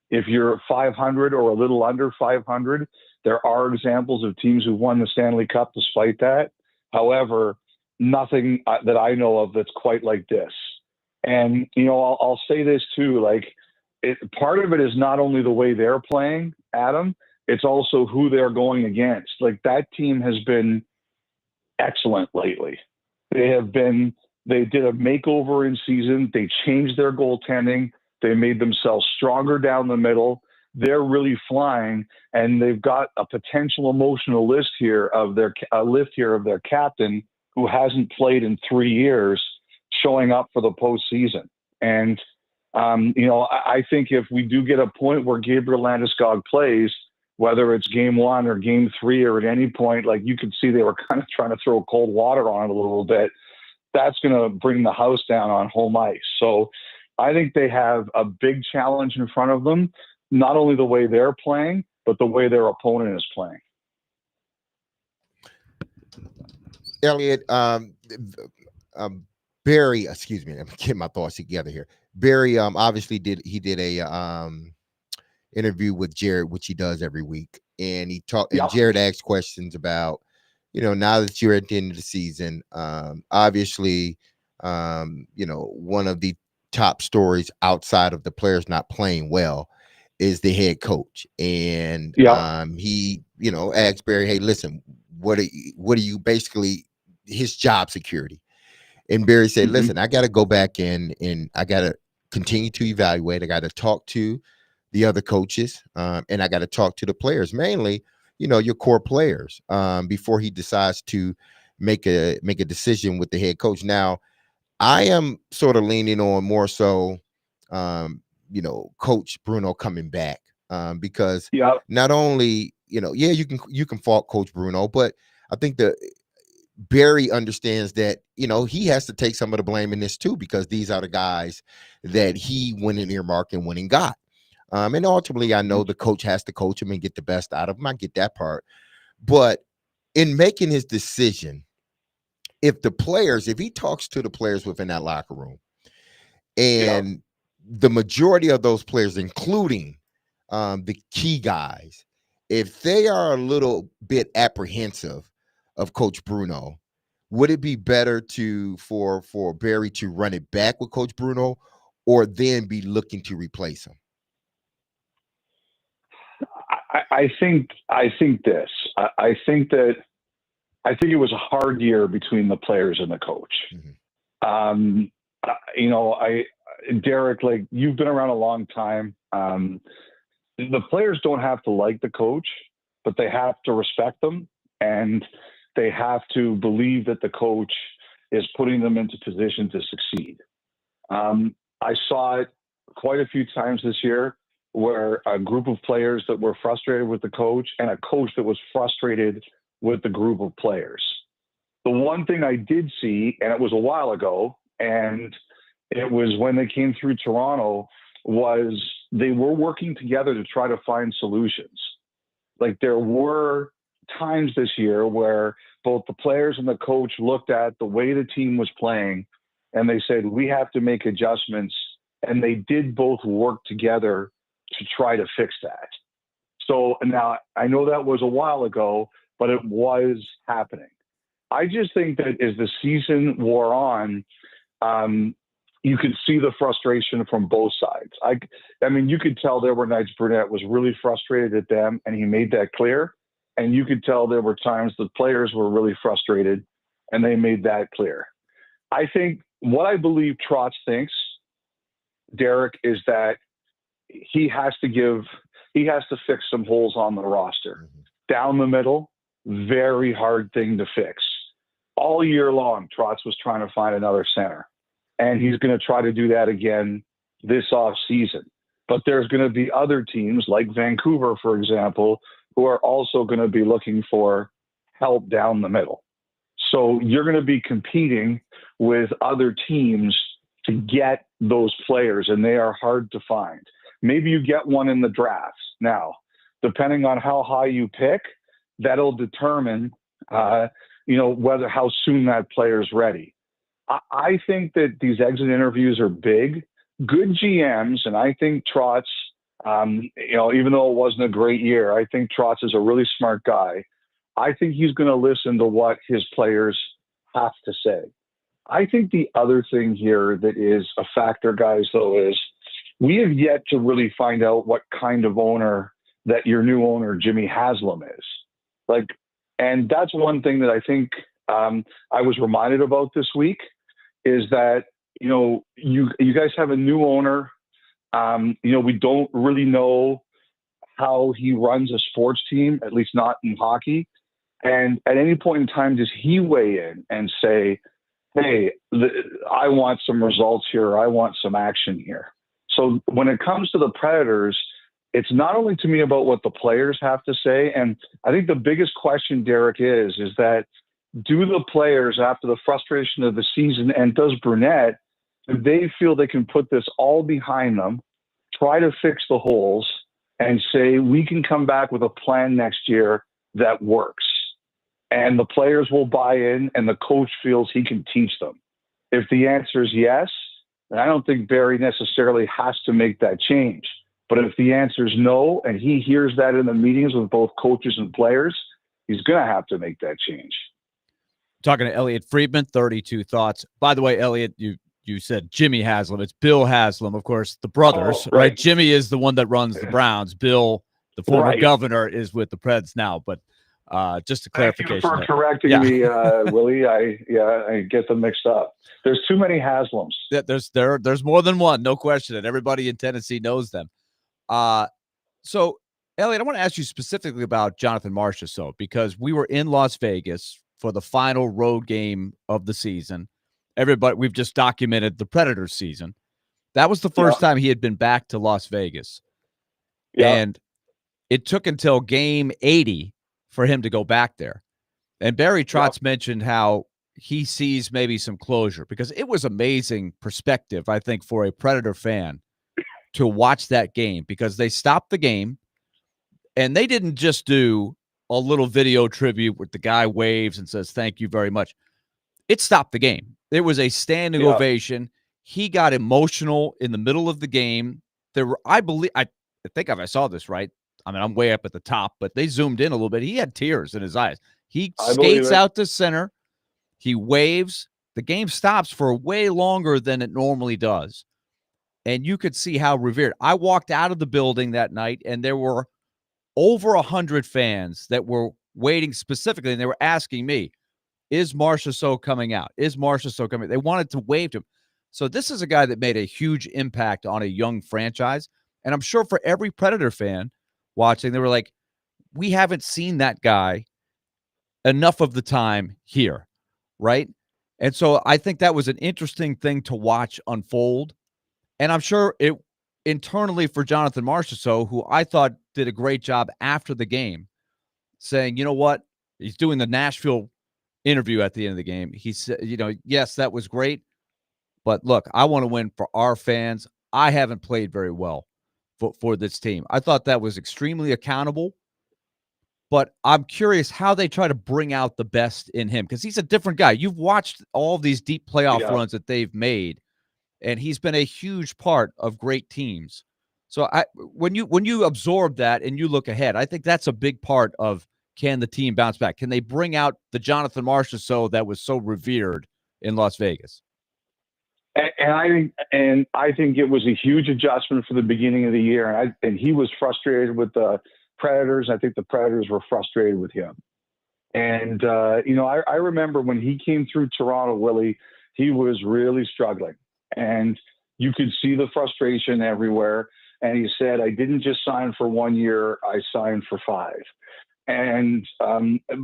If you're 500 or a little under 500, there are examples of teams who won the Stanley Cup despite that. However, nothing that I know of that's quite like this. And, I'll say this too, like, part of it is not only the way they're playing, Adam, it's also who they're going against. Like, that team has been excellent lately. They did a makeover in season. They changed their goaltending. They made themselves stronger down the middle. They're really flying, and they've got a potential emotional lift here of their captain, who hasn't played in 3 years, showing up for the postseason. And, I think if we do get a point where Gabriel Landeskog plays, whether it's game 1 or game 3 or at any point, like you could see they were kind of trying to throw cold water on it a little bit. That's going to bring the house down on home ice. So I think they have a big challenge in front of them, not only the way they're playing, but the way their opponent is playing. Elliot, Barry, excuse me, I'm getting my thoughts together here. Barry, obviously did a interview with Jared, which he does every week, and he talked. And Jared asked questions about, now that you're at the end of the season, obviously, one of the top stories outside of the players not playing well is the head coach, and he, asked Barry, hey, listen, what are you basically his job security? And Barry said, listen, I got to go back in and I got to continue to evaluate. I got to talk to the other coaches, and I got to talk to the players, mainly, your core players, before he decides to make a decision with the head coach. Now, I am sort of leaning on more so, Coach Bruno coming back, because not only, you can fault Coach Bruno, but I think Barry understands that, he has to take some of the blame in this too, because these are the guys that he went in earmark and went and got. And ultimately, I know the coach has to coach him and get the best out of him. I get that part. But in making his decision, if he talks to the players within that locker room, and the majority of those players, including the key guys, if they are a little bit apprehensive of Coach Bruno, would it be better for Barry to run it back with Coach Bruno, or then be looking to replace him? I think this. I think it was a hard year between the players and the coach. Derek, like, you've been around a long time. The players don't have to like the coach, but they have to respect them, and they have to believe that the coach is putting them into position to succeed. I saw it quite a few times this year where a group of players that were frustrated with the coach and a coach that was frustrated with the group of players. The one thing I did see, and it was a while ago, and it was when they came through Toronto, was they were working together to try to find solutions. Like, there were times this year where both the players and the coach looked at the way the team was playing, and they said, we have to make adjustments. And they did both work together to try to fix that. So now, I know that was a while ago, but it was happening. I just think that as the season wore on, you could see the frustration from both sides. I mean, you could tell there were nights Brunette was really frustrated at them, and he made that clear. And you could tell there were times the players were really frustrated, and they made that clear. I think what I believe Trotz thinks, Derek, is that he has to fix some holes on the roster. Down the middle, very hard thing to fix. All year long, Trotz was trying to find another center, and he's going to try to do that again this offseason. But there's going to be other teams like Vancouver, for example, who are also going to be looking for help down the middle. So you're going to be competing with other teams to get those players, and they are hard to find. Maybe you get one in the drafts. Now, depending on how high you pick, that'll determine, whether how soon that player's ready. I think that these exit interviews are big. Good GMs, and I think Trotz, even though it wasn't a great year, I think Trotz is a really smart guy. I think he's going to listen to what his players have to say. I think the other thing here that is a factor, guys, though, is we have yet to really find out what kind of owner that your new owner, Jimmy Haslam, is. And that's one thing that I think I was reminded about this week is that, you guys have a new owner. We don't really know how he runs a sports team, at least not in hockey. And at any point in time, does he weigh in and say, hey, I want some results here. I want some action here. So when it comes to the Predators, it's not only to me about what the players have to say. And I think the biggest question, Derek, is that do the players, after the frustration of the season, and does Brunette, do they feel they can put this all behind them, try to fix the holes, and say, we can come back with a plan next year that works? And the players will buy in, and the coach feels he can teach them. If the answer is yes, then I don't think Barry necessarily has to make that change. But if the answer is no, and he hears that in the meetings with both coaches and players, he's going to have to make that change. Talking to Elliot Friedman, 32 thoughts. By the way, Elliot, you said Jimmy Haslam. It's Bill Haslam, of course, the brothers, right? Jimmy is the one that runs the Browns. Bill, the former governor, is with the Preds now. But just a clarification. Thank you for correcting me, Willie. I get them mixed up. There's too many Haslams. Yeah, there's more than one, no question, and everybody in Tennessee knows them. So, Elliot, I want to ask you specifically about Jonathan Marchessault, because we were in Las Vegas for the final road game of the season. We've just documented the Predators season. That was the first time he had been back to Las Vegas. Yeah. And it took until game 80 for him to go back there. And Barry Trotz mentioned how he sees maybe some closure, because it was amazing perspective, I think, for a Predator fan to watch that game, because they stopped the game and they didn't just do a little video tribute where the guy waves and says, thank you very much. It stopped the game. It was a standing ovation. He got emotional in the middle of the game. There were, I think if I saw this right, I mean, I'm way up at the top, but they zoomed in a little bit. He had tears in his eyes. He skates out to center. He waves. The game stops for way longer than it normally does. And you could see how revered. I walked out of the building that night, and there were over 100 fans that were waiting specifically, and they were asking me, is Marchessault coming out? Is Marchessault coming? They wanted to wave to him. So this is a guy that made a huge impact on a young franchise. And I'm sure for every Predator fan watching, they were like, we haven't seen that guy enough of the time here, right? And so I think that was an interesting thing to watch unfold. And I'm sure it internally for Jonathan Marchessault, who I thought did a great job after the game, saying, you know what? He's doing the Nashville interview at the end of the game. He said, yes, that was great, but look, I want to win for our fans. I haven't played very well for this team. I thought that was extremely accountable, but I'm curious how they try to bring out the best in him, because he's a different guy. You've watched all these deep playoff runs that they've made, and he's been a huge part of great teams. So when you absorb that and you look ahead, I think that's a big part of, can the team bounce back? Can they bring out the Jonathan Marchessault that was so revered in Las Vegas? And I think it was a huge adjustment for the beginning of the year. And he was frustrated with the Predators. I think the Predators were frustrated with him. And, I remember when he came through Toronto, Willie, he was really struggling. And you could see the frustration everywhere. And he said, I didn't just sign for 1 year, I signed for 5. And,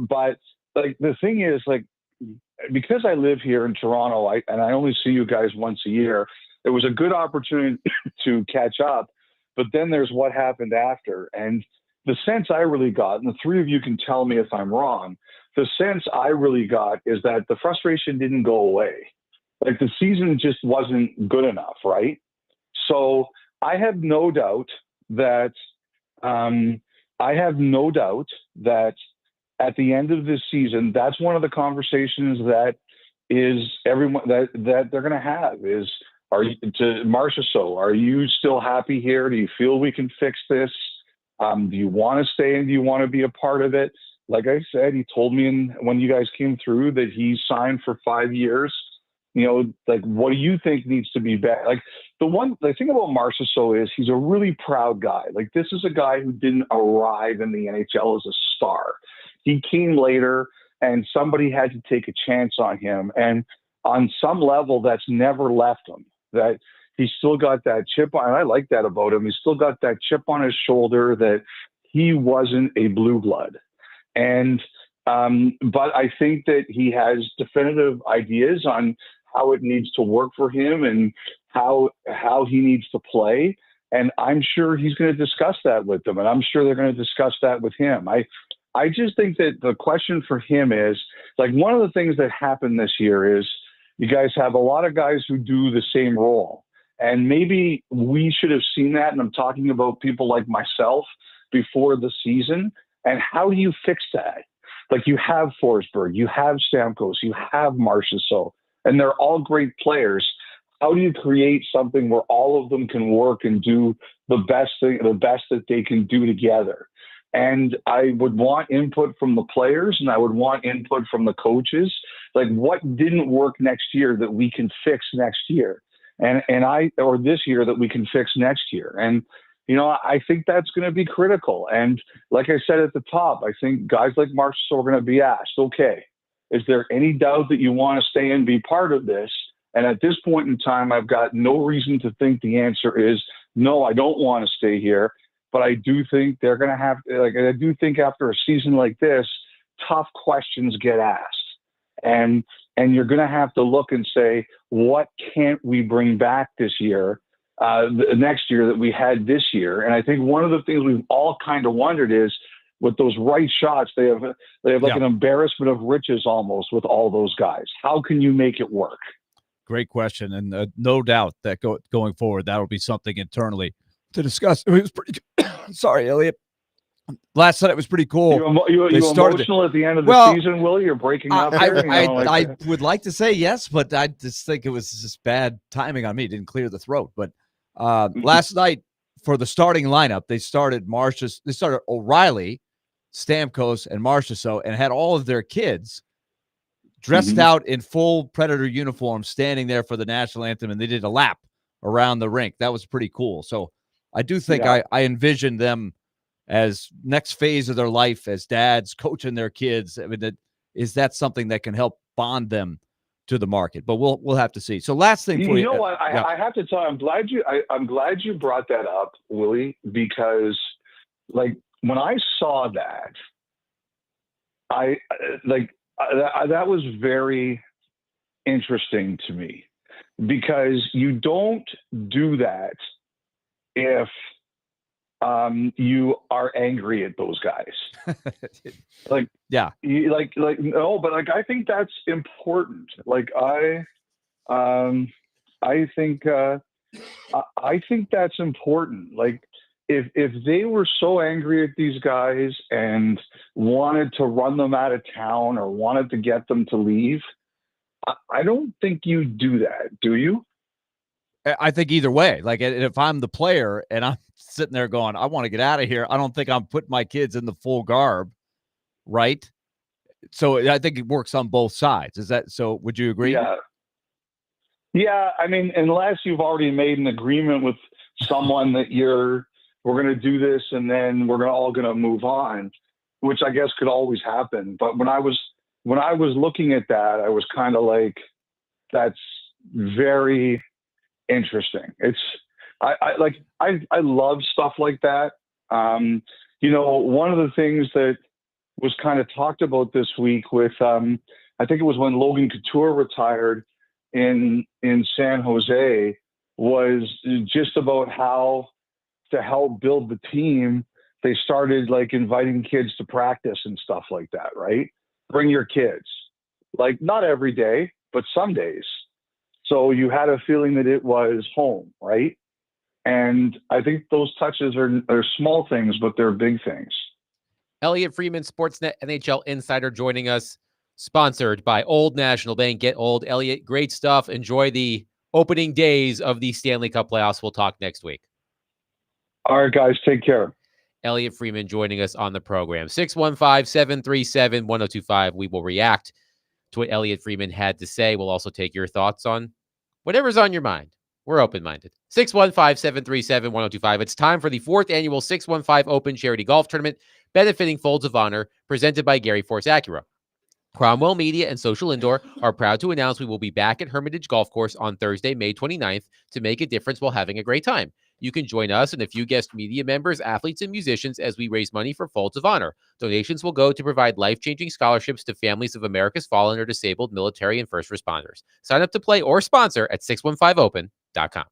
but like, the thing is, like, because I live here in Toronto, I only see you guys once a year, it was a good opportunity to catch up, but then there's what happened after. And the sense I really got, and the three of you can tell me if I'm wrong, the sense I really got is that the frustration didn't go away. Like, the season just wasn't good enough, right? So I have no doubt that, at the end of this season, that's one of the conversations that is everyone that they're going to have is, to Marchessault, are you still happy here? Do you feel we can fix this? Do you want to stay and do you want to be a part of it? Like I said, he told me when you guys came through that he signed for 5 years. Like, what do you think needs to be better? Like, the thing about Marchessault is he's a really proud guy. Like, this is a guy who didn't arrive in the NHL as a star. He came later, and somebody had to take a chance on him. And on some level, that's never left him. That he's still got that chip on. And I like that about him. He's still got that chip on his shoulder that he wasn't a blue blood. And but I think that he has definitive ideas on how it needs to work for him and how he needs to play. And I'm sure he's going to discuss that with them, and I'm sure they're going to discuss that with him. I just think that the question for him is, like, one of the things that happened this year is you guys have a lot of guys who do the same role. And maybe we should have seen that. And I'm talking about people like myself before the season. And how do you fix that? Like, you have Forsberg, you have Stamkos, you have Marchessault, and they're all great players. How do you create something where all of them can work and do the best that they can do together? And I would want input from the players, and I would want input from the coaches. Like, what didn't work next year that we can fix next year, or this year that we can fix next year. And I think that's going to be critical. And like I said at the top, I think guys like Marchessault are going to be asked, okay, is there any doubt that you want to stay and be part of this? And at this point in time, I've got no reason to think the answer is no, I don't want to stay here. But I do think they're going to have, I do think after a season like this, tough questions get asked. And you're going to have to look and say, what can't we bring back this year, next year that we had this year? And I think one of the things we've all kind of wondered is, with those right shots, they have like an embarrassment of riches almost with all those guys. How can you make it work? Great question. And no doubt that going forward, that'll be something internally to discuss. It was pretty sorry, Elliot. Last night it was pretty cool. You emotional at the end of the season, Willie? You're breaking up here? I would like to say yes, but I just think it was just bad timing on me. It didn't clear the throat. But last night for the starting lineup, they started O'Reilly, Stamkos, and Marchessault, and had all of their kids dressed out in full Predator uniforms standing there for the national anthem, and they did a lap around the rink. That was pretty cool. So I do think I envision them as next phase of their life as dads coaching their kids. I mean, is that something that can help bond them to the market? But we'll have to see. So last thing for you. You know what? I have to tell you, I'm glad you brought that up, Willie, because like when I saw that, that was very interesting to me, because you don't do that if you are angry at those guys. No, but like, I think that's important. Like, I think that's important. Like, if they were so angry at these guys and wanted to run them out of town or wanted to get them to leave, I don't think you do that, do you? I think either way, like if I'm the player and I'm sitting there going, I want to get out of here, I don't think I'm putting my kids in the full garb, right? So I think it works on both sides. Is that so? Would you agree? Yeah. I mean, unless you've already made an agreement with someone that we're going to do this and then we're all going to move on, which I guess could always happen. But when I was looking at that, I was kind of like, that's very interesting. I love stuff like that. One of the things that was kind of talked about this week with, I think it was when Logan Couture retired in San Jose, was just about how to help build the team. They started like inviting kids to practice and stuff like that, right? Bring your kids, like not every day, but some days. So you had a feeling that it was home, right? And I think those touches are small things, but they're big things. Elliot Friedman, Sportsnet NHL insider, joining us, sponsored by Old National Bank. Get old. Elliot, great stuff. Enjoy the opening days of the Stanley Cup playoffs. We'll talk next week. All right, guys, take care. Elliot Friedman joining us on the program. 615-737-1025. We will react to what Elliot Friedman had to say. We'll also take your thoughts on whatever's on your mind. We're open-minded. 615-737-1025. It's time for the 4th annual 615 Open Charity Golf Tournament, benefiting Folds of Honor, presented by Gary Force Acura. Cromwell Media and Social Indoor are proud to announce we will be back at Hermitage Golf Course on Thursday, May 29th, to make a difference while having a great time. You can join us and a few guest media members, athletes, and musicians as we raise money for Folds of Honor. Donations will go to provide life-changing scholarships to families of America's fallen or disabled military and first responders. Sign up to play or sponsor at 615open.com.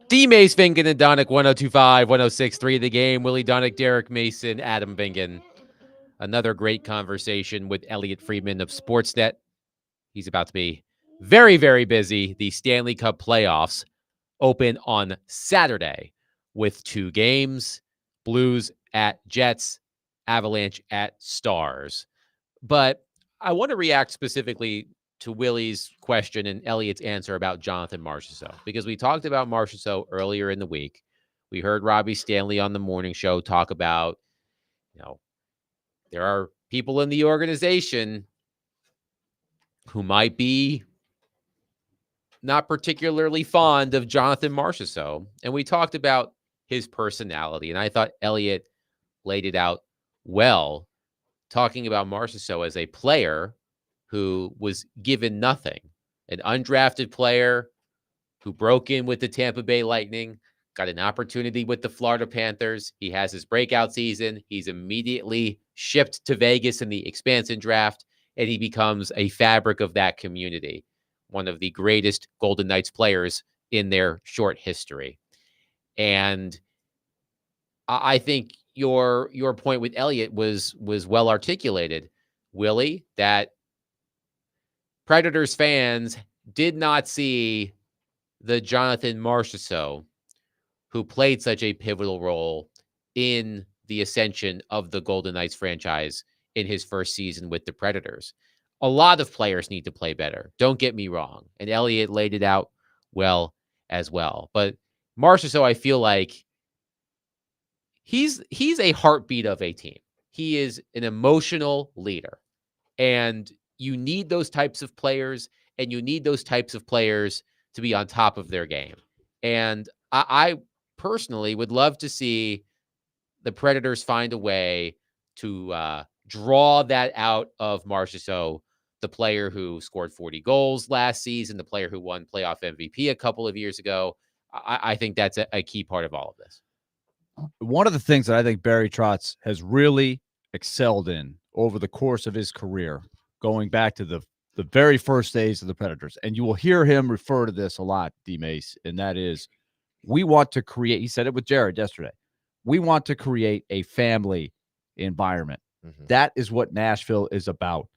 D. Mace, Vingan, and Donick, 102.5, 106.3 The Game. Willie Donick, Derek Mason, Adam Vingan. Another great conversation with Elliot Friedman of Sportsnet. He's about to be very, very busy. The Stanley Cup playoffs open on Saturday with 2 games. Blues at Jets, Avalanche at Stars. But I want to react specifically to Willie's question and Elliot's answer about Jonathan Marchessault, because we talked about Marchessault earlier in the week. We heard Robbie Stanley on the morning show talk about, there are people in the organization who might be not particularly fond of Jonathan Marchessault. And we talked about his personality, and I thought Elliot laid it out well, talking about Marchessault as a player who was given nothing, an undrafted player who broke in with the Tampa Bay Lightning, got an opportunity with the Florida Panthers. He has his breakout season. He's immediately shipped to Vegas in the expansion draft, and he becomes a fabric of that community, one of the greatest Golden Knights players in their short history. And I think your point with Elliot was well articulated, Willie, that Predators fans did not see the Jonathan Marchessault who played such a pivotal role in the ascension of the Golden Knights franchise in his first season with the Predators. A lot of players need to play better. Don't get me wrong. And Elliot laid it out well as well. But Marchessault, I feel like he's a heartbeat of a team. He is an emotional leader. And you need those types of players, and you need those types of players to be on top of their game. And I personally would love to see the Predators find a way to draw that out of Marchessault, the player who scored 40 goals last season, the player who won playoff MVP a couple of years ago. I think that's a key part of all of this. One of the things that I think Barry Trotz has really excelled in over the course of his career, going back to the very first days of the Predators, and you will hear him refer to this a lot, D-Mace, and that is, we want to create, he said it with Jared yesterday, we want to create a family environment. Mm-hmm. That is what Nashville is about.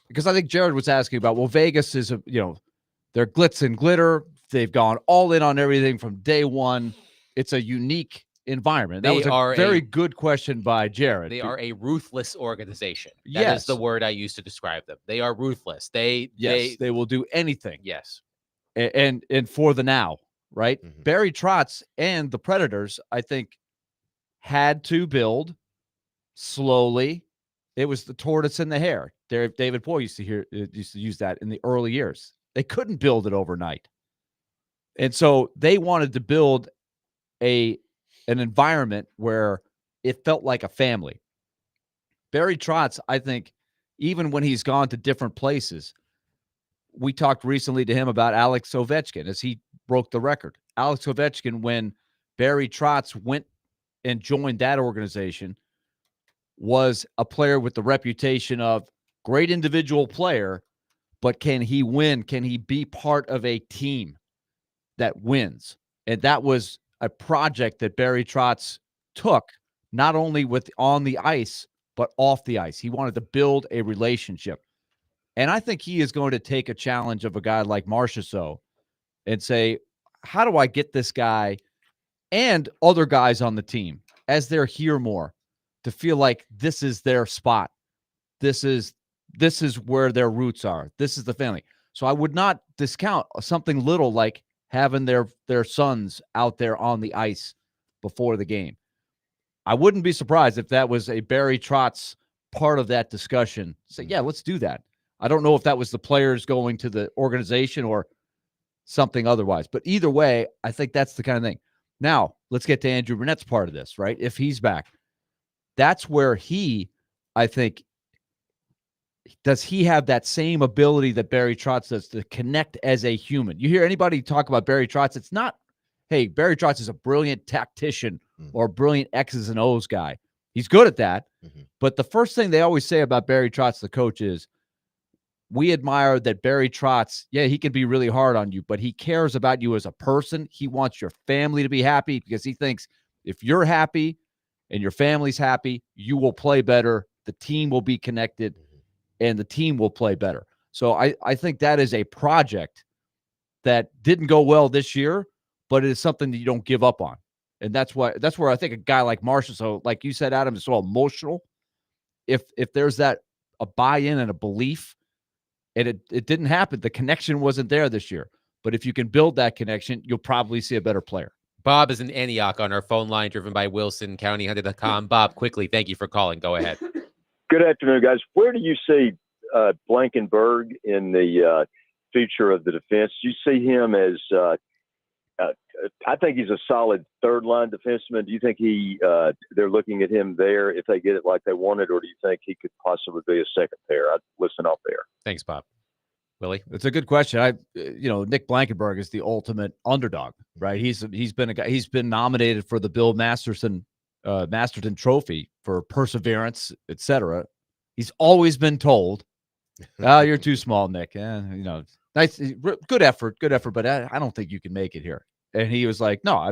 Because I think Jared was asking about, well, Vegas is, they're glitz and glitter. They've gone all in on everything from day one. It's a unique environment. That was a very good question by Jared. They are a ruthless organization. That is the word I use to describe them. They are ruthless. They will do anything. Yes. And for the now, right? Mm-hmm. Barry Trotz and the Predators, I think, had to build slowly. It was the tortoise and the hare. David Poyle used to use that in the early years. They couldn't build it overnight. And so they wanted to build an environment where it felt like a family. Barry Trotz, I think, even when he's gone to different places, we talked recently to him about Alex Ovechkin as he broke the record. Alex Ovechkin, when Barry Trotz went and joined that organization, was a player with the reputation of great individual player, but can he win? Can he be part of a team that wins? And that was a project that Barry Trotz took, not only on the ice, but off the ice. He wanted to build a relationship. And I think he is going to take a challenge of a guy like Marchessault and say, how do I get this guy and other guys on the team, as they're here more, to feel like this is their spot? This is where their roots are. This is the family. So I would not discount something little like having their sons out there on the ice before the game. I wouldn't be surprised if that was a Barry Trotz part of that discussion. Say, yeah, let's do that. I don't know if that was the players going to the organization or something otherwise. But either way, I think that's the kind of thing. Now, let's get to Andrew Burnett's part of this, right? If he's back, that's where I think, does he have that same ability that Barry Trotz does to connect as a human? You hear anybody talk about Barry Trotz, it's not, hey, Barry Trotz is a brilliant tactician or a brilliant X's and O's guy. He's good at that. Mm-hmm. But the first thing they always say about Barry Trotz, the coach, is we admire that Barry Trotz, yeah, he can be really hard on you, but he cares about you as a person. He wants your family to be happy because he thinks if you're happy and your family's happy, you will play better, the team will be connected, and the team will play better. So I think that is a project that didn't go well this year, but it is something that you don't give up on. And that's where I think a guy like Marshall, so like you said, Adam, is so emotional. If there's a buy-in and a belief, and it didn't happen, the connection wasn't there this year. But if you can build that connection, you'll probably see a better player. Bob is in Antioch on our phone line, driven by Wilson, CountyHunter.com. Bob, quickly, thank you for calling. Go ahead. Good afternoon, guys. Where do you see Blankenberg in the future of the defense? Do you see him as I think he's a solid third-line defenseman. Do you think they're looking at him there if they get it like they wanted, or do you think he could possibly be a second pair? I'd listen off there. Thanks, Bob. Willie? It's a good question. Nick Blankenberg is the ultimate underdog, right? He's been a guy. He's been nominated for the Bill Masterton Trophy for perseverance, etc. He's always been told, "Oh, you're too small, Nick." Nice, good effort, but I don't think you can make it here. And he was like, "No,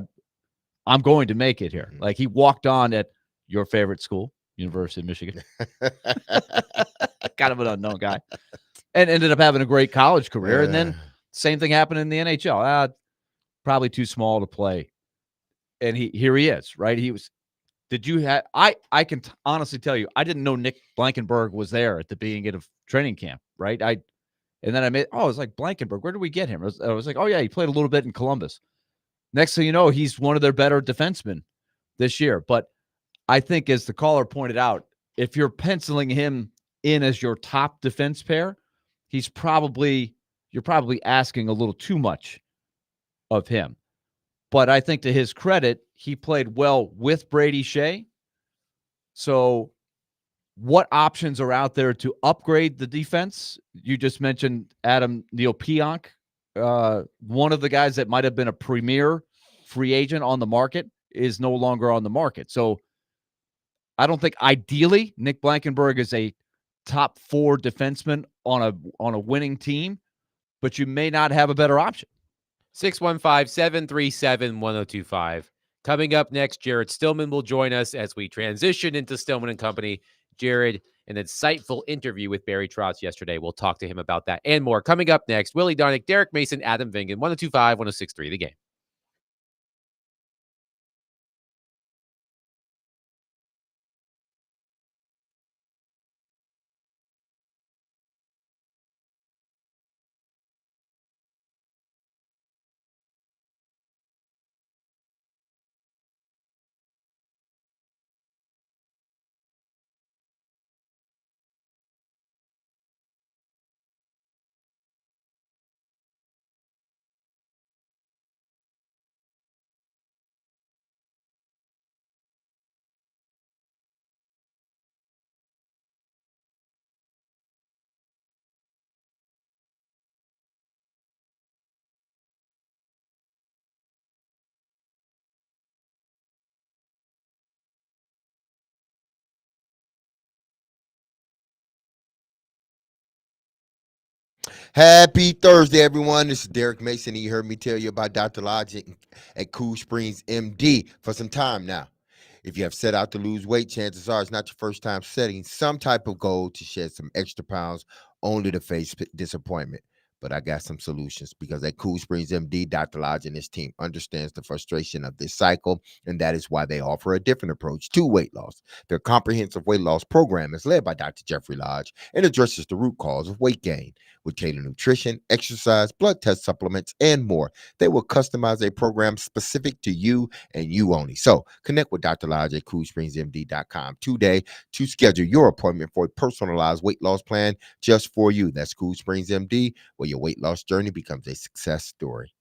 I'm going to make it here." Like he walked on at your favorite school, University of Michigan, kind of an unknown guy, and ended up having a great college career. And then same thing happened in the NHL. Probably too small to play. And here he is, right? He was. Did you have? I can honestly tell you, I didn't know Nick Blankenberg was there at the beginning of training camp, right? And then I was like, Blankenberg, where did we get him? I was like, oh yeah, he played a little bit in Columbus. Next thing you know, he's one of their better defensemen this year. But I think, as the caller pointed out, if you're penciling him in as your top defense pair, you're probably asking a little too much of him. But I think, to his credit, he played well with Brady Shea. So what options are out there to upgrade the defense? You just mentioned Adam Neil Pionk, one of the guys that might have been a premier free agent on the market is no longer on the market. So I don't think ideally Nick Blankenberg is a top 4 defenseman on a winning team, but you may not have a better option. 615-737-1025. Coming up next, Jared Stillman will join us as we transition into Stillman and Company. Jared, an insightful interview with Barry Trotz yesterday. We'll talk to him about that and more. Coming up next, Willie Darnick, Derek Mason, Adam Vingan, 1025-1063, The Game. Happy Thursday, everyone. This is Derek Mason. You heard me tell you about Dr. Logic at Cool Springs MD for some time now. If you have set out to lose weight, chances are it's not your first time setting some type of goal to shed some extra pounds only to face disappointment. But I got some solutions, because at Cool Springs MD, Dr. Lodge and his team understands the frustration of this cycle, and that is why they offer a different approach to weight loss. Their comprehensive weight loss program is led by Dr. Jeffrey Lodge and addresses the root cause of weight gain. With tailored nutrition, exercise, blood test supplements, and more, they will customize a program specific to you and you only. So connect with Dr. Lodge at CoolSpringsMD.com today to schedule your appointment for a personalized weight loss plan just for you. That's Cool Springs MD, where your weight loss journey becomes a success story.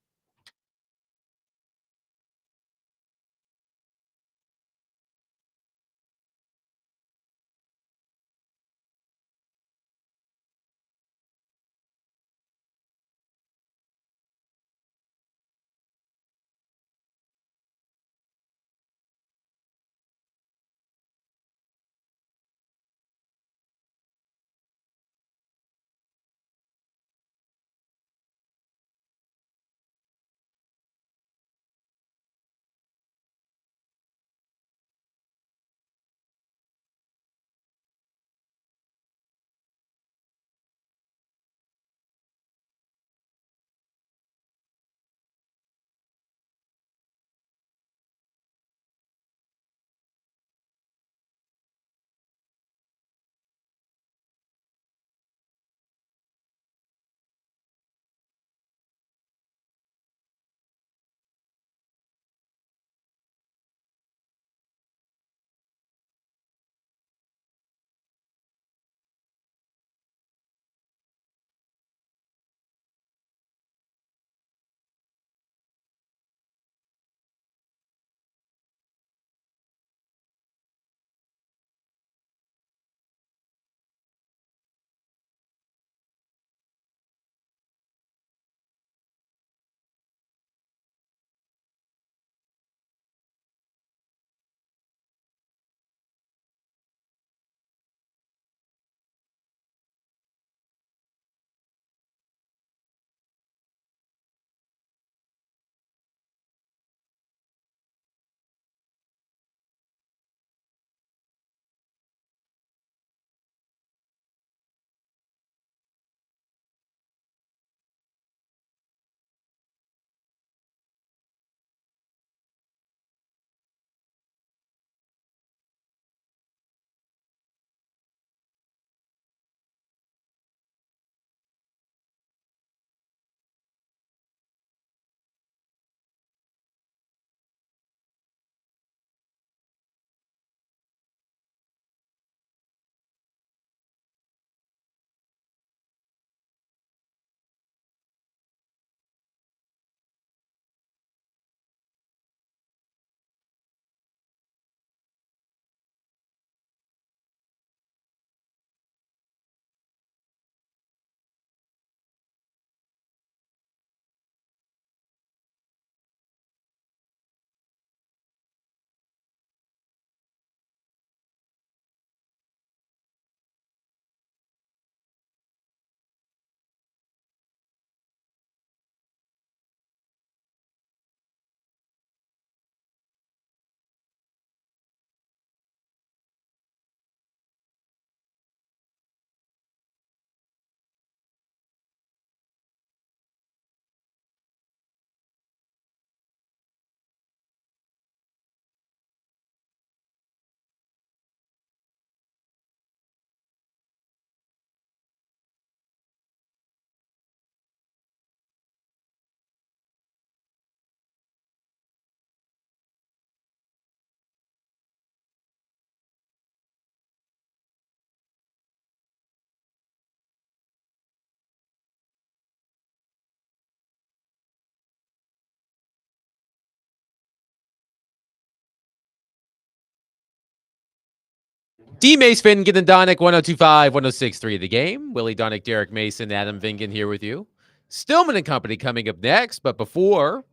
D. Mace Finken and Donick, 102.5, 106.3 The Game. Willie Donick, Derek Mason, Adam Vingan here with you. Stillman and Company coming up next. But before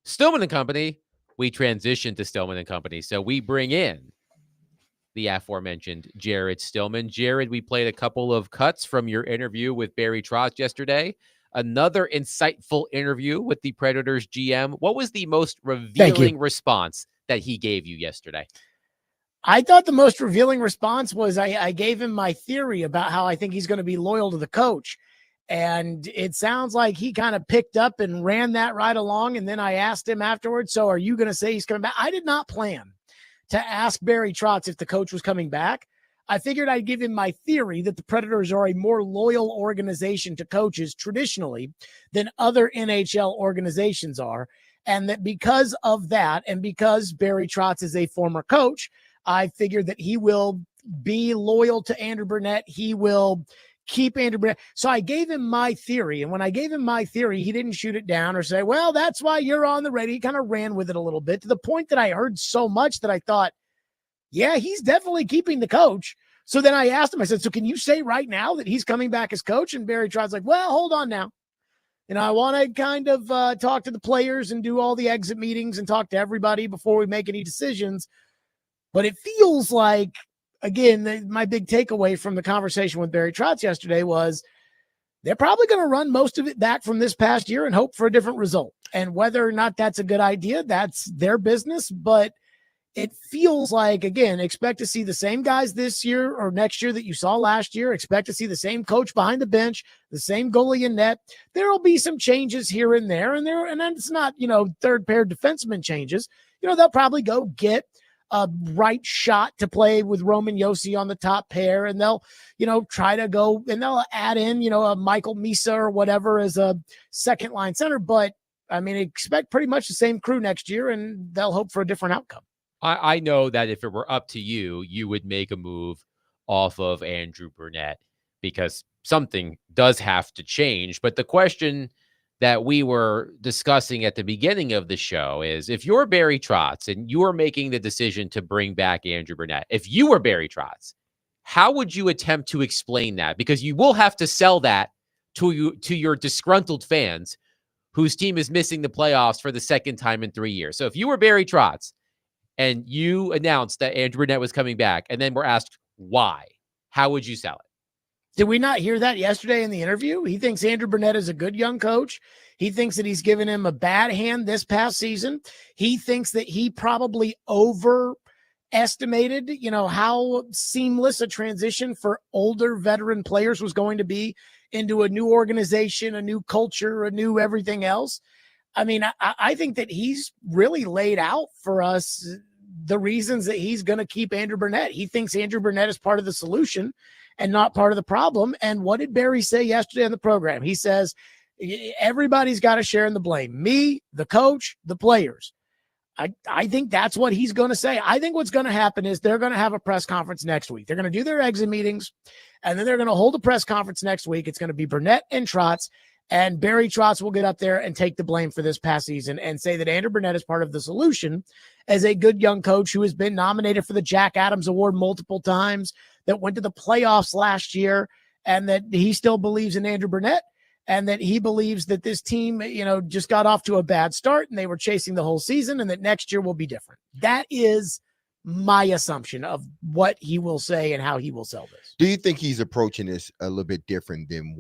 Stillman and Company, we transition to Stillman and Company. So we bring in the aforementioned Jared Stillman. Jared, we played a couple of cuts from your interview with Barry Trotz yesterday. Another insightful interview with the Predators GM. What was the most revealing response that he gave you yesterday? I thought the most revealing response was I gave him my theory about how I think he's going to be loyal to the coach. And it sounds like he kind of picked up and ran that right along. And then I asked him afterwards, so are you going to say he's coming back? I did not plan to ask Barry Trotz if the coach was coming back. I figured I'd give him my theory that the Predators are a more loyal organization to coaches traditionally than other NHL organizations are. And that because of that, and because Barry Trotz is a former coach, I figured that he will be loyal to Andrew Brunette. He will keep Andrew Brunette. So I gave him my theory. And when I gave him my theory, he didn't shoot it down or say, well, that's why you're on the radio. He kind of ran with it a little bit to the point that I heard so much that I thought, yeah, he's definitely keeping the coach. So then I asked him, I said, so can you say right now that he's coming back as coach? And Barry Trotz's like, well, hold on now. You know, I want to kind of talk to the players and do all the exit meetings and talk to everybody before we make any decisions. But it feels like, again, my big takeaway from the conversation with Barry Trotz yesterday was they're probably going to run most of it back from this past year and hope for a different result. And whether or not that's a good idea, that's their business. But it feels like, again, expect to see the same guys this year or next year that you saw last year. Expect to see the same coach behind the bench, the same goalie in net. There will be some changes here and there. And it's not, third pair defenseman changes. They'll probably go get a right shot to play with Roman Josi on the top pair. And they'll, try to go and they'll add in, a Michael Misa or whatever as a second line center. But I mean, expect pretty much the same crew next year and they'll hope for a different outcome. I know that if it were up to you, you would make a move off of Andrew Brunette because something does have to change. But the question that we were discussing at the beginning of the show is if you're Barry Trotz and you're making the decision to bring back Andrew Brunette, if you were Barry Trotz, how would you attempt to explain that? Because you will have to sell that to your disgruntled fans whose team is missing the playoffs for the second time in 3 years. So if you were Barry Trotz, and you announced that Andrew Brunette was coming back, and then we're asked why, how would you sell it? Did we not hear that yesterday in the interview? He thinks Andrew Brunette is a good young coach. He thinks that he's given him a bad hand this past season. He thinks that he probably overestimated, how seamless a transition for older veteran players was going to be into a new organization, a new culture, a new everything else. I mean, I think that he's really laid out for us the reasons that he's going to keep Andrew Brunette. He thinks Andrew Brunette is part of the solution and not part of the problem. And what did Barry say yesterday on the program? He says, everybody's got to share in the blame. Me, the coach, the players. I think that's what he's going to say. I think what's going to happen is they're going to have a press conference next week. They're going to do their exit meetings, and then they're going to hold a press conference next week. It's going to be Brunette and Trotz. And Barry Trotz will get up there and take the blame for this past season and say that Andrew Brunette is part of the solution as a good young coach who has been nominated for the Jack Adams Award multiple times, that went to the playoffs last year, and that he still believes in Andrew Brunette, and that he believes that this team, just got off to a bad start and they were chasing the whole season, and that next year will be different. That is my assumption of what he will say and how he will sell this. Do you think he's approaching this a little bit different than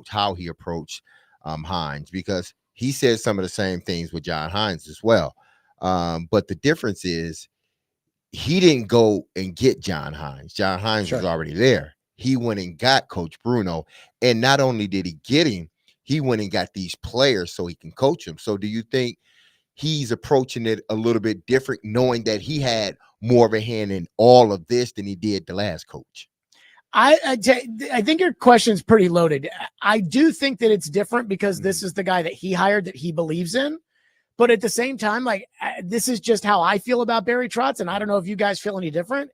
how he approached Hines? Because he said some of the same things with John Hines as well. But the difference is he didn't go and get John Hines. John Hines was already there. He went and got Coach Bruno. And not only did he get him, he went and got these players so he can coach them. So do you think he's approaching it a little bit different, knowing that he had more of a hand in all of this than he did the last coach? I think your question's pretty loaded. I do think that it's different because this is the guy that he hired, that he believes in. But at the same time, this is just how I feel about Barry Trotz, and I don't know if you guys feel any different.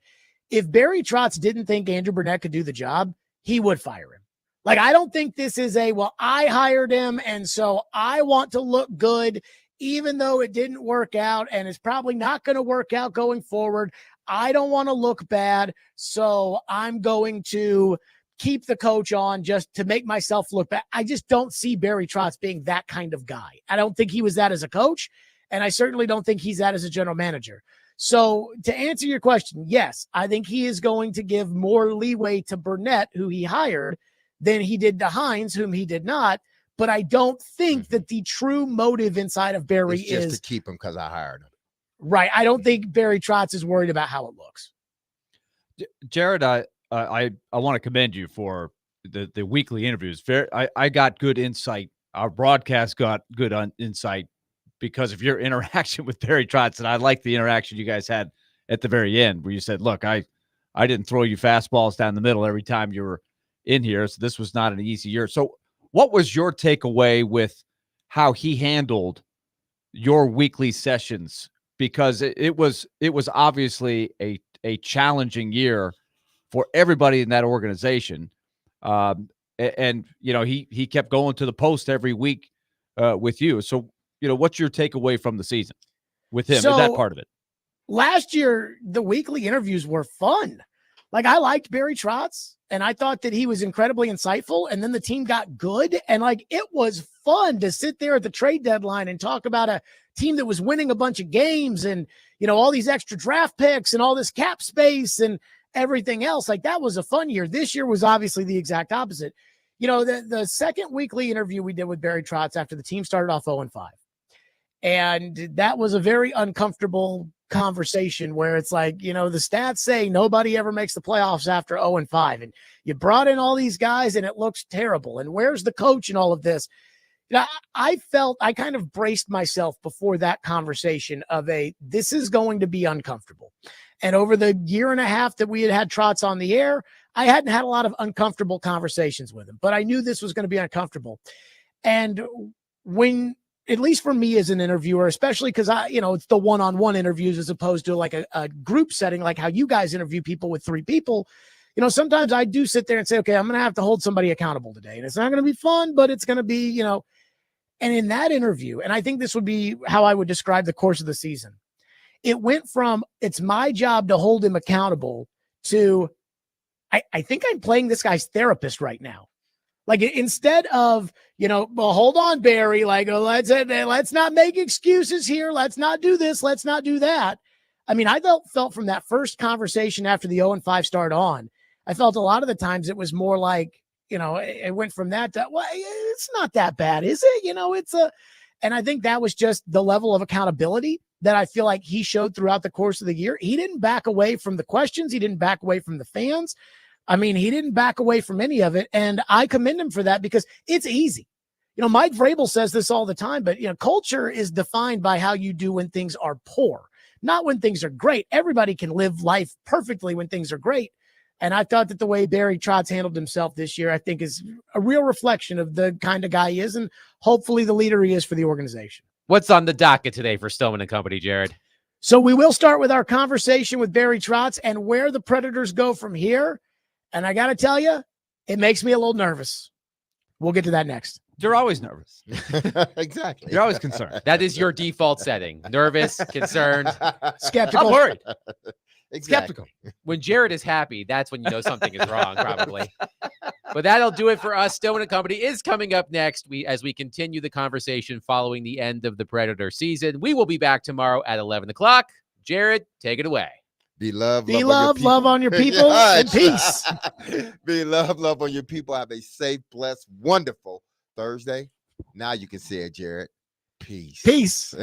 If Barry Trotz didn't think Andrew Brunette could do the job, he would fire him. I don't think this is I hired him, and so I want to look good, even though it didn't work out, and it's probably not going to work out going forward. I don't want to look bad, so I'm going to keep the coach on just to make myself look bad. I just don't see Barry Trotz being that kind of guy. I don't think he was that as a coach, and I certainly don't think he's that as a general manager. So to answer your question, yes, I think he is going to give more leeway to Burnett, who he hired, than he did to Hines, whom he did not. But I don't think that the true motive inside of Barry It's just is to keep him because I hired him. right. I don't think Barry Trotz is worried about how it looks. Jared, I want to commend you for the weekly interviews. I got good insight. Our broadcast got good insight because of your interaction with Barry Trotz, and I like the interaction you guys had at the very end where you said, look, I didn't throw you fastballs down the middle every time you were in here, so this was not an easy year. So what was your takeaway with how he handled your weekly sessions? Because it was obviously a challenging year for everybody in that organization. And you know, he kept going to the post every week with you. So, you know, what's your takeaway from the season with him and that part of it? Last year, the weekly interviews were fun. Like, I liked Barry Trotz, and I thought that he was incredibly insightful, and then the team got good, and, like, it was fun to sit there at the trade deadline and talk about a team that was winning a bunch of games and, you know, all these extra draft picks and all this cap space and everything else. Like, that was a fun year. This year was obviously the exact opposite. You know, the second weekly interview we did with Barry Trotz after the team started off 0-5, and that was a very uncomfortable conversation where it's like, you know, the stats say nobody ever makes the playoffs after 0-5, and you brought in all these guys and it looks terrible. And where's the coach in all of this? You know, I felt I kind of braced myself before that conversation of this is going to be uncomfortable. And over the year and a half that we had Trotz on the air, I hadn't had a lot of uncomfortable conversations with him, but I knew this was going to be uncomfortable. And when, at least for me as an interviewer, especially because it's the one-on-one interviews as opposed to like a group setting, like how you guys interview people with 3 people. You know, sometimes I do sit there and say, okay, I'm going to have to hold somebody accountable today. And it's not going to be fun, but it's going to be, you know, and in that interview, and I think this would be how I would describe the course of the season. It went from, it's my job to hold him accountable to, I think I'm playing this guy's therapist right now. Like, instead of, you know, well, hold on, Barry, like, let's not make excuses here. Let's not do this. Let's not do that. I mean, I felt from that first conversation after the 0-5 start on, I felt a lot of the times it was more like, you know, it went from that to, well, it's not that bad, is it? You know, and I think that was just the level of accountability that I feel like he showed throughout the course of the year. He didn't back away from the questions. He didn't back away from the fans. I mean, he didn't back away from any of it. And I commend him for that because it's easy. You know, Mike Vrabel says this all the time, but, you know, culture is defined by how you do when things are poor, not when things are great. Everybody can live life perfectly when things are great. And I thought that the way Barry Trotz handled himself this year, I think, is a real reflection of the kind of guy he is and hopefully the leader he is for the organization. What's on the docket today for Stillman and Company, Jared? So we will start with our conversation with Barry Trotz and where the Predators go from here. And I got to tell you, it makes me a little nervous. We'll get to that next. You're always nervous. Exactly. You're always concerned. That is your default setting. Nervous, concerned, skeptical. I'm worried. Exactly. Skeptical. When Jared is happy, that's when you know something is wrong, probably. But that'll do it for us. Stillman and Company is coming up next. As we continue the conversation following the end of the Predator season. We will be back tomorrow at 11 o'clock. Jared, take it away. Be love, love on your people, and peace. Be love on your people. Have a safe, blessed, wonderful Thursday. Now you can say it, Jared. Peace. Peace.